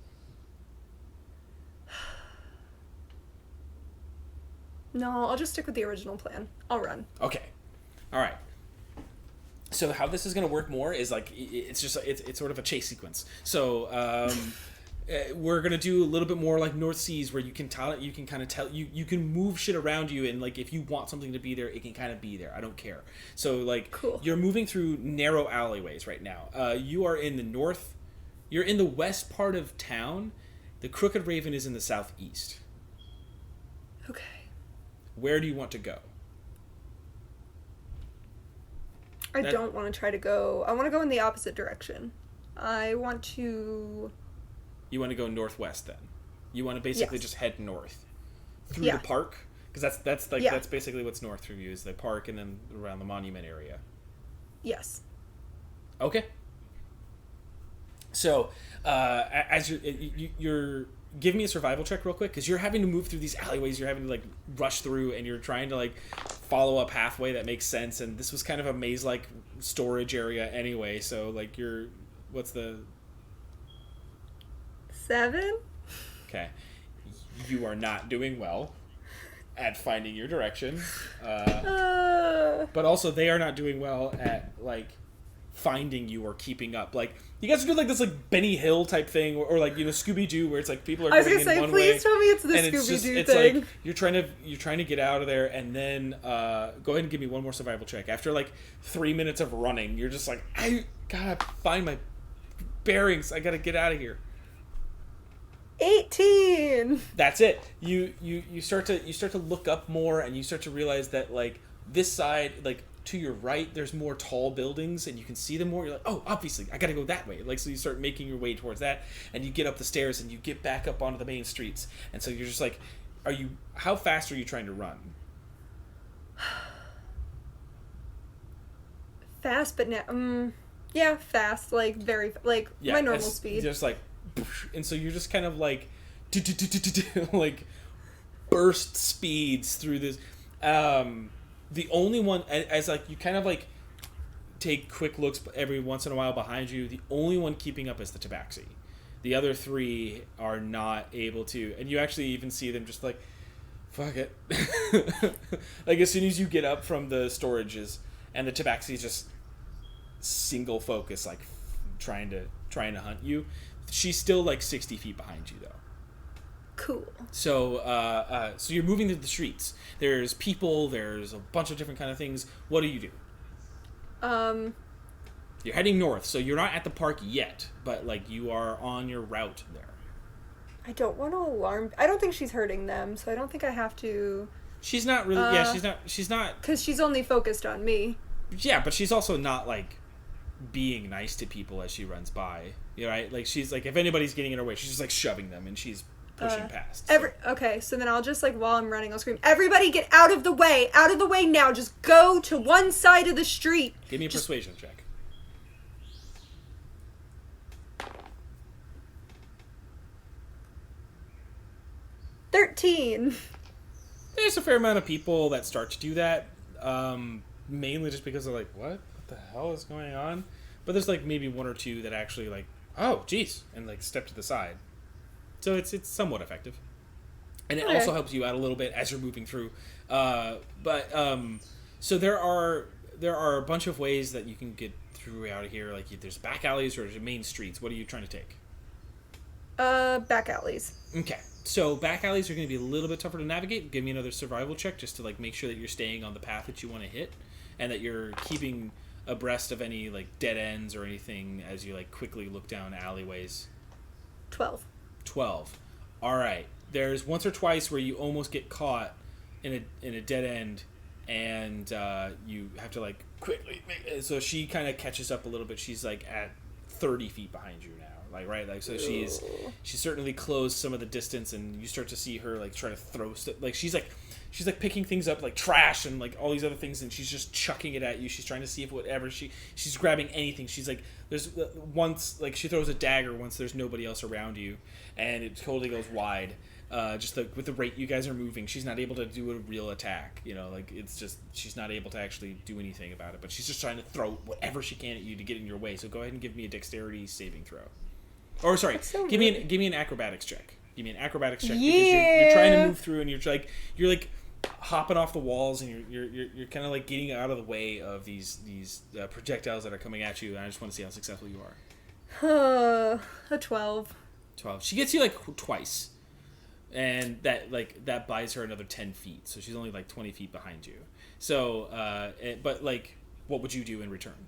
C: No, I'll just stick with the original plan. I'll run.
A: Okay. All right. So how this is going to work more is like it's just it's sort of a chase sequence. So we're going to do a little bit more like North Seas where you can kind of tell you can move shit around you, and like if you want something to be there, it can kind of be there. I don't care. So like
C: Cool.
A: You're moving through narrow alleyways right now. You are in the north. You're in the west part of town. The Crooked Raven is in the southeast.
C: Okay.
A: Where do you want to go?
C: I don't want to try to go... I want to go in the opposite direction. I want to...
A: You want to go northwest then. You want to basically
C: Yes.
A: just head north through
C: Yeah.
A: the park because that's like
C: Yeah.
A: that's basically what's north from you is the park and then around the monument area.
C: Yes.
A: Okay. So as you're give me a survival check real quick because you're having to move through these alleyways. You're having to like rush through and you're trying to like follow a pathway that makes sense. And this was kind of a maze like storage area anyway. So like what's the
C: 7?
A: Okay. You are not doing well at finding your direction. But also they are not doing well at like finding you or keeping up. Like you guys are doing like this like Benny Hill type thing or like Scooby-Doo where it's like people are
C: I was
A: going
C: gonna
A: in
C: say,
A: one
C: please
A: way.
C: tell me it's the
A: And
C: Scooby-Doo
A: it's
C: thing.
A: like you're trying to get out of there and then go ahead and give me one more survival check. After like 3 minutes of running, you're just like I gotta find my bearings. I gotta get out of here.
C: 18!
A: That's it. You start to look up more and you start to realize that like this side, like to your right, there's more tall buildings and you can see them more. You're like, oh, obviously, I gotta go that way. Like so you start making your way towards that and you get up the stairs and you get back up onto the main streets. And so you're just like, how fast are you trying to run?
C: Fast, but now, yeah, fast, like very, like
A: Yeah,
C: my normal
A: it's
C: speed.
A: just like, and so you're just kind of like, like burst speeds through this. The only one, as like you kind of like take quick looks every once in a while behind you. The only one keeping up is the tabaxi. The other three are not able to, and you actually even see them just like, fuck it. Like as soon as you get up from the storages, and the tabaxi is just single focus, like trying to hunt you. She's still like 60 feet behind you though.
C: Cool.
A: So so you're moving through the streets. There's people. There's a bunch of different kind of things. What do? You're heading north, so you're not at the park yet, but like you are on your route there.
C: I don't want to alarm. I don't think she's hurting them, so I don't think I have to.
A: She's not really. Yeah, she's not.
C: Because she's only focused on me.
A: Yeah, but she's also not like being nice to people as she runs by. You know, right? Like she's like if anybody's getting in her way, she's just like shoving them and she's pushing past. So.
C: Okay, so then I'll just like while I'm running, I'll scream, "Everybody, get out of the way! Out of the way now! Just go to one side of the street."
A: Give me a persuasion check.
C: "13."
A: There's a fair amount of people that start to do that, mainly just because they're like, what the hell is going on? But there's like maybe one or two that actually like, oh, geez, and like step to the side. So it's somewhat effective. And it
C: Okay.
A: also helps you out a little bit as you're moving through. So there are a bunch of ways that you can get through out of here. Like there's back alleys or there's main streets. What are you trying to take?
C: Back alleys.
A: Okay. So back alleys are going to be a little bit tougher to navigate. Give me another survival check just to like make sure that you're staying on the path that you want to hit, and that you're keeping abreast of any like dead ends or anything as you like quickly look down alleyways.
C: 12.
A: 12. All right. There's once or twice where you almost get caught in a dead end, and you have to like quickly. So she kind of catches up a little bit. She's like at 30 feet behind you now. Like right, like so she's certainly closed some of the distance, and you start to see her like try to throw like she's like picking things up like trash and like all these other things, and she's just chucking it at you. She's trying to see if whatever she's grabbing anything. She's like there's once like she throws a dagger once there's nobody else around you, and it totally goes wide. Just like with the rate you guys are moving, she's not able to do a real attack. You know, like it's just she's not able to actually do anything about it. But she's just trying to throw whatever she can at you to get in your way. So go ahead and give me a dexterity saving throw. Or sorry,
C: so
A: give me an acrobatics check. Give me an acrobatics check because you're trying to move through, and you're like hopping off the walls, and you're kind of like getting out of the way of these projectiles that are coming at you. And I just want to see how successful you are.
C: A 12.
A: 12. She gets you like twice, and that buys her another 10 feet. So she's only like 20 feet behind you. So, but like, what would you do in return?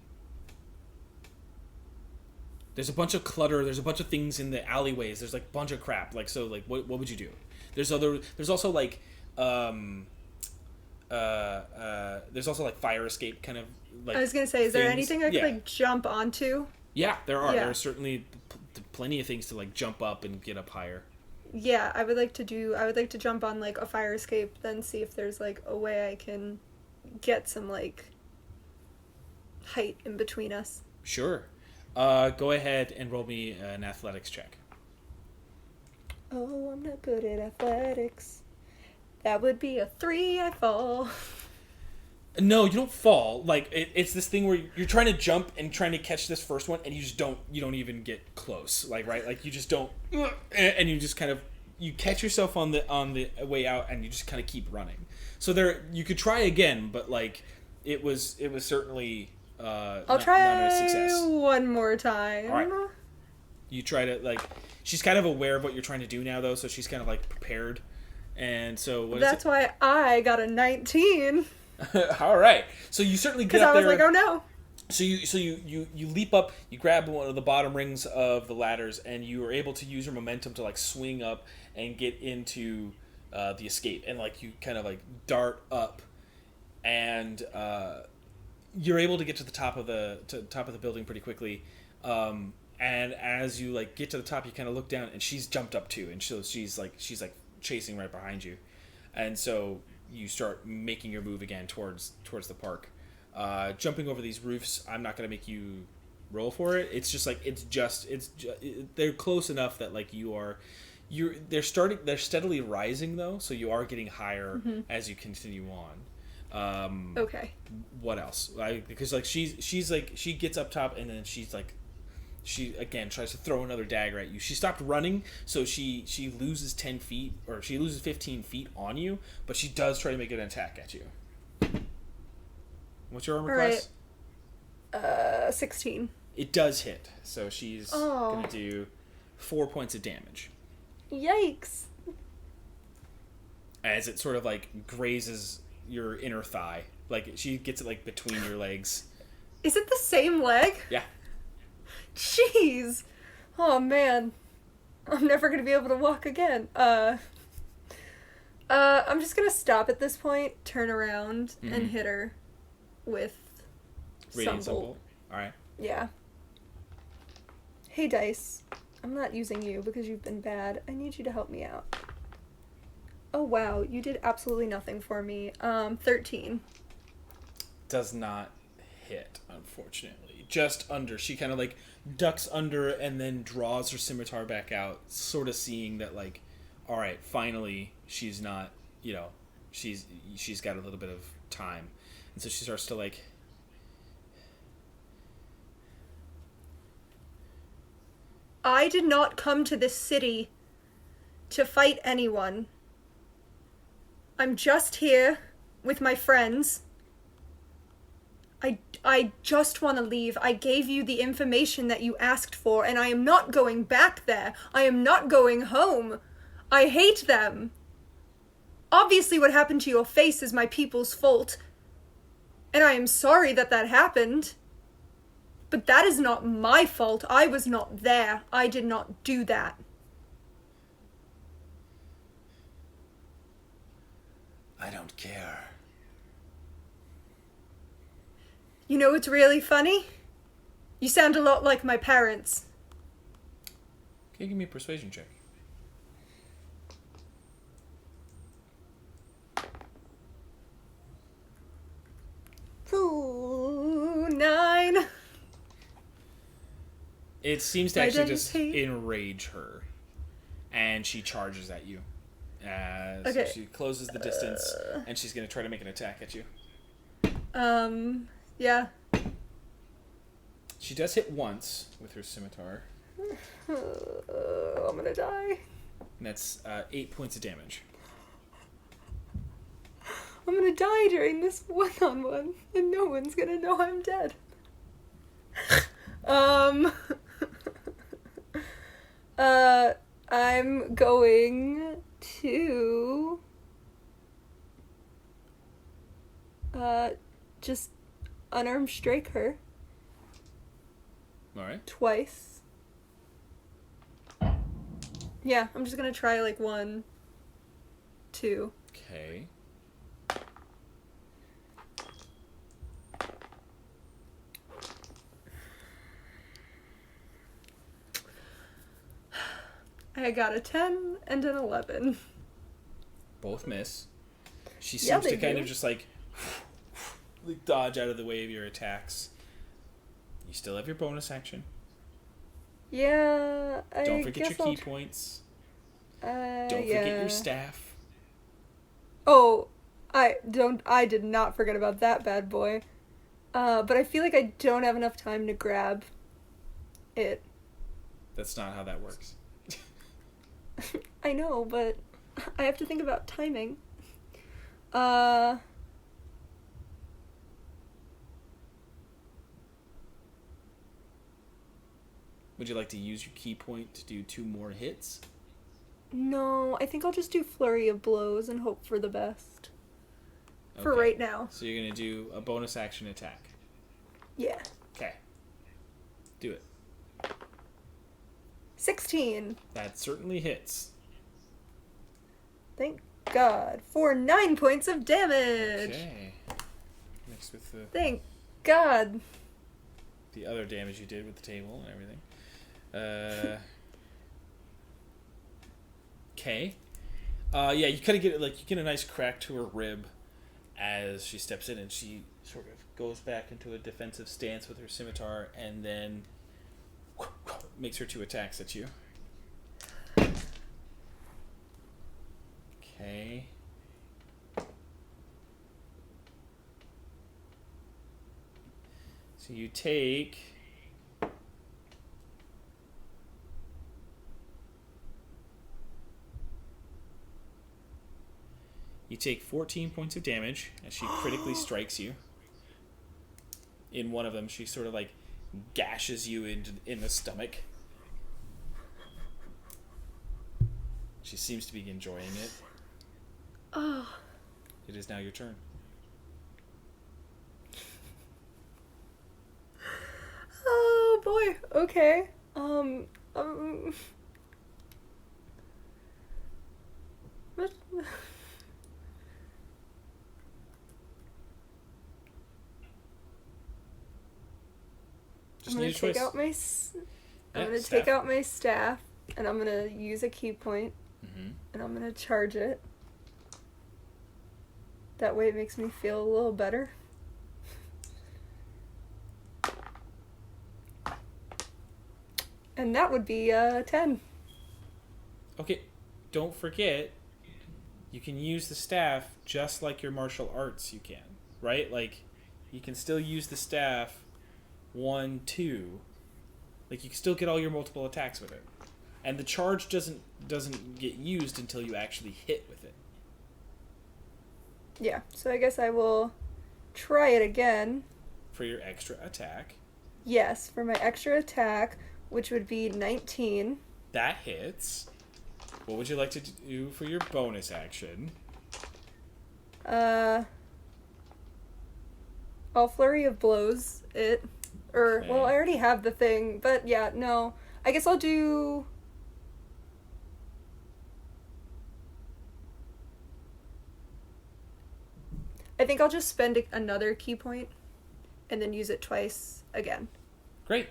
A: There's a bunch of clutter. There's a bunch of things in the alleyways. There's like a bunch of crap. Like so, like what would you do? There's also like there's also like fire escape kind of like.
C: I was gonna say, is there
A: things.
C: anything I could like jump onto?
A: Yeah, there are.
C: Yeah.
A: There are certainly plenty of things to like jump up and get up higher.
C: Yeah, I would like to jump on like a fire escape, then see if there's like a way I can get some like height in between us.
A: Sure. Go ahead and roll me an athletics check.
C: Oh, I'm not good at athletics. That would be a 3. I fall.
A: No, you don't fall. Like it's this thing where you're trying to jump and trying to catch this first one, and you just don't. You don't even get close. Like right, like you just don't. And you just kind of you catch yourself on the way out, and you just kind of keep running. So there, you could try again, but like it was certainly.
C: I'll try
A: not a success.
C: one more time.
A: All right. You try to like. She's kind of aware of what you're trying to do now, though, so she's kind of like prepared. And so
C: that's why I got a 19.
A: All right. So you certainly get
C: Because
A: up
C: I was
A: there.
C: like, oh no.
A: So you leap up, you grab one of the bottom rings of the ladders, and you are able to use your momentum to like swing up and get into the escape, and like you kind of like dart up, and you're able to get to the top of the building pretty quickly. And as you like get to the top, you kind of look down, and she's jumped up too, and so she's like chasing right behind you, and so you start making your move again towards the park. Jumping over these roofs, I'm not going to make you roll for it. It's just like they're close enough that like they're steadily rising though, so you are getting higher as you continue on.
C: Okay.
A: What else? Because like she's like she gets up top, and then she's like she again tries to throw another dagger at you. She stopped running, so she loses 10 feet or she loses 15 feet on you, but she does try to make an attack at you. What's your armor class?
C: 16.
A: It does hit, so she's gonna do 4 points of damage
C: Yikes.
A: as it sort of like grazes your inner thigh. Like she gets it like between your legs.
C: Is it the same leg?
A: Yeah.
C: Jeez. Oh man. I'm never gonna be able to walk again. I'm just gonna stop at this point, turn around, and hit her with
A: Radiant
C: some bolt.
A: Bolt. Alright.
C: Yeah. Hey Dice. I'm not using you because you've been bad. I need you to help me out. Oh wow, you did absolutely nothing for me. 13.
A: Does not hit, unfortunately. Just under. She kind of like ducks under and then draws her scimitar back out, sort of seeing that like, all right, finally she's not, she's got a little bit of time, and so she starts to like.
C: I did not come to this city to fight anyone. I'm just here with my friends. I just want to leave. I gave you the information that you asked for, and I am not going back there. I am not going home. I hate them. Obviously what happened to your face is my people's fault, and I am sorry that that happened. But that is not my fault. I was not there. I did not do that.
A: I don't care.
C: You know what's really funny? You sound a lot like my parents.
A: Can you give me a persuasion check?
C: Ooh, 9.
A: It seems to actually just enrage her, and she charges at you. So she closes the distance, and she's going to try to make an attack at you.
C: Yeah.
A: She does hit once with her scimitar.
C: I'm gonna die.
A: And that's 8 points of damage.
C: I'm gonna die during this one-on-one, and no one's gonna know I'm dead. I'm going to just unarmed strike her.
A: Alright.
C: Twice. Yeah, I'm just gonna try like 1, 2.
A: Okay.
C: I got a 10 and an 11.
A: Both miss. She seems to kind of just like dodge out of the way of your attacks. You still have your bonus action.
C: Yeah,
A: Don't forget your key points. Don't forget your staff.
C: Oh, I did not forget about that bad boy. But I feel like I don't have enough time to grab it.
A: That's not how that works.
C: I know, but I have to think about timing.
A: Would you like to use your key point to do 2 more hits?
C: No, I think I'll just do Flurry of Blows and hope for the best. For right now.
A: So you're going to do a bonus action attack.
C: Yeah.
A: Okay. Do it.
C: 16.
A: That certainly hits.
C: Thank God. For 9 points of damage.
A: Okay. Mixed with
C: Thank God.
A: the other damage you did with the table and everything. Okay. Yeah, you kind of get you get a nice crack to her rib as she steps in, and she sort of goes back into a defensive stance with her scimitar, and then makes her 2 attacks at you. Okay. So you take You take 14 points of damage as she critically strikes you. In one of them, she sort of like gashes you in the stomach. She seems to be enjoying it.
C: Oh.
A: It is now your turn.
C: Oh boy. Okay. What?
A: Just
C: I'm
A: need
C: gonna
A: a choice.
C: take out my staff, and I'm gonna use a key point,
A: Mm-hmm.
C: and I'm gonna charge it. That way it makes me feel a little better. And that would be 10.
A: Okay, don't forget, you can use the staff just like your martial arts you can, right? Like, you can still use the staff 1, 2. Like, you can still get all your multiple attacks with it. and the charge doesn't get used until you actually hit with it.
C: Yeah, so I guess I will try it again.
A: For your extra attack.
C: Yes, for my extra attack, which would be 19.
A: That hits. What would you like to do for your bonus action?
C: I'll Flurry of Blows it. Or,
A: Okay.
C: well, I already have the thing, but yeah, no. I guess I'll do... I think I'll just spend another key point and then use it twice again.
A: Great.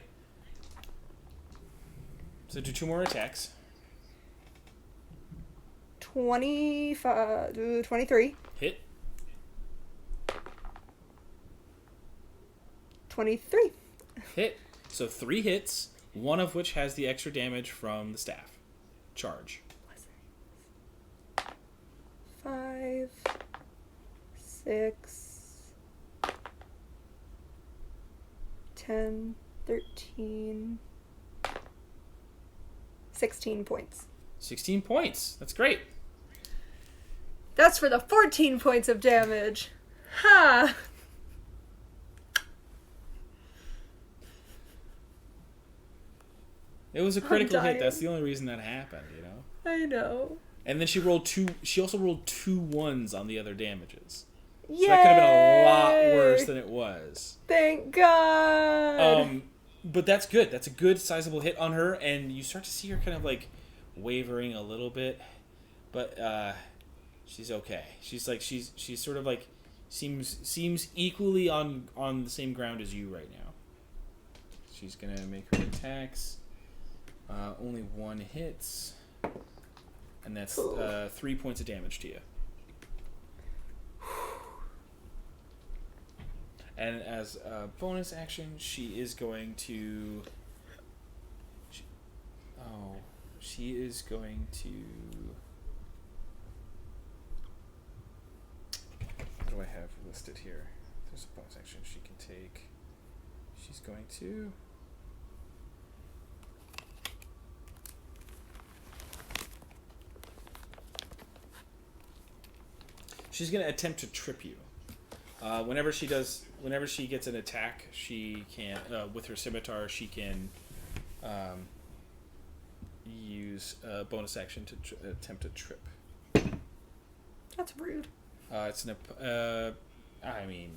A: So do 2 more attacks.
C: 23.
A: Hit.
C: 23.
A: Hit. So 3 hits, one of which has the extra damage from the staff. Charge.
C: 5, 6, 10, 13, 16 points.
A: 16 points. That's great.
C: That's for the 14 points of damage. Ha!
A: It was a critical hit.
C: dying.
A: That's the only reason that happened, you know?
C: I know.
A: And then she also rolled 2 ones on the other damages.
C: Yay!
A: So that could have been a lot worse than it was.
C: Thank God!
A: But that's good. That's a good sizable hit on her, and you start to see her kind of like wavering a little bit, but she's okay. She's sort of like seems equally on the same ground as you right now. She's gonna make her attacks. Only 1 hits, and that's 3 points of damage to you. And as a bonus action, she is going to... She is going to... What do I have listed here? There's a bonus action she can take. She's going to... She's going to attempt to trip you. Whenever she gets an attack, she can, with her scimitar, she can use a bonus action to attempt to trip.
C: That's rude.
A: It's an, I mean,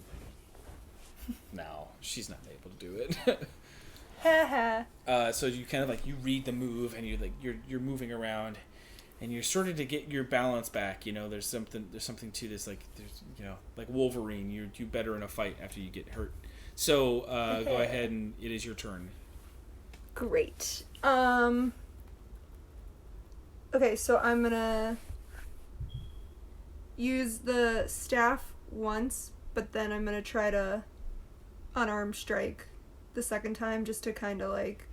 A: no, she's not able to do it.
C: Haha.
A: So you kind of like, you read the move, and you're moving around, and you're starting to get your balance back. You know, there's something to this, like there's, you know, like Wolverine, you do better in a fight after you get hurt. So go ahead, and it is your turn.
C: Great. Okay, so I'm gonna use the staff once, but then I'm gonna try to unarmed strike the second time, just to kind of like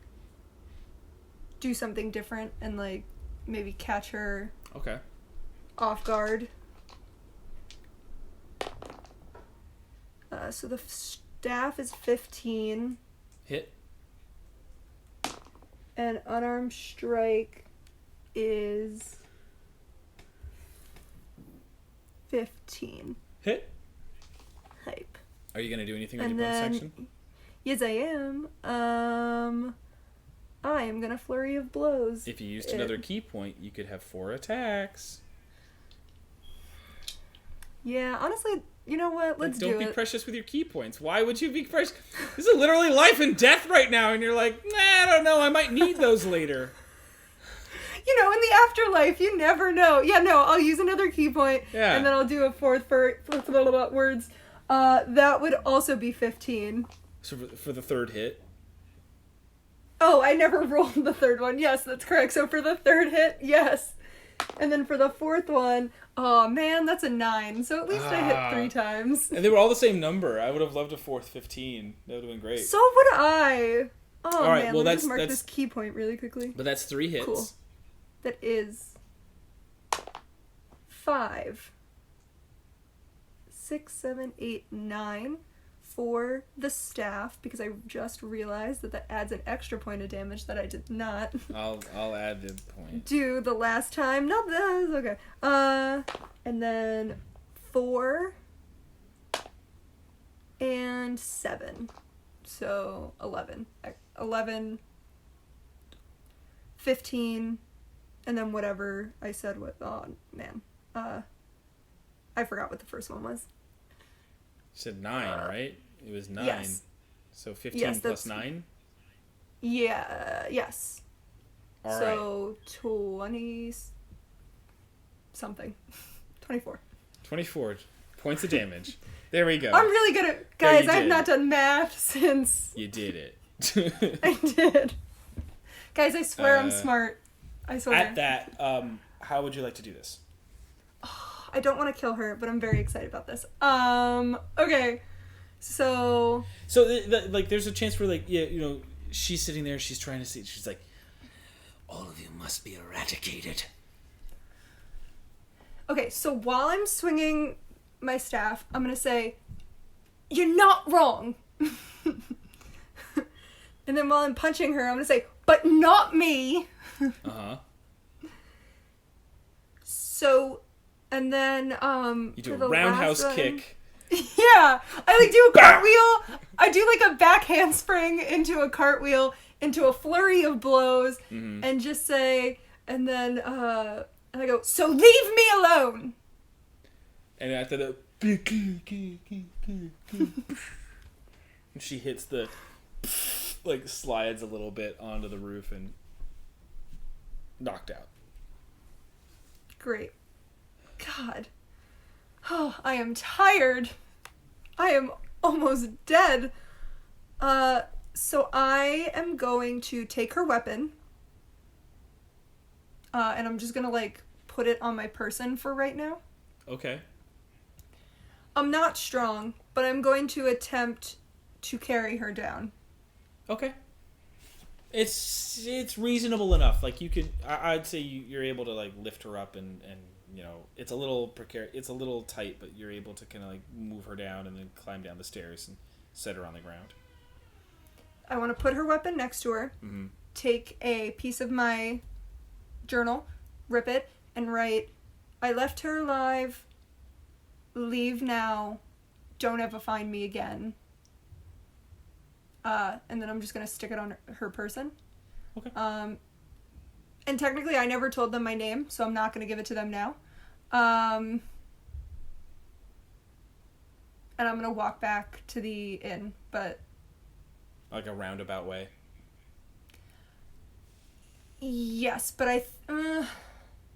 C: do something different and like maybe catch her off guard. So the staff is 15.
A: Hit.
C: And unarmed strike is 15.
A: Hit.
C: Hype.
A: Are you going to do anything with
C: And
A: your bonus
C: then,
A: action?
C: yes, I am. I am gonna Flurry of Blows.
A: If you used another key point, you could have 4 attacks.
C: Yeah, honestly, you know what? Let's do it.
A: Don't be precious with your key points. Why would you be precious? This is literally life and death right now, and you're like, nah, I don't know. I might need those later.
C: You know, in the afterlife, you never know. Yeah, no, I'll use another key point, and then I'll do a fourth for words. That would also be 15.
A: So for the third hit.
C: Oh, I never rolled the third one. Yes, that's correct. So for the third hit, yes. And then for the fourth one, oh man, that's a 9. So at least I hit 3 times.
A: And they were all the same number. I would have loved a fourth 15. That would have been great.
C: So would I. Oh
A: all right,
C: man,
A: well,
C: let me just mark this key point really quickly.
A: But that's 3 hits.
C: Cool. That is 5, 6, 7, 8, 9, for the staff, because I just realized that adds an extra point of damage that I did not
A: I'll add the point.
C: do the last time. Not this. Okay. And then 4 and 7. So 11. 11, 15, and then whatever I said with, oh man. I forgot what the first one was.
A: You said 9, right? It was 9.
C: Yes.
A: So 15
C: Yes,
A: plus 9?
C: Yeah, yes.
A: All right.
C: So 20 something. 24.
A: 24 points of damage. There we go.
C: I'm really good at...
A: There
C: Guys,
A: you
C: I've
A: did.
C: not done math since...
A: You did it.
C: I did. Guys, I swear I'm smart. I swear.
A: At that, how would you like to do this?
C: I don't want to kill her, but I'm very excited about this. Okay. So
A: like, there's a chance where, like, yeah, you know, she's sitting there, she's trying to see, she's like, all of you must be eradicated.
C: Okay, so while I'm swinging my staff, I'm going to say, "You're not wrong." And then while I'm punching her, I'm going to say, "But not me."
A: Uh-huh.
C: So, and then,
A: You do
C: for
A: a
C: the
A: roundhouse
C: last one-
A: kick.
C: Yeah, I like do a cartwheel. I do like a back handspring into a cartwheel, into a flurry of blows, and just say, and then, and I go, "So leave me alone."
A: And after the... and she hits the... like, slides a little bit onto the roof and... knocked out.
C: Great. God. Oh, I am tired. I am almost dead. So I am going to take her weapon. And I'm just gonna, like, put it on my person for right now.
A: Okay.
C: I'm not strong, but I'm going to attempt to carry her down.
A: Okay. It's reasonable enough. Like, you could... I'd say you're able to, like, lift her up and you know, it's a little precarious. It's a little tight, but you're able to kind of, like, move her down and then climb down the stairs and set her on the ground.
C: I want to put her weapon next to her, take a piece of my journal, rip it, and write, "I left her alive, leave now, don't ever find me again." And then I'm just going to stick it on her person.
A: Okay.
C: And technically I never told them my name, so I'm not going to give it to them now. And I'm going to walk back to the inn, but...
A: Like a roundabout way?
C: Yes, but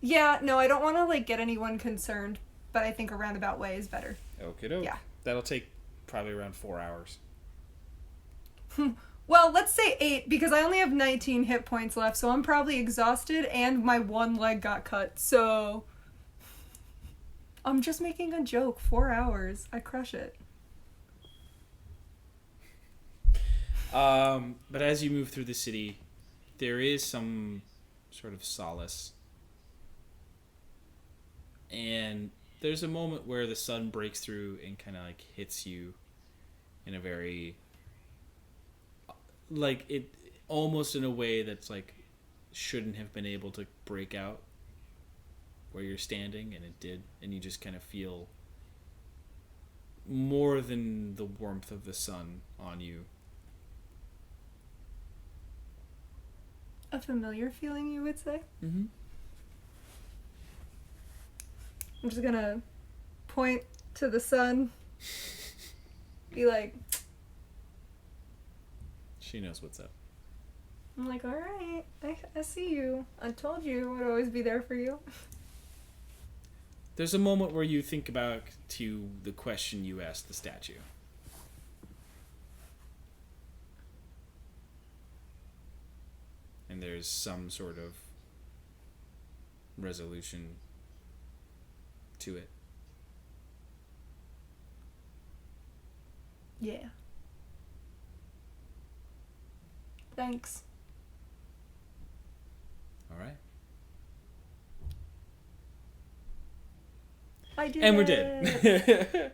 C: yeah, no, I don't want to, like, get anyone concerned, but I think a roundabout way is better.
A: Okie-doke.
C: Yeah.
A: That'll take probably around 4 hours.
C: Well, let's say 8, because I only have 19 hit points left, so I'm probably exhausted, and my one leg got cut, so... I'm just making a joke. 4 hours. I crush it.
A: But as you move through the city, there is some sort of solace. And there's a moment where the sun breaks through and kind of, like, hits you in a very... like, it almost in a way that's, like, shouldn't have been able to break out where you're standing, and it did, and you just kind of feel more than the warmth of the sun on you.
C: A familiar feeling, you would say?
A: Mm-hmm.
C: I'm just gonna point to the sun, be like...
A: She knows what's up.
C: I'm like, alright, I see you. I told you I would always be there for you.
A: There's a moment where you think about to the question you asked the statue. And there's some sort of resolution to it.
C: Yeah. Thanks.
A: All right.
C: I did
A: And we're
C: it.
A: dead.